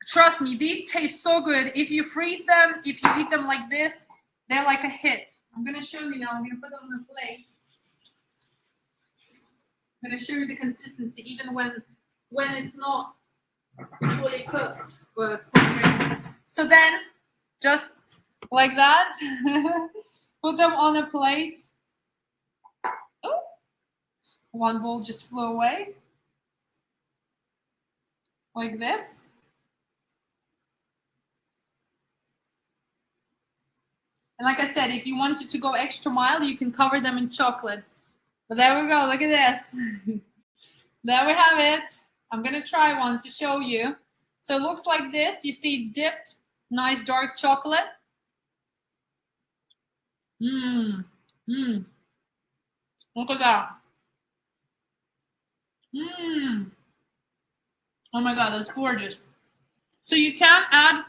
Trust me, these taste so good. If you freeze them, if you eat them like this, they're like a hit. I'm going to show you now. I'm going to put them on a plate. I'm going to show you the consistency, even when it's not fully cooked. So then, just like that, put them on a plate. Oh, one bowl just flew away. Like this. And like I said, if you wanted to go extra mile, you can cover them in chocolate. But there we go. Look at this. There we have it. I'm going to try one to show you. So it looks like this. You see it's dipped. Nice dark chocolate. Mmm. Mmm. Look at that. Mmm. Oh my God, that's gorgeous. So you can add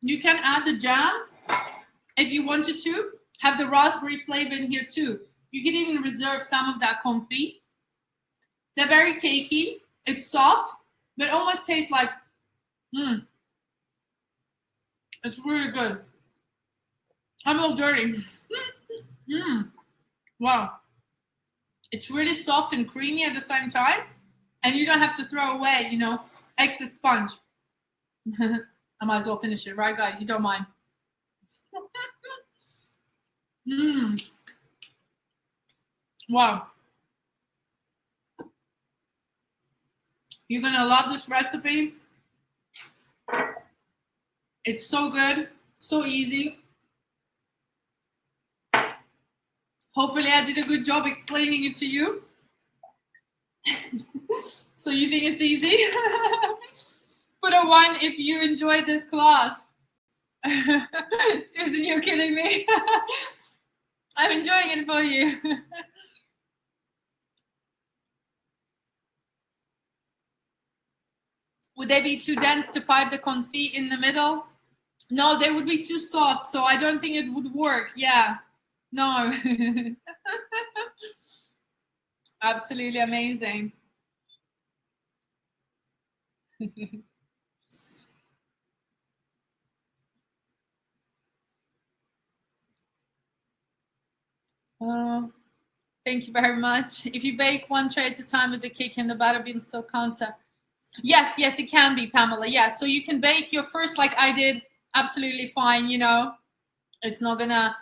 the jam if you wanted to. Have the raspberry flavor in here too. You can even reserve some of that confit. They're very cakey. It's soft, but almost tastes like, it's really good. I'm all dirty. Wow. It's really soft and creamy at the same time. And you don't have to throw away, you know, excess sponge. I might as well finish it, right, guys? You don't mind. Wow. You're going to love this recipe. It's so good, so easy. Hopefully I did a good job explaining it to you. So you think it's easy? Put a 1 if you enjoyed this class. Susan, you're kidding me. I'm enjoying it for you. Would they be too dense to pipe the confit in the middle? No, they would be too soft, so I don't think it would work. Yeah. No. Absolutely amazing. Thank you very much. If you bake 1 tray at a time with the cake and the batter bean still counter. Yes, it can be, Pamela. Yes, so you can bake your first like I did, absolutely fine, you know. It's not gonna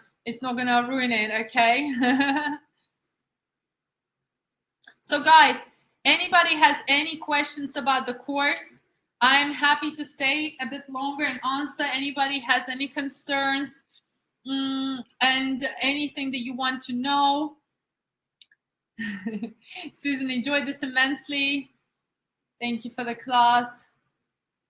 ruin it, okay? So guys, anybody has any questions about the course? I'm happy to stay a bit longer and answer. Anybody has any concerns and anything that you want to know? Susan, enjoyed this immensely. Thank you for the class.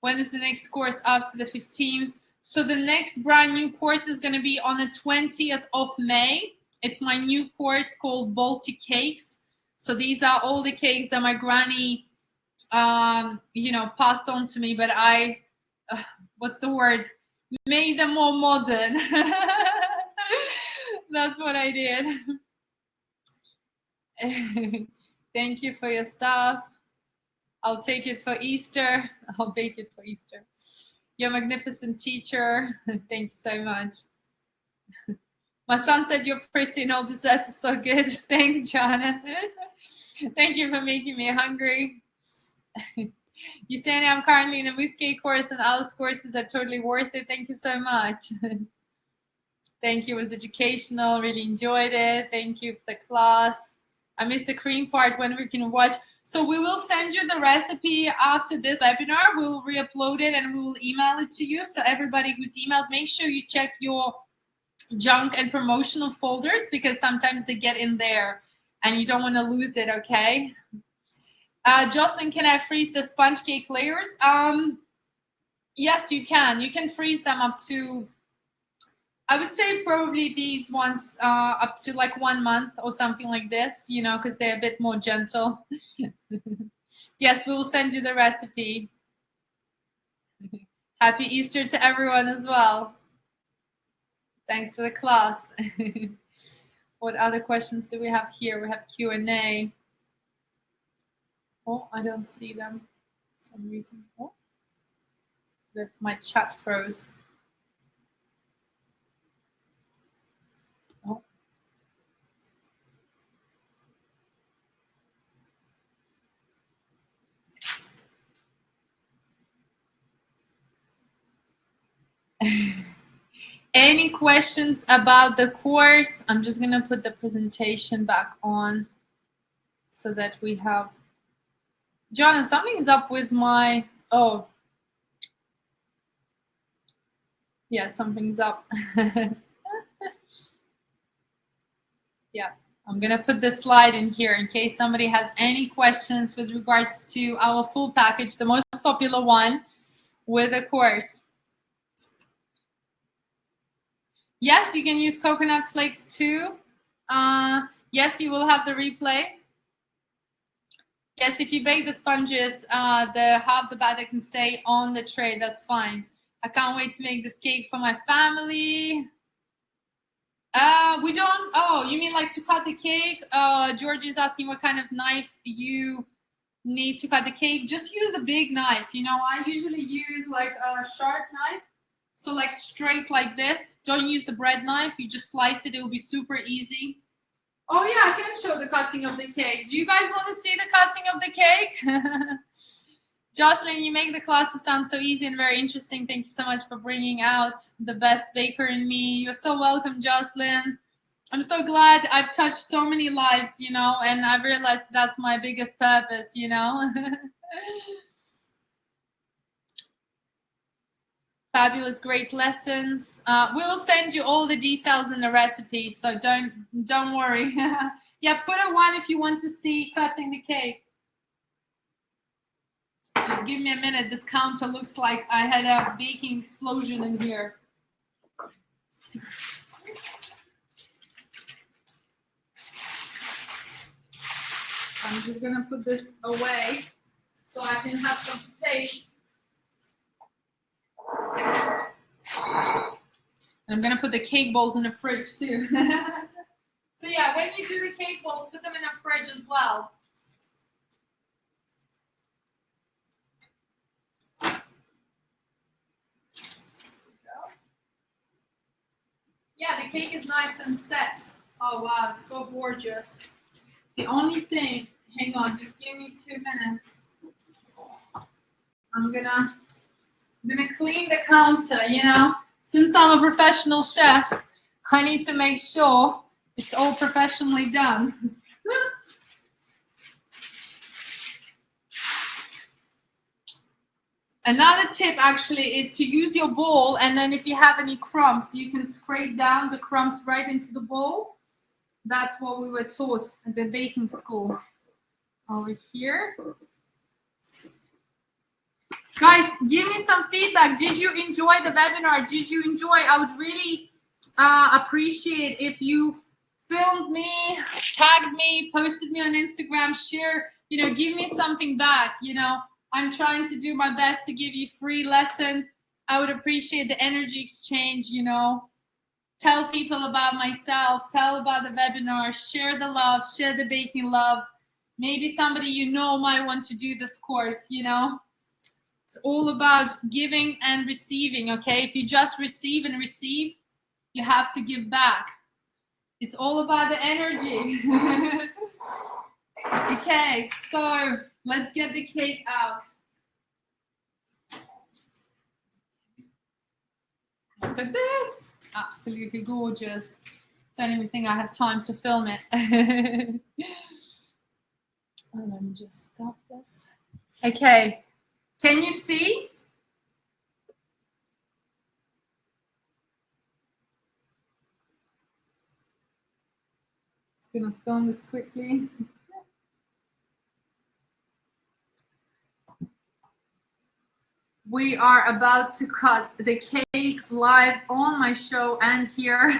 When is the next course after the 15th? So the next brand new course is going to be on the 20th of May. It's my new course called Baltic Cakes. So these are all the cakes that my granny, you know, passed on to me, but I, what's the word? Made them more modern. That's what I did. Thank you for your stuff. I'll take it for Easter. I'll bake it for Easter. You're a magnificent teacher. Thank you so much. My son said you're pretty and all desserts are so good. Thanks, Joanna. Thank you for making me hungry. You saying I'm currently in a mousse cake course and Alice courses are totally worth it. Thank you so much. Thank you. It was educational. Really enjoyed it. Thank you for the class. I missed the cream part when we can watch. So we will send you the recipe after this webinar. We will re-upload it and we will email it to you. So everybody who's emailed, make sure you check your junk and promotional folders because sometimes they get in there and you don't want to lose it, okay? Jocelyn, can I freeze the sponge cake layers? Yes, you can. You can freeze them up to, I would say probably these ones up to like 1 month or something like this, you know, because they're a bit more gentle. Yes, we will send you the recipe. Happy Easter to everyone as well. Thanks for the class. What other questions do we have here? We have Q&A. Oh, I don't see them for some reason. Oh, my chat froze. Oh. Any questions about the course? I'm just going to put the presentation back on so that we have... John, something's up with my... Oh. Yeah, something's up. Yeah, I'm gonna put this slide in here in case somebody has any questions with regards to our full package, the most popular one with a course. Yes, you can use coconut flakes too. Yes, you will have the replay. Yes, if you bake the sponges, the half the batter can stay on the tray. That's fine. I can't wait to make this cake for my family. We don't. Oh, you mean like to cut the cake? George is asking what kind of knife you need to cut the cake. Just use a big knife. You know, I usually use like a sharp knife. So like straight like this. Don't use the bread knife. You just slice it. It will be super easy. Oh yeah, I can show the cutting of the cake. Do you guys want to see the cutting of the cake? Jocelyn, you make the classes sound so easy and very interesting. Thank you so much for bringing out the best baker in me. You're so welcome, Jocelyn. I'm so glad I've touched so many lives, you know, and I've realized that's my biggest purpose, you know. Fabulous, great lessons. We will send you all the details in the recipe, so don't worry. Yeah, put a 1 if you want to see cutting the cake. Just give me a minute. This counter looks like I had a baking explosion in here. I'm just gonna put this away so I can have some space. And I'm gonna put the cake bowls in the fridge too. So yeah, when you do the cake bowls, put them in a fridge as well. Yeah, the cake is nice and set. Oh wow, it's so gorgeous. The only thing, hang on, just give me 2 minutes. I'm gonna clean the counter, you know. Since I'm a professional chef, I need to make sure it's all professionally done. Another tip actually is to use your bowl, and then if you have any crumbs, you can scrape down the crumbs right into the bowl. That's what we were taught at the baking school. Over here. Guys, give me some feedback. Did you enjoy the webinar? Did you enjoy? I would really appreciate if you filmed me, tagged me, posted me on Instagram, share, you know, give me something back. You know, I'm trying to do my best to give you free lesson. I would appreciate the energy exchange, you know. Tell people about myself, tell about the webinar, share the love, share the baking love. Maybe somebody you know might want to do this course, you know. It's all about giving and receiving, okay? If you just receive and receive, you have to give back. It's all about the energy. Okay, so let's get the cake out. Look at this. Absolutely gorgeous. Don't even think I have time to film it. Let me just stop this. Okay. Can you see? Just gonna film this quickly. We are about to cut the cake live on my show and here.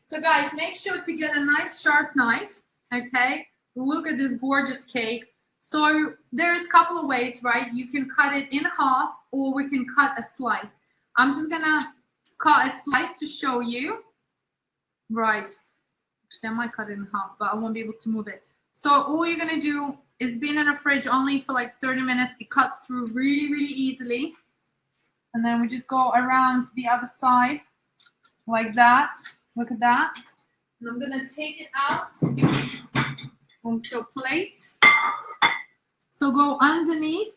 So guys, make sure to get a nice sharp knife, okay? Look at this gorgeous cake. So there's a couple of ways, right? You can cut it in half or we can cut a slice. I'm just gonna cut a slice to show you. Right. Actually, I might cut it in half, but I won't be able to move it. So all you're gonna do is be in the fridge only for like 30 minutes. It cuts through really, really easily. And then we just go around the other side like that. Look at that. And I'm gonna take it out onto a plate. So go underneath.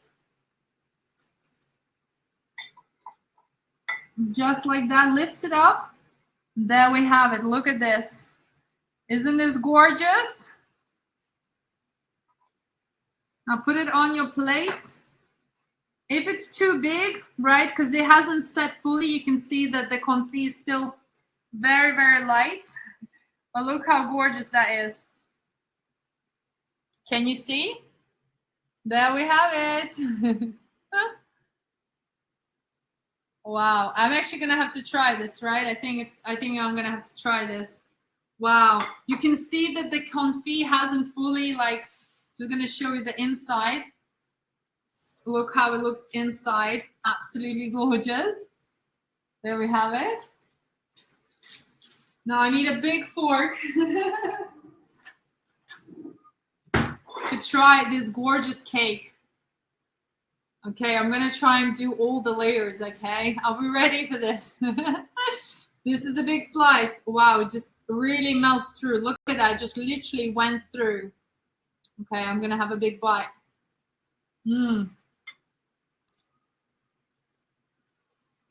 Just like that, lift it up. There we have it. Look at this. Isn't this gorgeous? Now put it on your plate. If it's too big, right, because it hasn't set fully, you can see that the confit is still very, very light. But look how gorgeous that is. Can you see? There we have it. Wow, I'm actually gonna have to try this, right? I think I'm gonna have to try this. Wow, you can see that the confit hasn't fully just gonna show you the inside. Look how it looks inside. Absolutely gorgeous. There we have it. Now I need a big fork to try this gorgeous cake. Okay, I'm gonna try and do all the layers, okay? Are we ready for this? This is a big slice. Wow, it just really melts through. Look at that, it just literally went through. Okay, I'm gonna have a big bite. Mmm.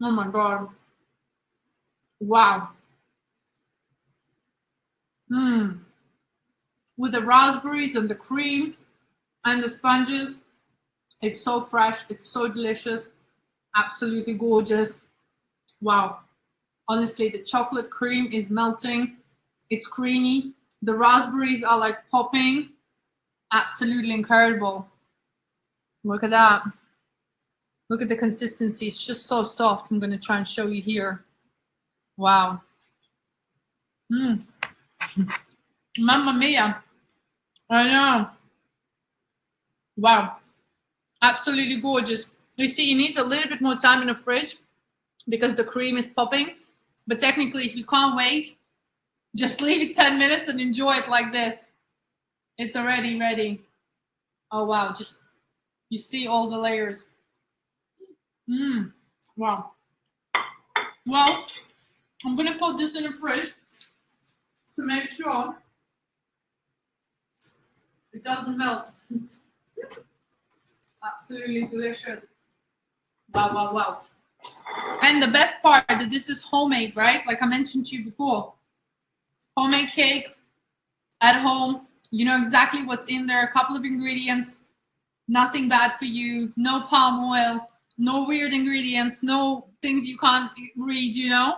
Oh my God. Wow. Mmm. With the raspberries and the cream and the sponges, it's so fresh, it's so delicious, absolutely gorgeous. Wow. Honestly, the chocolate cream is melting. It's creamy. The raspberries are like popping. Absolutely incredible. Look at that. Look at the consistency. It's just so soft. I'm going to try and show you here. Wow. Mmm. Mamma mia. I know. Wow. Absolutely gorgeous. You see, it needs a little bit more time in the fridge because the cream is popping. But technically, if you can't wait, just leave it 10 minutes and enjoy it like this. It's already ready. Oh, wow. Just, you see all the layers. Mmm. Wow. Well, I'm going to put this in the fridge to make sure it doesn't melt. Absolutely delicious. Wow, wow, wow. And the best part that this is homemade, right? Like I mentioned to you before. Homemade cake at home. You know exactly what's in there. A couple of ingredients. Nothing bad for you. No palm oil. No weird ingredients. No things you can't read, you know?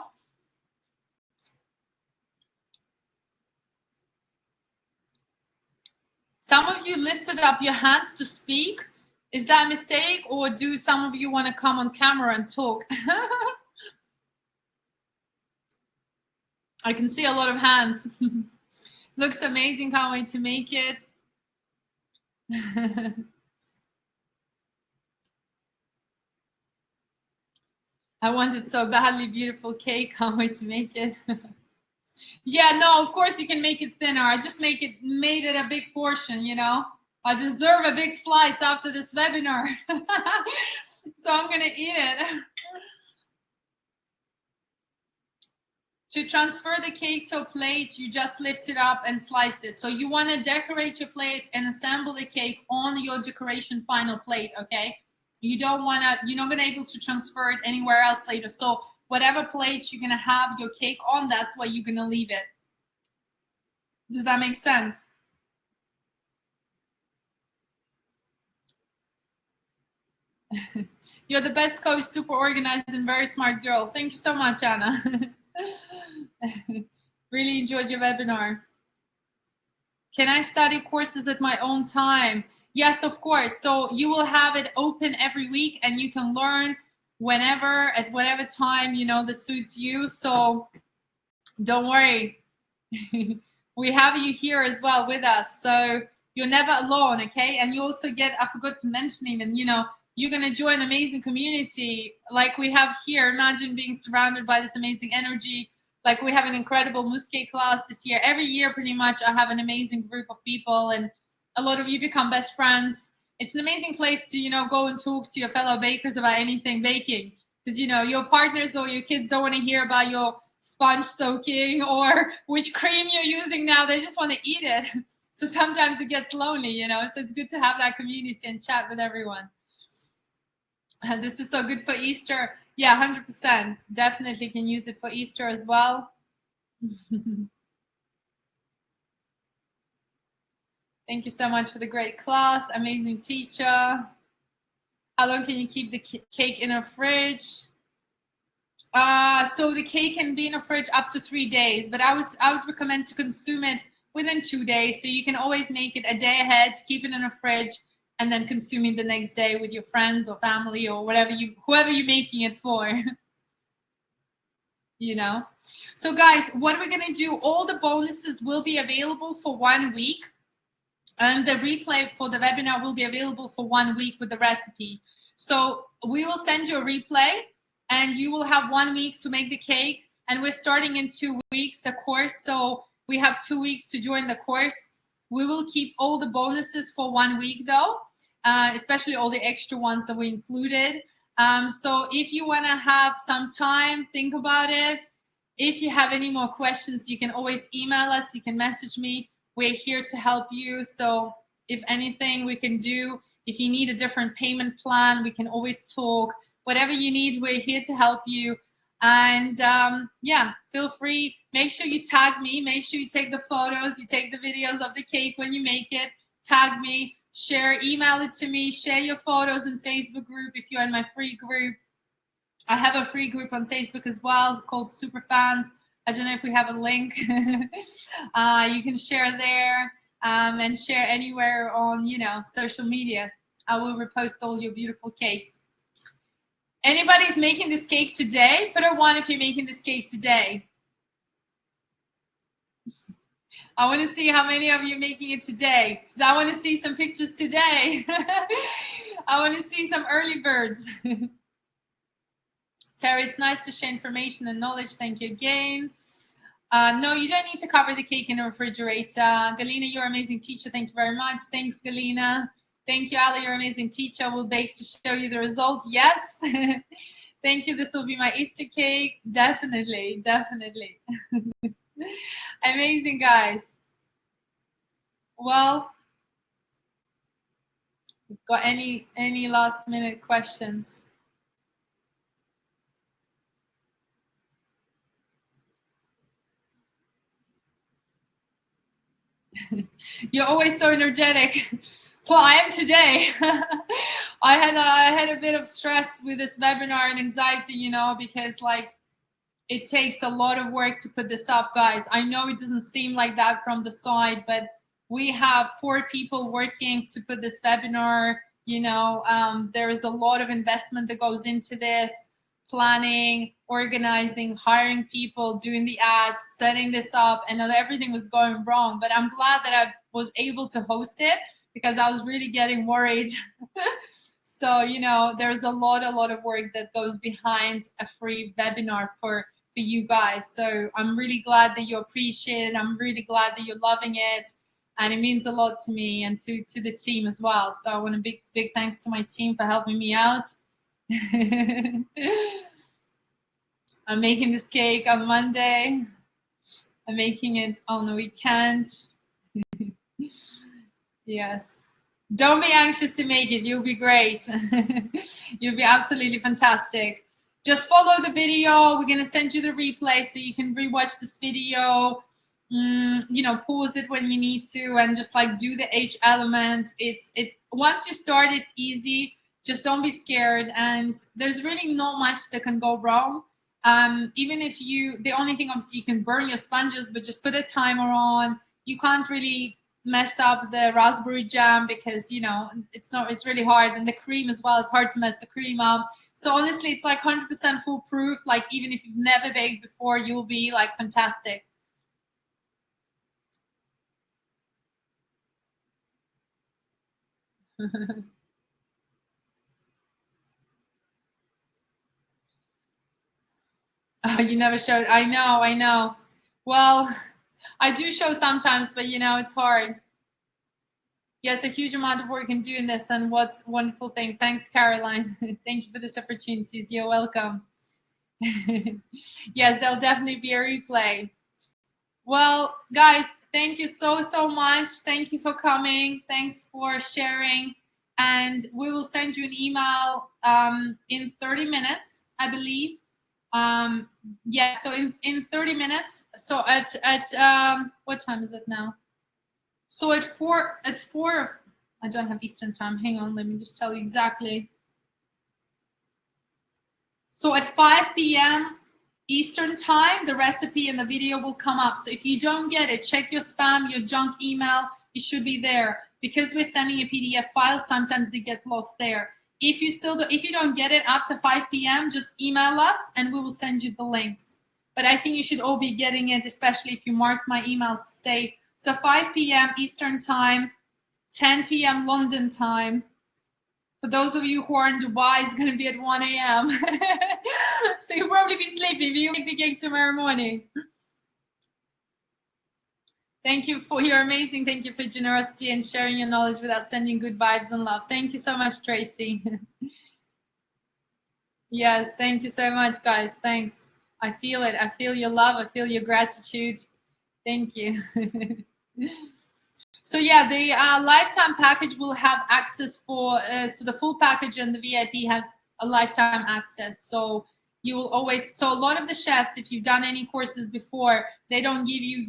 Some of you lifted up your hands to speak. Is that a mistake, or do some of you want to come on camera and talk? I can see a lot of hands. Looks amazing. Can't wait to make it. I wanted so badly beautiful cake. Can't wait to make it. Yeah, no, of course you can make it thinner. I just made it a big portion, you know. I deserve a big slice after this webinar. So I'm gonna eat it. To transfer the cake to a plate, you just lift it up and slice it. So you want to decorate your plate and assemble the cake on your decoration final plate, okay? You're not going to be able to transfer it anywhere else later. So whatever plate you're going to have your cake on, that's where you're going to leave it. Does that make sense? You're the best coach, super organized and very smart girl. Thank you so much, Anna. Really enjoyed your webinar. Can I study courses at my own time? Yes, of course. So you will have it open every week and you can learn whenever, at whatever time, you know, that suits you. So don't worry. We have you here as well with us. So you're never alone, okay? And you also get, I forgot to mention even, you know, you're going to join an amazing community like we have here. Imagine being surrounded by this amazing energy. Like we have an incredible mousse cake class this year. Every year, pretty much, I have an amazing group of people and a lot of you become best friends. It's an amazing place to, you know, go and talk to your fellow bakers about anything baking. Because, you know, your partners or your kids don't want to hear about your sponge soaking or which cream you're using now. They just want to eat it. So sometimes it gets lonely, you know. So it's good to have that community and chat with everyone. And this is so good for Easter. Yeah, 100%. Definitely can use it for Easter as well. Thank you so much for the great class. Amazing teacher. How long can you keep the cake in a fridge? So the cake can be in a fridge up to 3 days, but I would recommend to consume it within 2 days. So you can always make it a day ahead, keep it in a fridge, and then consume it the next day with your friends or family or whoever you're making it for. You know. So guys, what we're gonna do, all the bonuses will be available for 1 week. And the replay for the webinar will be available for 1 week with the recipe. So we will send you a replay and you will have 1 week to make the cake. And we're starting in 2 weeks, the course. So we have 2 weeks to join the course. We will keep all the bonuses for 1 week though, especially all the extra ones that we included. So if you wanna have some time, think about it. If you have any more questions, you can always email us, you can message me. We're here to help you. So if anything we can do, if you need a different payment plan, we can always talk. Whatever you need, we're here to help you. And yeah, feel free. Make sure you tag me. Make sure you take the photos, you take the videos of the cake when you make it. Tag me, share, email it to me, share your photos in Facebook group if you're in my free group. I have a free group on Facebook as well called Super Fans. I don't know if we have a link. You can share there and share anywhere on, social media. I will repost all your beautiful cakes. Anybody's making this cake today? Put a 1 if you're making this cake today. I want to see how many of you are making it today, because I want to see some pictures today. I want to see some early birds. Terry, it's nice to share information and knowledge. Thank you again. No, you don't need to cover the cake in a refrigerator. Galina, you're an amazing teacher. Thank you very much. Thanks, Galina. Thank you, Ali. You're an amazing teacher. We'll bake to show you the result. Yes. Thank you. This will be my Easter cake. Definitely. Definitely. Amazing, guys. Well, got any last minute questions? You're always so energetic. Well, I am today. I had a bit of stress with this webinar and anxiety, because it takes a lot of work to put this up, guys. I know it doesn't seem like that from the side, but we have 4 people working to put this webinar. There is a lot of investment that goes into this. Planning, organizing, hiring people, doing the ads, setting this up, and everything was going wrong. But I'm glad that I was able to host it because I was really getting worried. So, there's a lot of work that goes behind a free webinar for you guys. So I'm really glad that you appreciate it. I'm really glad that you're loving it. And it means a lot to me and to the team as well. So I want a big thanks to my team for helping me out. I'm making this cake on Monday. I'm making it on the weekend. Yes. Don't be anxious to make it. You'll be great. You'll be absolutely fantastic. Just follow the video. We're going to send you the replay so you can rewatch this video. Pause it when you need to and just do the H element. It's once you start, it's easy. Just don't be scared, and there's really not much that can go wrong. Even if the only thing obviously you can burn your sponges, but just put a timer on. You can't really mess up the raspberry jam because it's really hard, and the cream as well. It's hard to mess the cream up. So honestly, it's 100% foolproof. Even if you've never baked before, you'll be fantastic. You never showed. I know. Well, I do show sometimes, but it's hard. Yes, a huge amount of work in doing this, and what's a wonderful thing. Thanks, Caroline. Thank you for this opportunities. You're welcome. Yes, there'll definitely be a replay. Well, guys, thank you so much. Thank you for coming. Thanks for sharing. And we will send you an email in 30 minutes, I believe. Yeah, so in 30 minutes. So at what time is it now? So at 4, I don't have Eastern time. Hang on, let me just tell you exactly. So at 5 p.m. Eastern time, the recipe and the video will come up. So if you don't get it, check your spam, your junk email. It should be there. Because we're sending a PDF file, sometimes they get lost there. If you don't get it after 5 p.m., just email us and we will send you the links. But I think you should all be getting it, especially if you mark my emails to say, so 5 p.m. Eastern time, 10 p.m. London time. For those of you who are in Dubai, it's going to be at 1 a.m. So you'll probably be sleeping, but you'll make the cake tomorrow morning. Thank you for your amazing. Thank you for generosity and sharing your knowledge with us, sending good vibes and love. Thank you so much, Tracy. Yes, thank you so much, guys. Thanks. I feel it. I feel your love. I feel your gratitude. Thank you. So yeah, the lifetime package will have access for, so the full package and the VIP has a lifetime access. So you will always, so a lot of the chefs, if you've done any courses before, they don't give you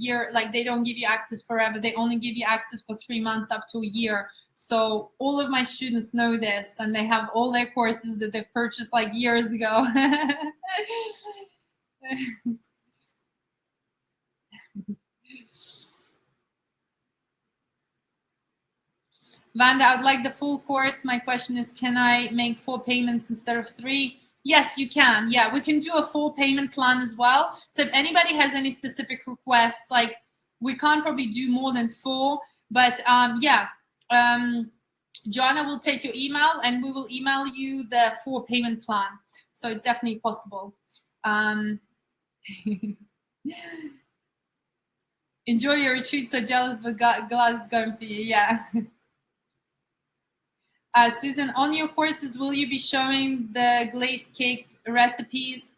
they don't give you access forever. They only give you access for 3 months up to a year. So all of my students know this, and they have all their courses that they've purchased like years ago. Vanda, I would like the full course. My question is, can I make 4 payments instead of 3? Yes, you can. Yeah, we can do a full payment plan as well. So if anybody has any specific requests, like we can't probably do more than 4, but yeah, Joanna will take your email and we will email you the 4 payment plan. So it's definitely possible. Enjoy your retreat. So jealous, but glad it's going for you. Yeah. Susan, on your courses, will you be showing the glazed cakes recipes?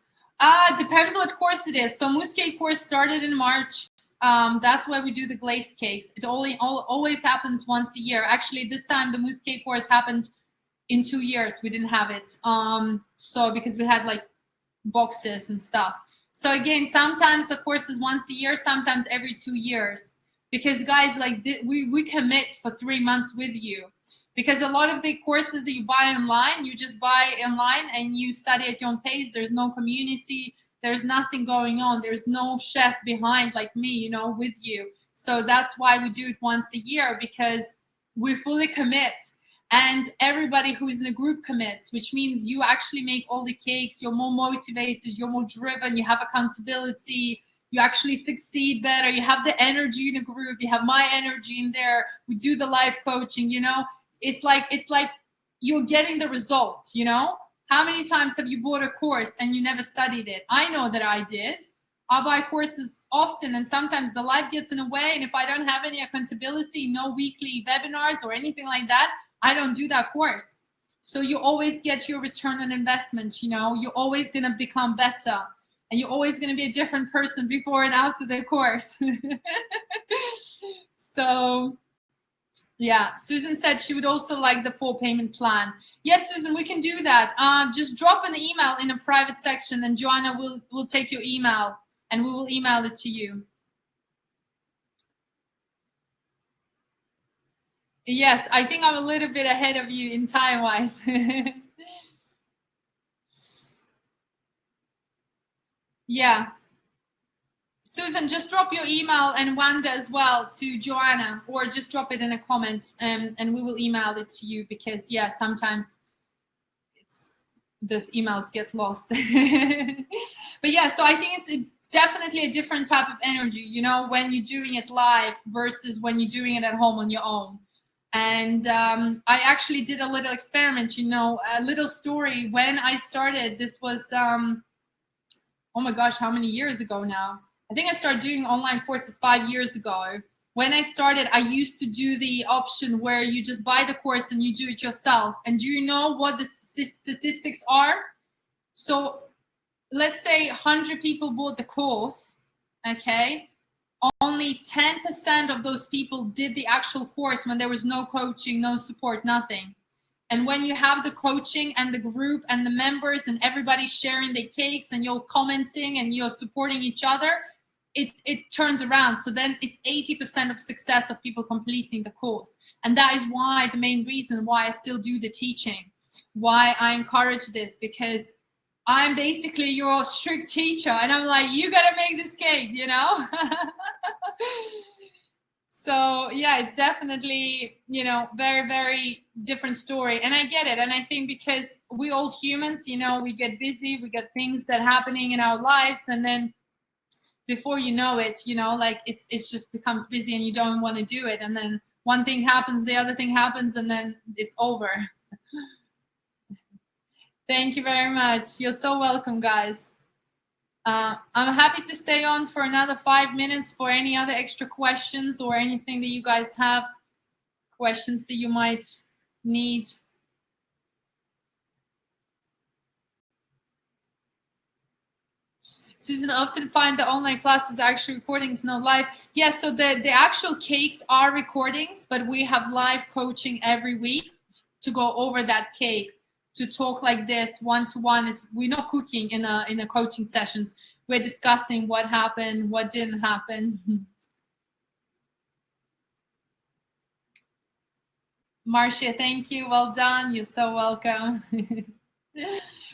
Depends what course it is. So mousse cake course started in March. That's where we do the glazed cakes. It always happens once a year. Actually, this time the mousse cake course happened in 2 years. We didn't have it. So because we had like boxes and stuff. So again, sometimes the course is once a year, sometimes every 2 years. Because guys, like we commit for 3 months with you. Because a lot of the courses that you buy online, you just buy online and you study at your own pace. There's no community. There's nothing going on. There's no chef behind like me, you know, with you. So that's why we do it once a year, because we fully commit. And everybody who's in the group commits, which means you actually make all the cakes. You're more motivated. You're more driven. You have accountability. You actually succeed better. You have the energy in the group. You have my energy in there. We do the life coaching, you know. It's like you're getting the result, you know? How many times have you bought a course and you never studied it? I know that I did. I buy courses often, and sometimes the life gets in the way. And if I don't have any accountability, no weekly webinars or anything like that, I don't do that course. So you always get your return on investment, you know? You're always going to become better. And you're always going to be a different person before and after the course. So... yeah, Susan said she would also like the 4 payment plan. Yes, Susan, we can do that. Just drop an email in a private section, and Joanna will take your email and we will email it to you. Yes, I think I'm a little bit ahead of you in time-wise. Yeah. Susan, just drop your email, and Wanda as well, to Joanna, or just drop it in a comment, and we will email it to you, because yeah, sometimes these emails get lost. But yeah, so I think it's definitely a different type of energy, you know, when you're doing it live versus when you're doing it at home on your own. And I actually did a little experiment, you know, a little story. When I started, this was, oh my gosh, how many years ago now? I think I started doing online courses 5 years ago. When I started, I used to do the option where you just buy the course and you do it yourself. And do you know what the statistics are? So let's say 100 people bought the course, okay? Only 10% of those people did the actual course when there was no coaching, no support, nothing. And when you have the coaching and the group and the members and everybody sharing the cakes and you're commenting and you're supporting each other, it turns around. So then it's 80% of success of people completing the course. And that is why, the main reason why I still do the teaching, why I encourage this, because I'm basically your strict teacher, and I'm like, you gotta make this cake, you know? So yeah, it's definitely, you know, very, very different story. And I get it. And I think because we all humans, you know, we get busy, we get things that happening in our lives, and then before you know it, you know, like it's just becomes busy and you don't want to do it. And then one thing happens, the other thing happens, and then it's over. Thank you very much. You're so welcome, guys. I'm happy to stay on for another 5 minutes for any other extra questions or anything that you guys have, questions that you might need. Susan, often find the online classes are actually recordings, no live. Yes, so the actual cakes are recordings, but we have live coaching every week to go over that cake, to talk like this one-to-one. Is we're not cooking in a coaching sessions. We're discussing what happened, what didn't happen. Marcia, thank you. Well done. You're so welcome.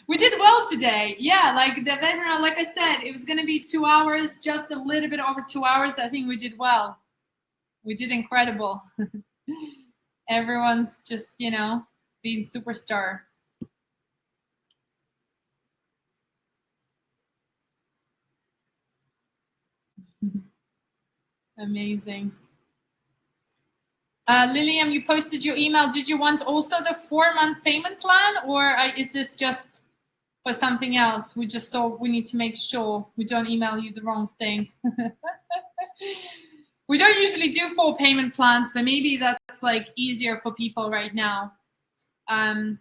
We did well today. Yeah, like the webinar, like I said, it was going to be 2 hours, just a little bit over 2 hours. I think we did well. We did incredible. Everyone's just, you know, being superstar. Amazing. Lillian, you posted your email. Did you want also the 4-month payment plan, or is this just for something else? We just we need to make sure we don't email you the wrong thing. We don't usually do 4 payment plans, but maybe that's like easier for people right now. Thank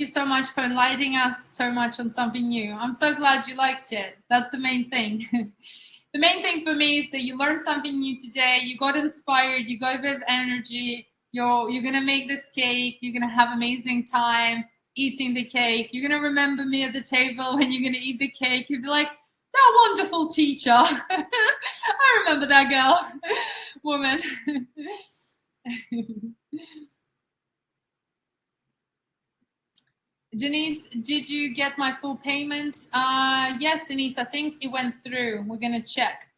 you so much for enlightening us so much on something new. I'm so glad you liked it. That's the main thing. The main thing for me is that you learned something new today. You got inspired. You got a bit of energy. You're gonna make this cake. You're gonna have amazing time eating the cake. You're gonna remember me at the table when you're gonna eat the cake. You'll be like, that wonderful teacher. I remember that girl, woman. Denise, did you get my full payment? Yes, Denise, I think it went through. We're going to check.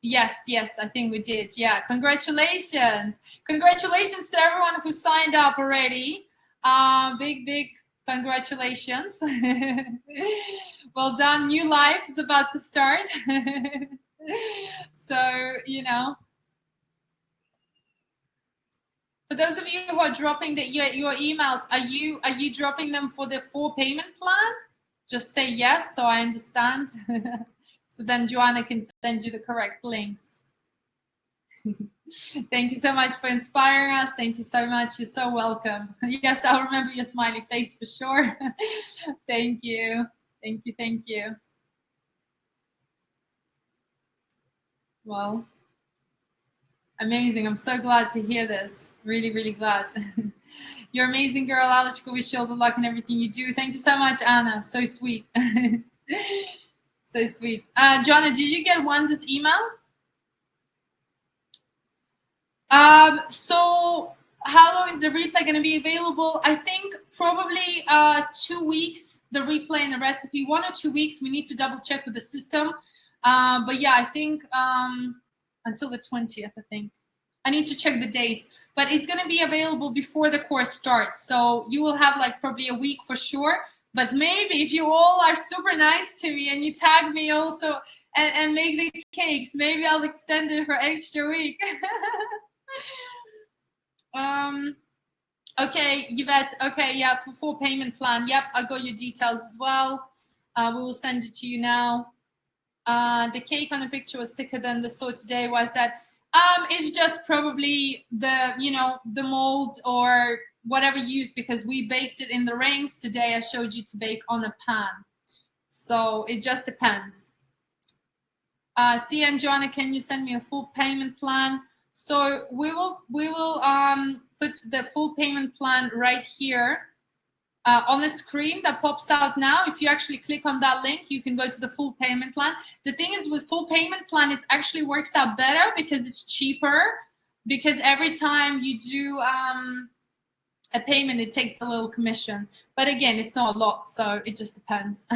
Yes, I think we did. Yeah, congratulations. Congratulations to everyone who signed up already. Big congratulations. Well done. New life is about to start. So, you know. For those of you who are dropping your emails, are you dropping them for the 4 payment plan? Just say yes, so I understand. So then Joanna can send you the correct links. Thank you so much for inspiring us. Thank you so much. You're so welcome. Yes, I'll remember your smiley face for sure. Thank you. Thank you. Well, amazing. I'm so glad to hear this. Really glad. You're amazing, girl. Alishka, wish you all the luck in everything you do. Thank you so much, Anna. So sweet. So sweet. Jonna, did you get Wanda's email? So how long is the replay going to be available? I think probably 2 weeks, the replay and the recipe. 1 or 2 weeks. We need to double check with the system. But yeah, I think until the 20th, I think. I need to check the dates, but it's going to be available before the course starts. So you will have like probably a week for sure. But maybe if you all are super nice to me and you tag me also and make the cakes, maybe I'll extend it for extra week. Okay, Yvette. Okay, yeah, for 4 payment plan. Yep, I got your details as well. We will send it to you now. The cake on the picture was thicker than the saw today. Was that? It's just probably the mold or whatever used, because we baked it in the rings. Today I showed you to bake on a pan. So it just depends. Sia and Joanna, can you send me a full payment plan? So we will put the full payment plan right here on the screen that pops out now. If you actually click on that link, you can go to the full payment plan. The thing is, with full payment plan, it actually works out better because it's cheaper. Because every time you do a payment, it takes a little commission. But again, it's not a lot, so it just depends.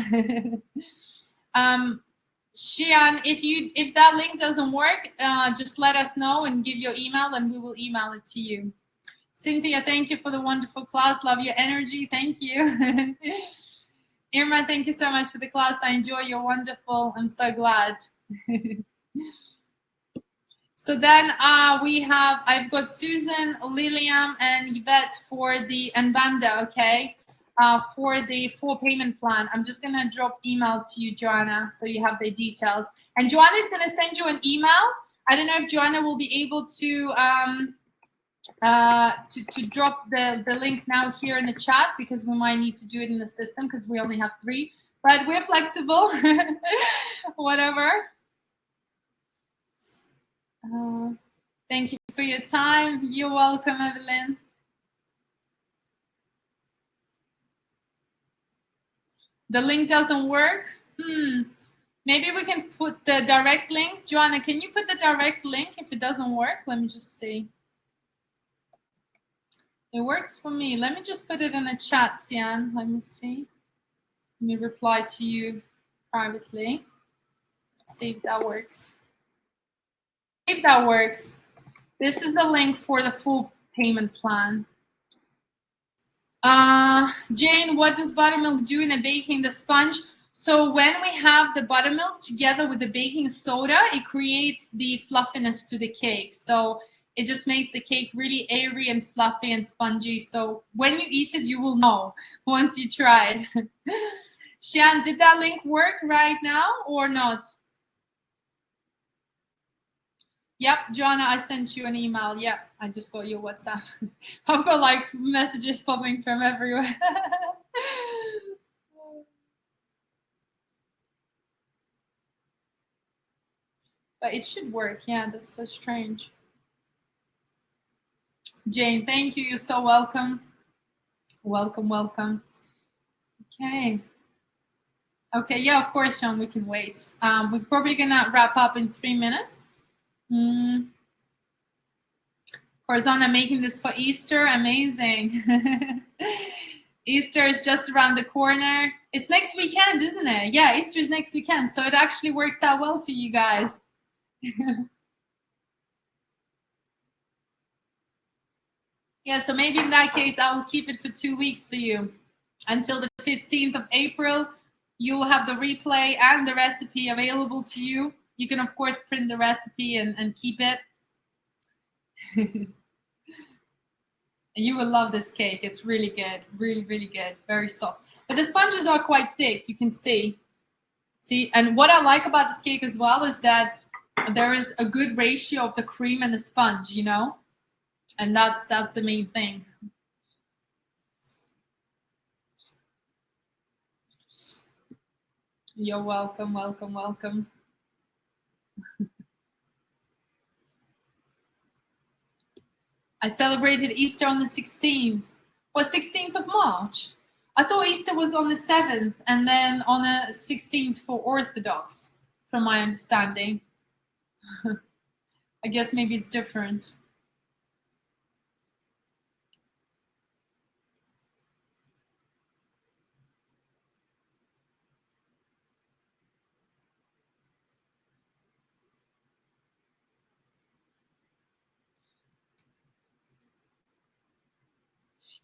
Xian, if that link doesn't work, just let us know and give your email, and we will email it to you. Cynthia, thank you for the wonderful class. Love your energy. Thank you. Irma, thank you so much for the class. I enjoy. You're wonderful. I'm so glad. So then I've got Susan, Lilian, and Yvette and Banda, okay, for the full payment plan. I'm just going to drop email to you, Joanna, so you have the details. And Joanna is going to send you an email. I don't know if Joanna will be able to drop the link now here in the chat, because we might need to do it in the system because we only have 3. But we're flexible, whatever. Thank you for your time. You're welcome, Evelyn. The link doesn't work. Maybe we can put the direct link. Joanna, can you put the direct link if it doesn't work? Let me just see. It works for me. Let me just put it in a chat, Sian. Let me see. Let me reply to you privately. Let's see if that works. If that works, this is the link for the full payment plan. Jane, what does buttermilk do in a baking the sponge? So when we have the buttermilk together with the baking soda, it creates the fluffiness to the cake. So it just makes the cake really airy and fluffy and spongy. So when you eat it, you will know once you try it. Xian, did that link work right now or not? Yep, Joanna, I sent you an email. Yep, I just got your WhatsApp. I've got like messages popping from everywhere. But it should work. Yeah, that's so strange. Jane, thank you. You're so welcome. Welcome, welcome. Okay. Okay, yeah, of course, Sean, we can wait. We're probably gonna wrap up in 3 minutes. Corzana making this for Easter, amazing. Easter is just around the corner. It's next weekend, isn't it? Yeah, Easter is next weekend, so it actually works out well for you guys. Yeah, so maybe in that case, I will keep it for 2 weeks for you. Until the 15th of April, you will have the replay and the recipe available to you. You can, of course, print the recipe and keep it. And you will love this cake. It's really good. Really, really good. Very soft. But the sponges are quite thick, you can see. See, and what I like about this cake as well is that there is a good ratio of the cream and the sponge, you know? And that's the main thing. You're welcome, welcome, welcome. I celebrated Easter on the 16th. Well, 16th of March. I thought Easter was on the 7th and then on the 16th for Orthodox, from my understanding. I guess maybe it's different.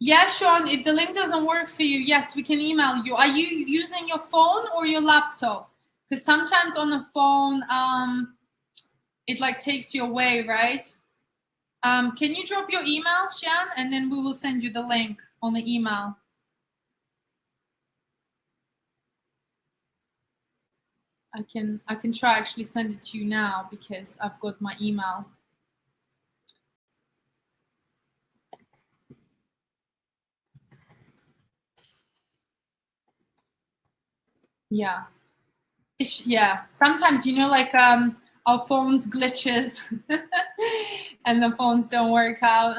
Yeah, Sean, if the link doesn't work for you, yes, we can email you. Are you using your phone or your laptop? Because sometimes on the phone, it like takes you away, right? Can you drop your email, Sean, and then we will send you the link on the email. I can try actually send it to you now because I've got my email. Yeah. Yeah. Sometimes, you know, like our phones glitches and the phones don't work out.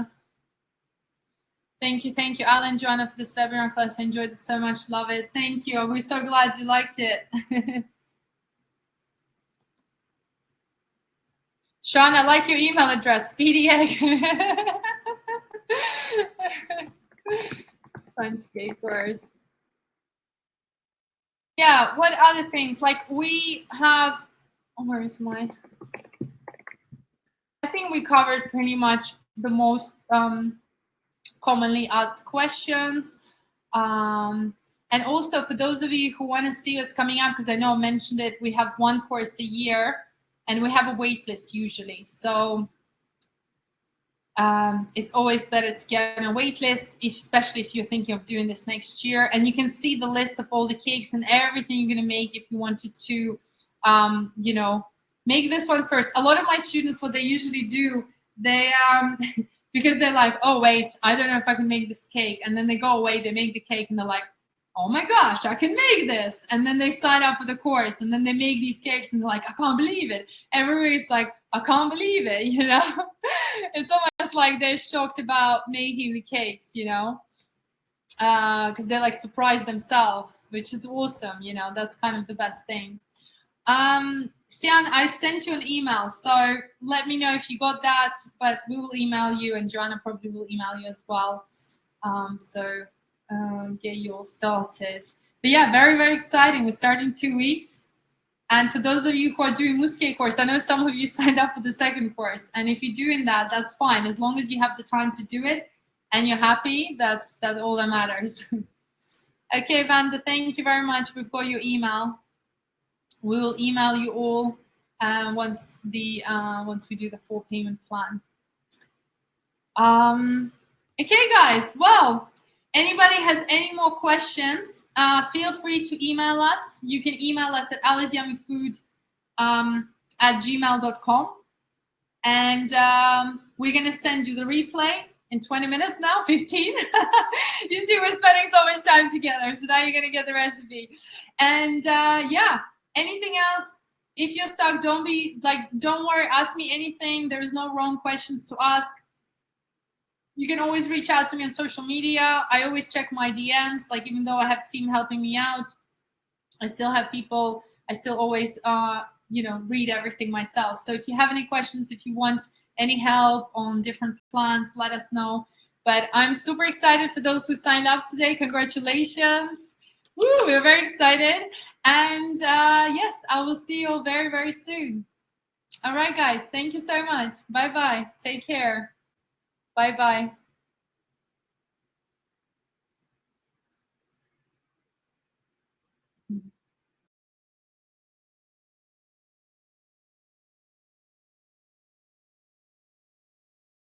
Thank you, Alan, Joanna, for this webinar class. I enjoyed it so much. Love it. Thank you. We're so glad you liked it. Sean, I like your email address, Speedy Egg. Sponge cake course. Yeah, what other things? Like we have, oh, where is my? I think we covered pretty much the most commonly asked questions. And also for those of you who want to see what's coming up, because I know I mentioned it, we have one course a year and we have a wait list usually. So it's always better to get on a wait list, especially if you're thinking of doing this next year. And you can see the list of all the cakes and everything you're going to make if you wanted to, you know, make this one first. A lot of my students, what they usually do, they because they're like, oh wait, I don't know if I can make this cake, and then they go away, they make the cake, and they're like, oh my gosh, I can make this, and then they sign up for the course, and then they make these cakes, and they're like, I can't believe it. Everybody's like, I can't believe it, you know. It's almost like they're shocked about making the cakes, you know, because they're like surprised themselves, which is awesome, you know. That's kind of the best thing. Sian, I've sent you an email, so let me know if you got that, but we will email you, and Joanna probably will email you as well. Get you all started. But yeah, very, very exciting. We're starting 2 weeks. And for those of you who are doing mousse cake course, I know some of you signed up for the second course. And if you're doing that, that's fine. As long as you have the time to do it and you're happy, that's all that matters. Okay, Vanda, thank you very much. We've got your email. We will email you all once we do the full payment plan. Okay, guys. Well, anybody has any more questions, feel free to email us. You can email us at alisyummyfood at gmail.com. And we're going to send you the replay in 20 minutes now, 15. You see, we're spending so much time together. So now you're going to get the recipe. And yeah, anything else? If you're stuck, don't worry. Ask me anything. There's no wrong questions to ask. You can always reach out to me on social media. I always check my DMs. Like, even though I have team helping me out, I still have people. I still always, read everything myself. So if you have any questions, if you want any help on different plans, let us know. But I'm super excited for those who signed up today. Congratulations. Woo, we're very excited. And yes, I will see you all very, very soon. All right, guys. Thank you so much. Bye-bye. Take care. Bye-bye.